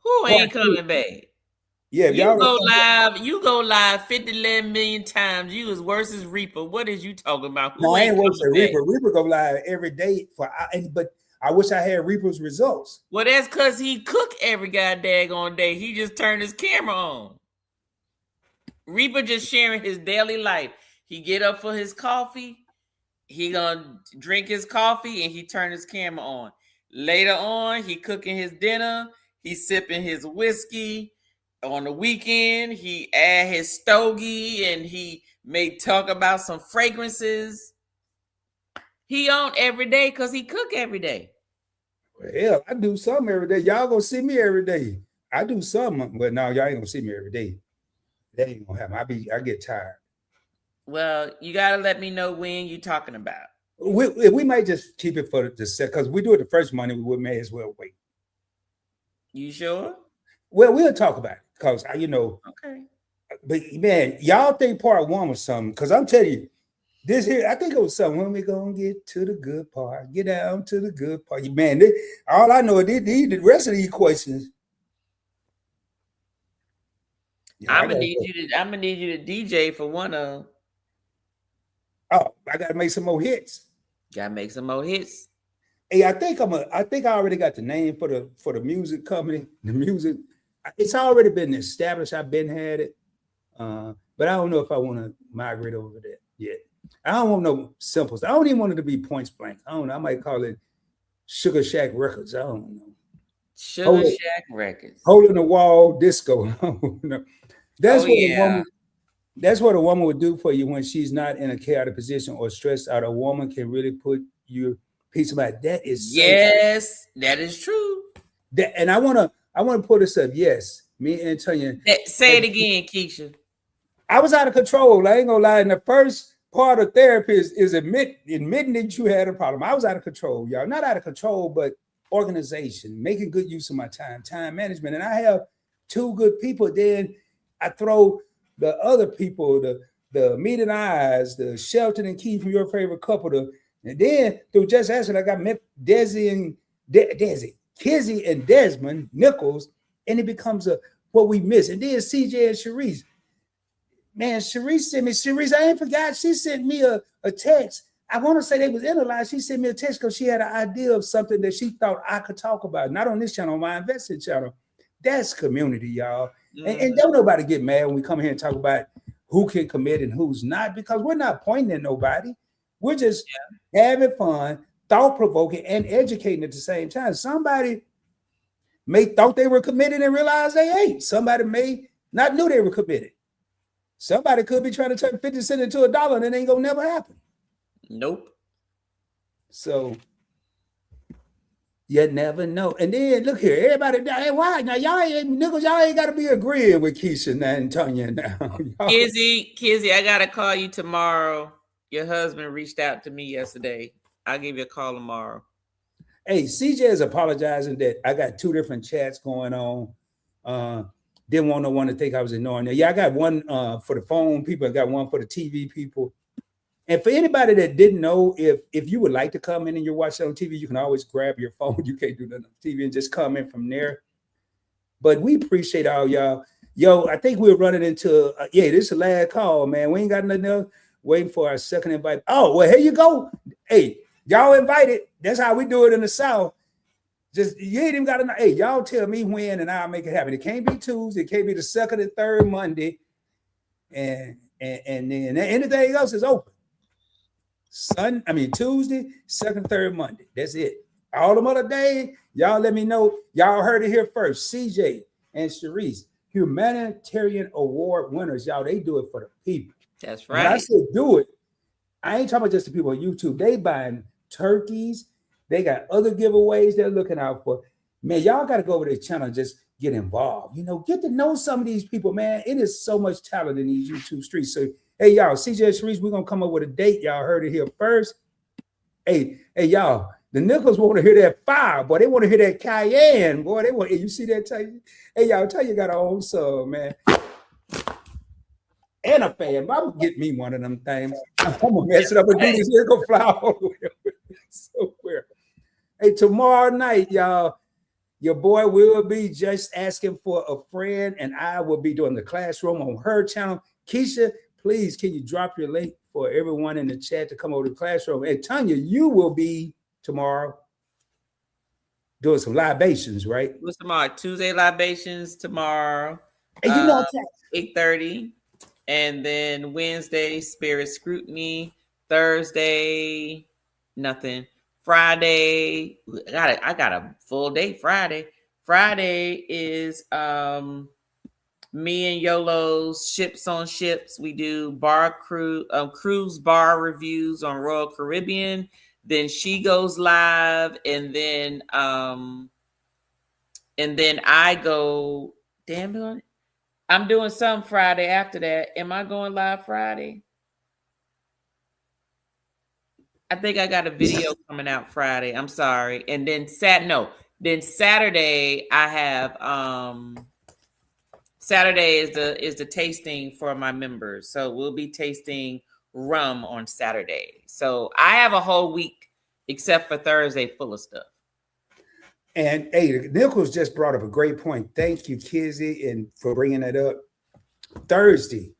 Who ain't part 2, coming back? yeah, if You y'all go don't come back- live. You go live 50 million times. You as worse as Reaper. What is you talking about? Who No, I ain't worse than coming back? Reaper. Reaper go live every day but I wish I had Reaper's results. Well, that's because he cook every goddamn day. He just turned his camera on. Reaper just sharing his daily life. He get up for his coffee. He gonna drink his coffee and he turn his camera on. Later on, he cooking his dinner. He sipping his whiskey. On the weekend, he add his stogie and he may talk about some fragrances. He on every day because he cook every day. Well, hell, I do something every day. Y'all gonna see me every day. I do something, but no, y'all ain't gonna see me every day. That ain't gonna happen. I get tired. Well, you gotta let me know when you talking about. We might just keep it for the set because we do it the first Monday. We may as well wait. You sure? Well, we'll talk about it because Okay. But man, y'all think part 1 was something? Because I'm telling you, this here, I think it was something. When we gonna get to the good part, get down to the good part. Man, all I know is the rest of these questions. Yeah, I'm gonna need you to DJ for one of them. Oh, I gotta make some more hits. Gotta make some more hits. Hey, I think I already got the name for the music company. The music, it's already been established. I've been had it, but I don't know if I want to migrate over that yet. I don't want no simples. I don't even want it to be Points Blank. I don't know. I might call it Sugar Shack Records. I don't know. Sugar Shack Records. Hole in the Wall Disco. That's That's what a woman would do for you when she's not in a chaotic position or stressed out. A woman can really put your piece of mind. That is yes, that is true. And I wanna put this up. Yes, me and Tanya. Say it again, Keisha. I was out of control. I ain't gonna lie. And the first part of therapy is admitting that you had a problem. I was out of control, y'all. Not out of control, but organization, making good use of my time management. And I have 2 good people. Then I throw the other people, the Meat and Eyes, the Shelton and Key from Your Favorite Couple, and then through Just Asking, I got Kizzy and Desmond Nichols, and it becomes what we miss. And then CJ and Sharice. Man, Sharice sent me, I ain't forgot, she sent me a text. I want to say they was in a line. She sent me a text because she had an idea of something that she thought I could talk about. Not on this channel, on my investing channel. That's community, y'all. Mm-hmm. And don't nobody get mad when we come here and talk about who can commit and who's not, because we're not pointing at nobody. We're just having fun, thought-provoking, and educating at the same time. Somebody may thought they were committed and realize they ain't. Somebody may not knew they were committed. Somebody could be trying to turn 50 cents into $1 and it ain't gonna never happen. Nope. So you never know. And then look here, everybody, hey, why now? Y'all ain't gotta be agreeing with Keisha now and Tanya now. Kizzy, I gotta call you tomorrow. Your husband reached out to me yesterday. I'll give you a call tomorrow. Hey, CJ is apologizing that I got 2 different chats going on. Didn't want no one to think I was ignoring it. Yeah, I got one for the phone people, I got one for the TV people. And for anybody that didn't know, if you would like to come in and you're watching on TV, you can always grab your phone. You can't do nothing on TV and just come in from there. But we appreciate all y'all. Yo, I think we're running into, this is the last call, man. We ain't got nothing else. Waiting for our second invite. Oh, well, here you go. Hey, y'all invited. That's how we do it in the South. Just, you ain't even got to, hey, y'all tell me when and I'll make it happen. It can't be Tuesday. It can't be the second and third Monday. And then anything else is open. Tuesday, second, third Monday. That's it. All them other days, y'all let me know. Y'all heard it here first. CJ and Sharice, humanitarian award winners. Y'all, they do it for the people. That's When I right. said do it, I ain't talking about just the people on YouTube. They buying turkeys. They got other giveaways they're looking out for. Man, y'all got to go over their channel and just get involved. Get to know some of these people, man. It is so much talent in these YouTube streets. So, hey, y'all, CJ and Sharice, we're going to come up with a date. Y'all heard it here first. Hey, y'all, the Nichols want to hear that fire, boy. They want to hear that cayenne, boy. They want. You see that? Hey, y'all, tell you got our own song, man. And a fan. I'm gonna get me one of them things. I'm gonna mess it up and do this. Here go fly all the way. So weird. Hey, tomorrow night, y'all, your boy will be just asking for a friend, and I will be doing the classroom on her channel. Keisha, please, can you drop your link for everyone in the chat to come over to the classroom? And Tanya, you will be tomorrow doing some libations, right? What's tomorrow? Tuesday libations tomorrow. And you know, 8:30. And then Wednesday, spirit scrutiny. Thursday, nothing. Friday, I got a full day Friday. Friday is me and Yolo's Ships on Ships. We do cruise bar reviews on Royal Caribbean. Then she goes live, and then I go. Damn it! I'm doing some Friday after that. Am I going live Friday? I think I got a video coming out Friday. I'm sorry. And then Saturday I have Saturday is the tasting for my members. So we'll be tasting rum on Saturday. So I have a whole week except for Thursday full of stuff. And hey, Nichols just brought up a great point. Thank you, Kizzy, and for bringing that up. Thursday,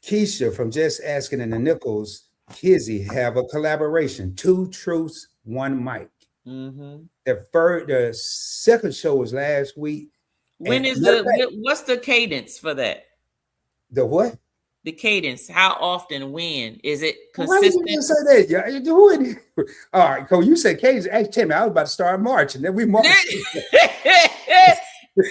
Keisha from Just Asking and the Nichols, Kizzy have a collaboration. 2 truths, 1 mic. Mm-hmm. The second show was last week. When is what's the cadence for that? The what? The cadence. How often? When is it Why did consistent? you say that? Yeah, you doing it. All right, Cole. You said cadence. Tell me, I was about to start March, and then we march.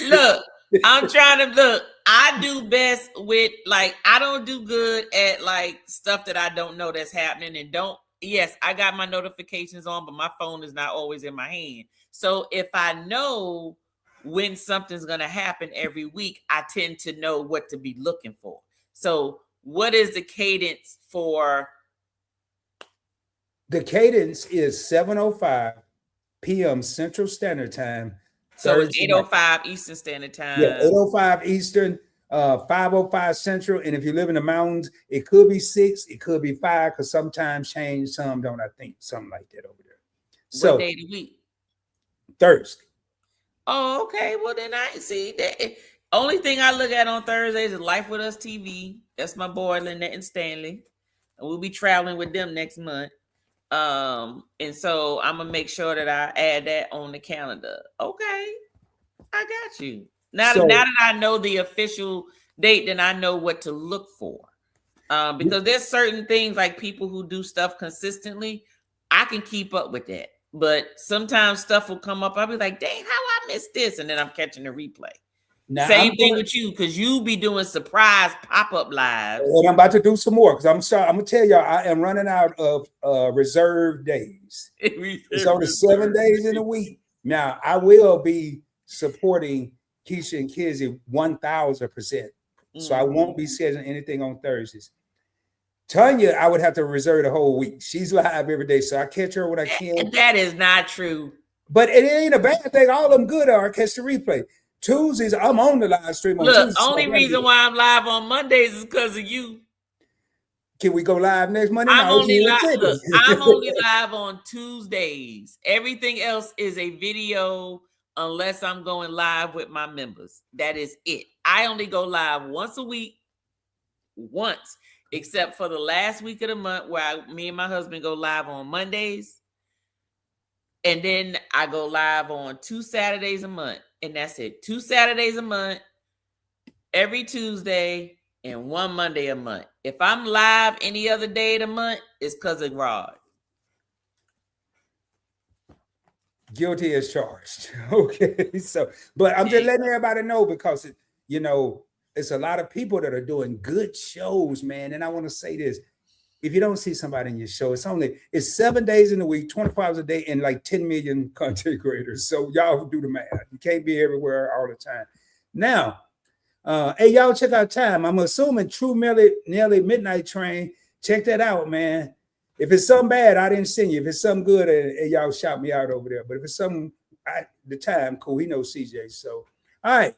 Look, I'm trying to look. I do best with I don't do good at stuff that I don't know that's happening and don't. Yes, I got my notifications on, but my phone is not always in my hand. So if I know when something's going to happen every week, I tend to know what to be looking for. So what is the cadence for? The cadence is 7:05 p.m. Central Standard Time. So it's 8:05 Eastern Standard Time. Yeah, 8:05 Eastern, 5:05 Central. And if you live in the mountains, it could be 6, it could be 5, because sometimes change, some don't, I think. Something like that over there. So what day of the week? Thursday. Oh, okay. Well, then I see that. Only thing I look at on Thursdays is Life with Us TV. That's my boy Lynette and Stanley. And we'll be traveling with them next month. And so I'm gonna make sure that I add that on the calendar. Okay, I got you. Now that I know the official date, then I know what to look for. Because there's certain things like people who do stuff consistently, I can keep up with that. But sometimes stuff will come up. I'll be like, dang, how I missed this? And then I'm catching the replay. Now, Same thing with you, because you be doing surprise pop-up lives. And I'm about to do some more, because I'm sorry. I'm gonna tell y'all, I am running out of reserve days. It's only 7 days in a week. Now I will be supporting Keisha and Kizzy 1,000%. So I won't be scheduling anything on Thursdays. Tanya, I would have to reserve the whole week. She's live every day, so I catch her when I can. That is not true. But it ain't a bad thing. All of them good are. I catch the replay. Tuesdays, I'm on the live stream on Look, Tuesdays. only reason why I'm live on Mondays is because of you. Can we go live next Monday? I'm No, only you live. said Look, it. I'm only live on Tuesdays. Everything else is a video, unless I'm going live with my members. That is it. I only go live once a week. Once, except for the last week of the month where me and my husband go live on Mondays. And then I go live on 2 Saturdays a month. And that's it. 2 Saturdays a month, every Tuesday, and 1 Monday a month. If I'm live any other day of the month, it's because of Rod. Guilty as charged. Okay. So, but I'm just letting everybody know because, it's a lot of people that are doing good shows, man. And I want to say this. If you don't see somebody in your show, it's 7 days in the week, 24 hours a day, and like 10 million content creators. So y'all do the math. You can't be everywhere all the time. Now, hey, y'all check out time. I'm assuming True Nelly Midnight Train. Check that out, man. If it's something bad, I didn't send you. If it's something good, y'all shout me out over there. But if it's something, the time, cool. He knows CJ. So, all right.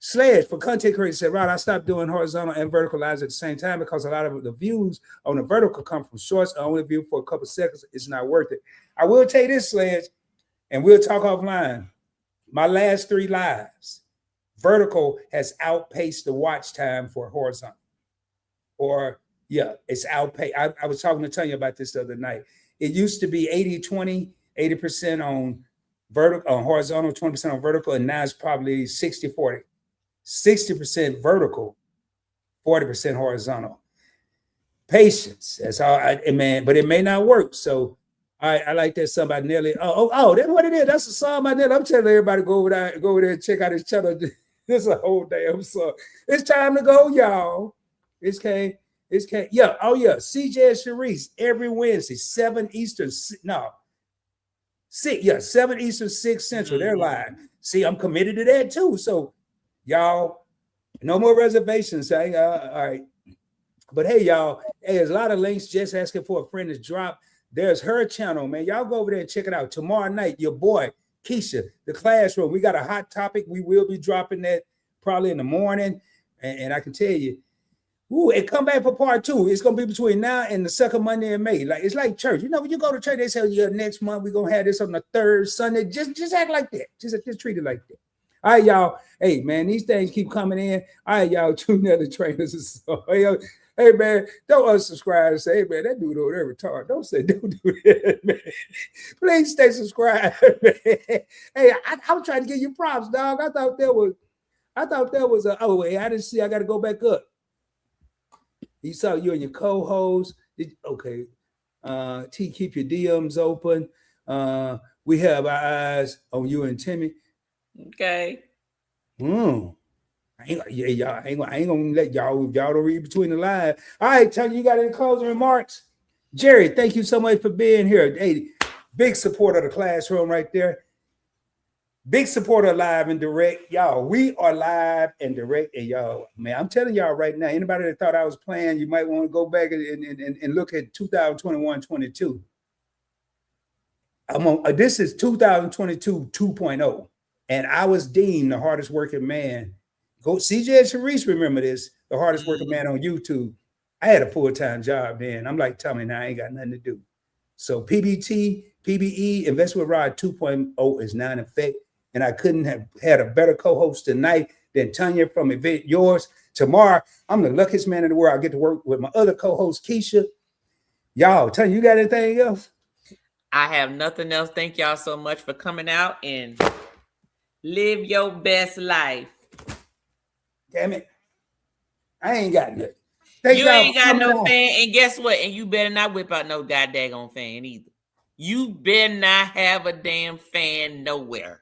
Sledge for content creators said, Rod, I stopped doing horizontal and vertical lives at the same time because a lot of the views on the vertical come from shorts. I only view for a couple seconds. It's not worth it. I will tell you this, Sledge, and we'll talk offline. My last 3 lives, vertical has outpaced the watch time for horizontal. It's outpaced. I was talking to Tanya about this the other night. It used to be 80-20, 80% on vertical, on horizontal, 20% on vertical, and now it's probably 60-40. 60% vertical, 40% horizontal. Patience. That's all. But it may not work. So I like that song by Nelly. Oh, that's what it is. That's a song by Nelly. I'm telling everybody go over there and check out his channel. This is a whole damn song. It's time to go, y'all. It's CJ and Sharice every Wednesday, 7 Eastern. 7 Eastern, 6 Central. They're live. See, I'm committed to that too. So y'all, no more reservations. All right. But hey, y'all, there's a lot of links. Just asking for a friend to drop. There's her channel, man. Y'all go over there and check it out. Tomorrow night, your boy, Keisha, the classroom. We got a hot topic. We will be dropping that probably in the morning. And I can tell you, and come back for part 2. It's gonna be between now and the second Monday in May. Like it's like church. When you go to church, they say, next month we're gonna have this on the 3rd Sunday. Just act like that. Just treat it like that. All right, y'all. Hey, man, these things keep coming in. All right, y'all. True Nelly Trainers. Hey, man, don't unsubscribe and say, hey, man, that dude over there retarded. Don't do that, man. Please stay subscribed, man. Hey, I was trying to give you props, dog. I thought that was I didn't see. I got to go back up. You saw you and your co-host. Okay. T, keep your DMs open. We have our eyes on you and Timmy. Okay. I ain't gonna let y'all don't read between the lines. All right, Tony, you got any closing remarks? Jerry, thank you so much for being here. Hey, big supporter of the classroom right there. Big supporter live and direct. Y'all, we are live and direct. And y'all, man, I'm telling y'all right now, anybody that thought I was playing, you might want to go back and look at 2021-22. This is 2022 2.0. And I was deemed the hardest working man. Go CJ and Sharice, remember this, the hardest working man on YouTube. I had a full-time job then. I'm like, tell me now, I ain't got nothing to do. So PBE, Invest with Rod 2.0 is now in effect. And I couldn't have had a better co-host tonight than Tanya from Event Yours. Tomorrow, I'm the luckiest man in the world. I get to work with my other co-host, Keisha. Y'all, Tanya, you got anything else? I have nothing else. Thank y'all so much for coming out and live your best life. Damn it. I ain't got nothing. You ain't got no fan. And guess what? And you better not whip out no goddamn fan either. You better not have a damn fan nowhere.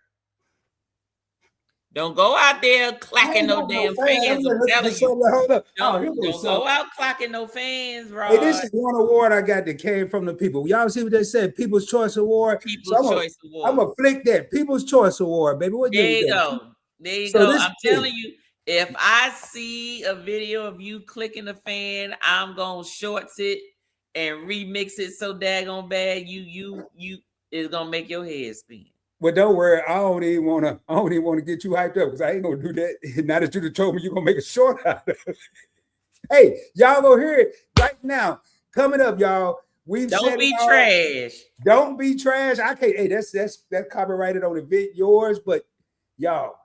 Don't go out there clacking no damn fans. I'm telling you. Don't go out clacking no fans, Rod. Hey, this is one award I got that came from the people. Y'all see what they said? People's Choice Award. Choice Award. I'm gonna flick that. People's Choice Award, baby. There you go. There you go. I'm telling you, if I see a video of you clicking the fan, I'm gonna shorts it and remix it so daggone bad you is gonna make your head spin. Well, don't worry. I don't even want to get you hyped up because I ain't gonna do that. Now that you told me you're gonna make a short out of it. Hey, y'all go hear it right now. coming up, y'all. We've Don't said be it all. trash. Don't be trash. I can't. Hey, that's copyrighted on Event Yours. But y'all,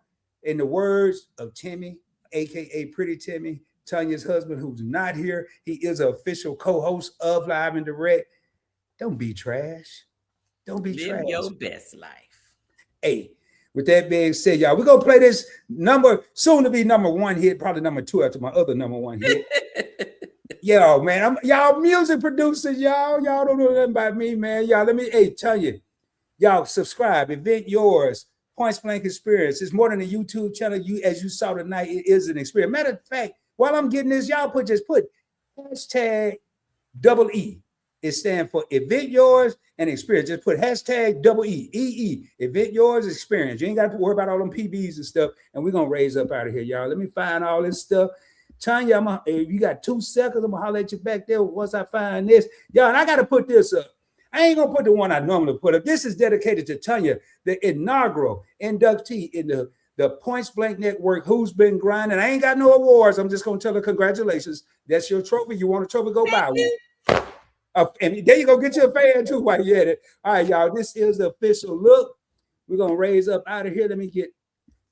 in the words of Timmy, aka Pretty Timmy, Tanya's husband, who's not here, he is an official co-host of Live and Direct. Don't be trash. Don't be Live trash. your best life. Hey, with that being said, y'all, we're gonna play this soon to be number 1 hit, probably number 2 after my other number 1 hit. Yo, man, y'all music producers, y'all don't know nothing about me, man. Y'all, tell you, y'all subscribe. Event Yours, Points Blank Experience. It's more than a YouTube channel. As you saw tonight, it is an experience. Matter of fact, while I'm getting this, y'all just put hashtag double E. It stands for Event Yours and Experience. Just put hashtag double E, EE, Event Yours Experience. You ain't got to worry about all them PBs and stuff. And we're going to raise up out of here, y'all. Let me find all this stuff. Tanya, if you got 2 seconds, I'm going to holler at you back there once I find this. Y'all, and I got to put this up. I ain't going to put the one I normally put up. This is dedicated to Tanya, the inaugural inductee in the Points Blank Network, who's been grinding. I ain't got no awards. I'm just going to tell her congratulations. That's your trophy. You want a trophy, go buy one. And there you go, get you a fan too while you're at it. All right, y'all, this is the official look. We're going to raise up out of here. Let me get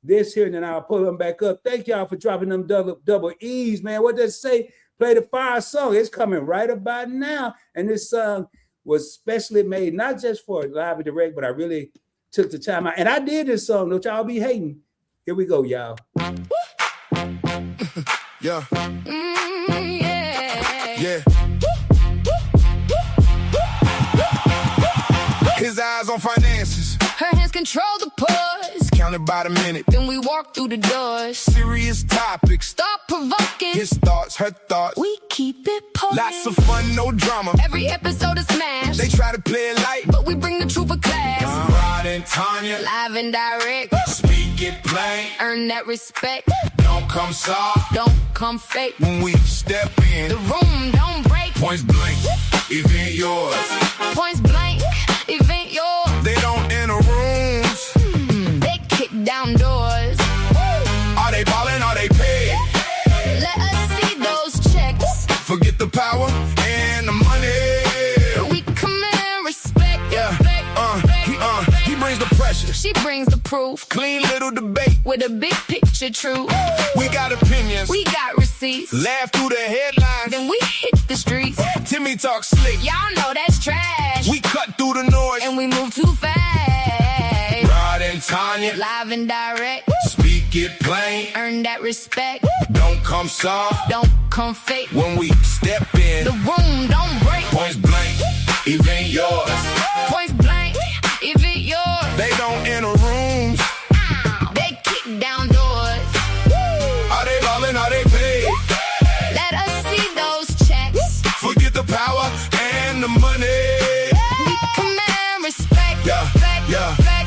this here, and then I'll pull them back up. Thank y'all for dropping them double E's, man. What does it say? Play the fire song. It's coming right about now. And this song was specially made, not just for Live and Direct, but I really took the time out. And I did this song. Don't y'all be hating. Here we go, y'all. Yeah. Yeah. Yeah. His eyes on finances, Her hands control the pause. counted by the minute. Then we walk through the doors. Serious topics, Stop provoking. his thoughts, her thoughts. We keep it potent. Lots of fun, no drama. Every episode is smashed. They try to play it light. But we bring the truth of class. Rod and Tanya, Live and direct. speak it plain. Earn that respect. Don't come soft Don't come fake. when we step in. The room don't break. Points blank, Event Yours. Points blank. Event yours. They don't enter rooms. They kick down doors. Are they ballin'? Are they paid? Let us see those checks. Forget the power and the money. We command respect. Yeah, he brings the pressure. She brings the proof. Clean little debate. With a big picture truth. We got opinions. We got receipts. Laugh through the headlines. Then we hit the streets. Timmy talk slick. Y'all know that's trash. We cut through the noise. And we move too fast. Rod and Tanya, Live and direct. speak it plain. Earn that respect. Don't come soft Don't come fake. when we step in. The room don't break. Points blank, Event Yours.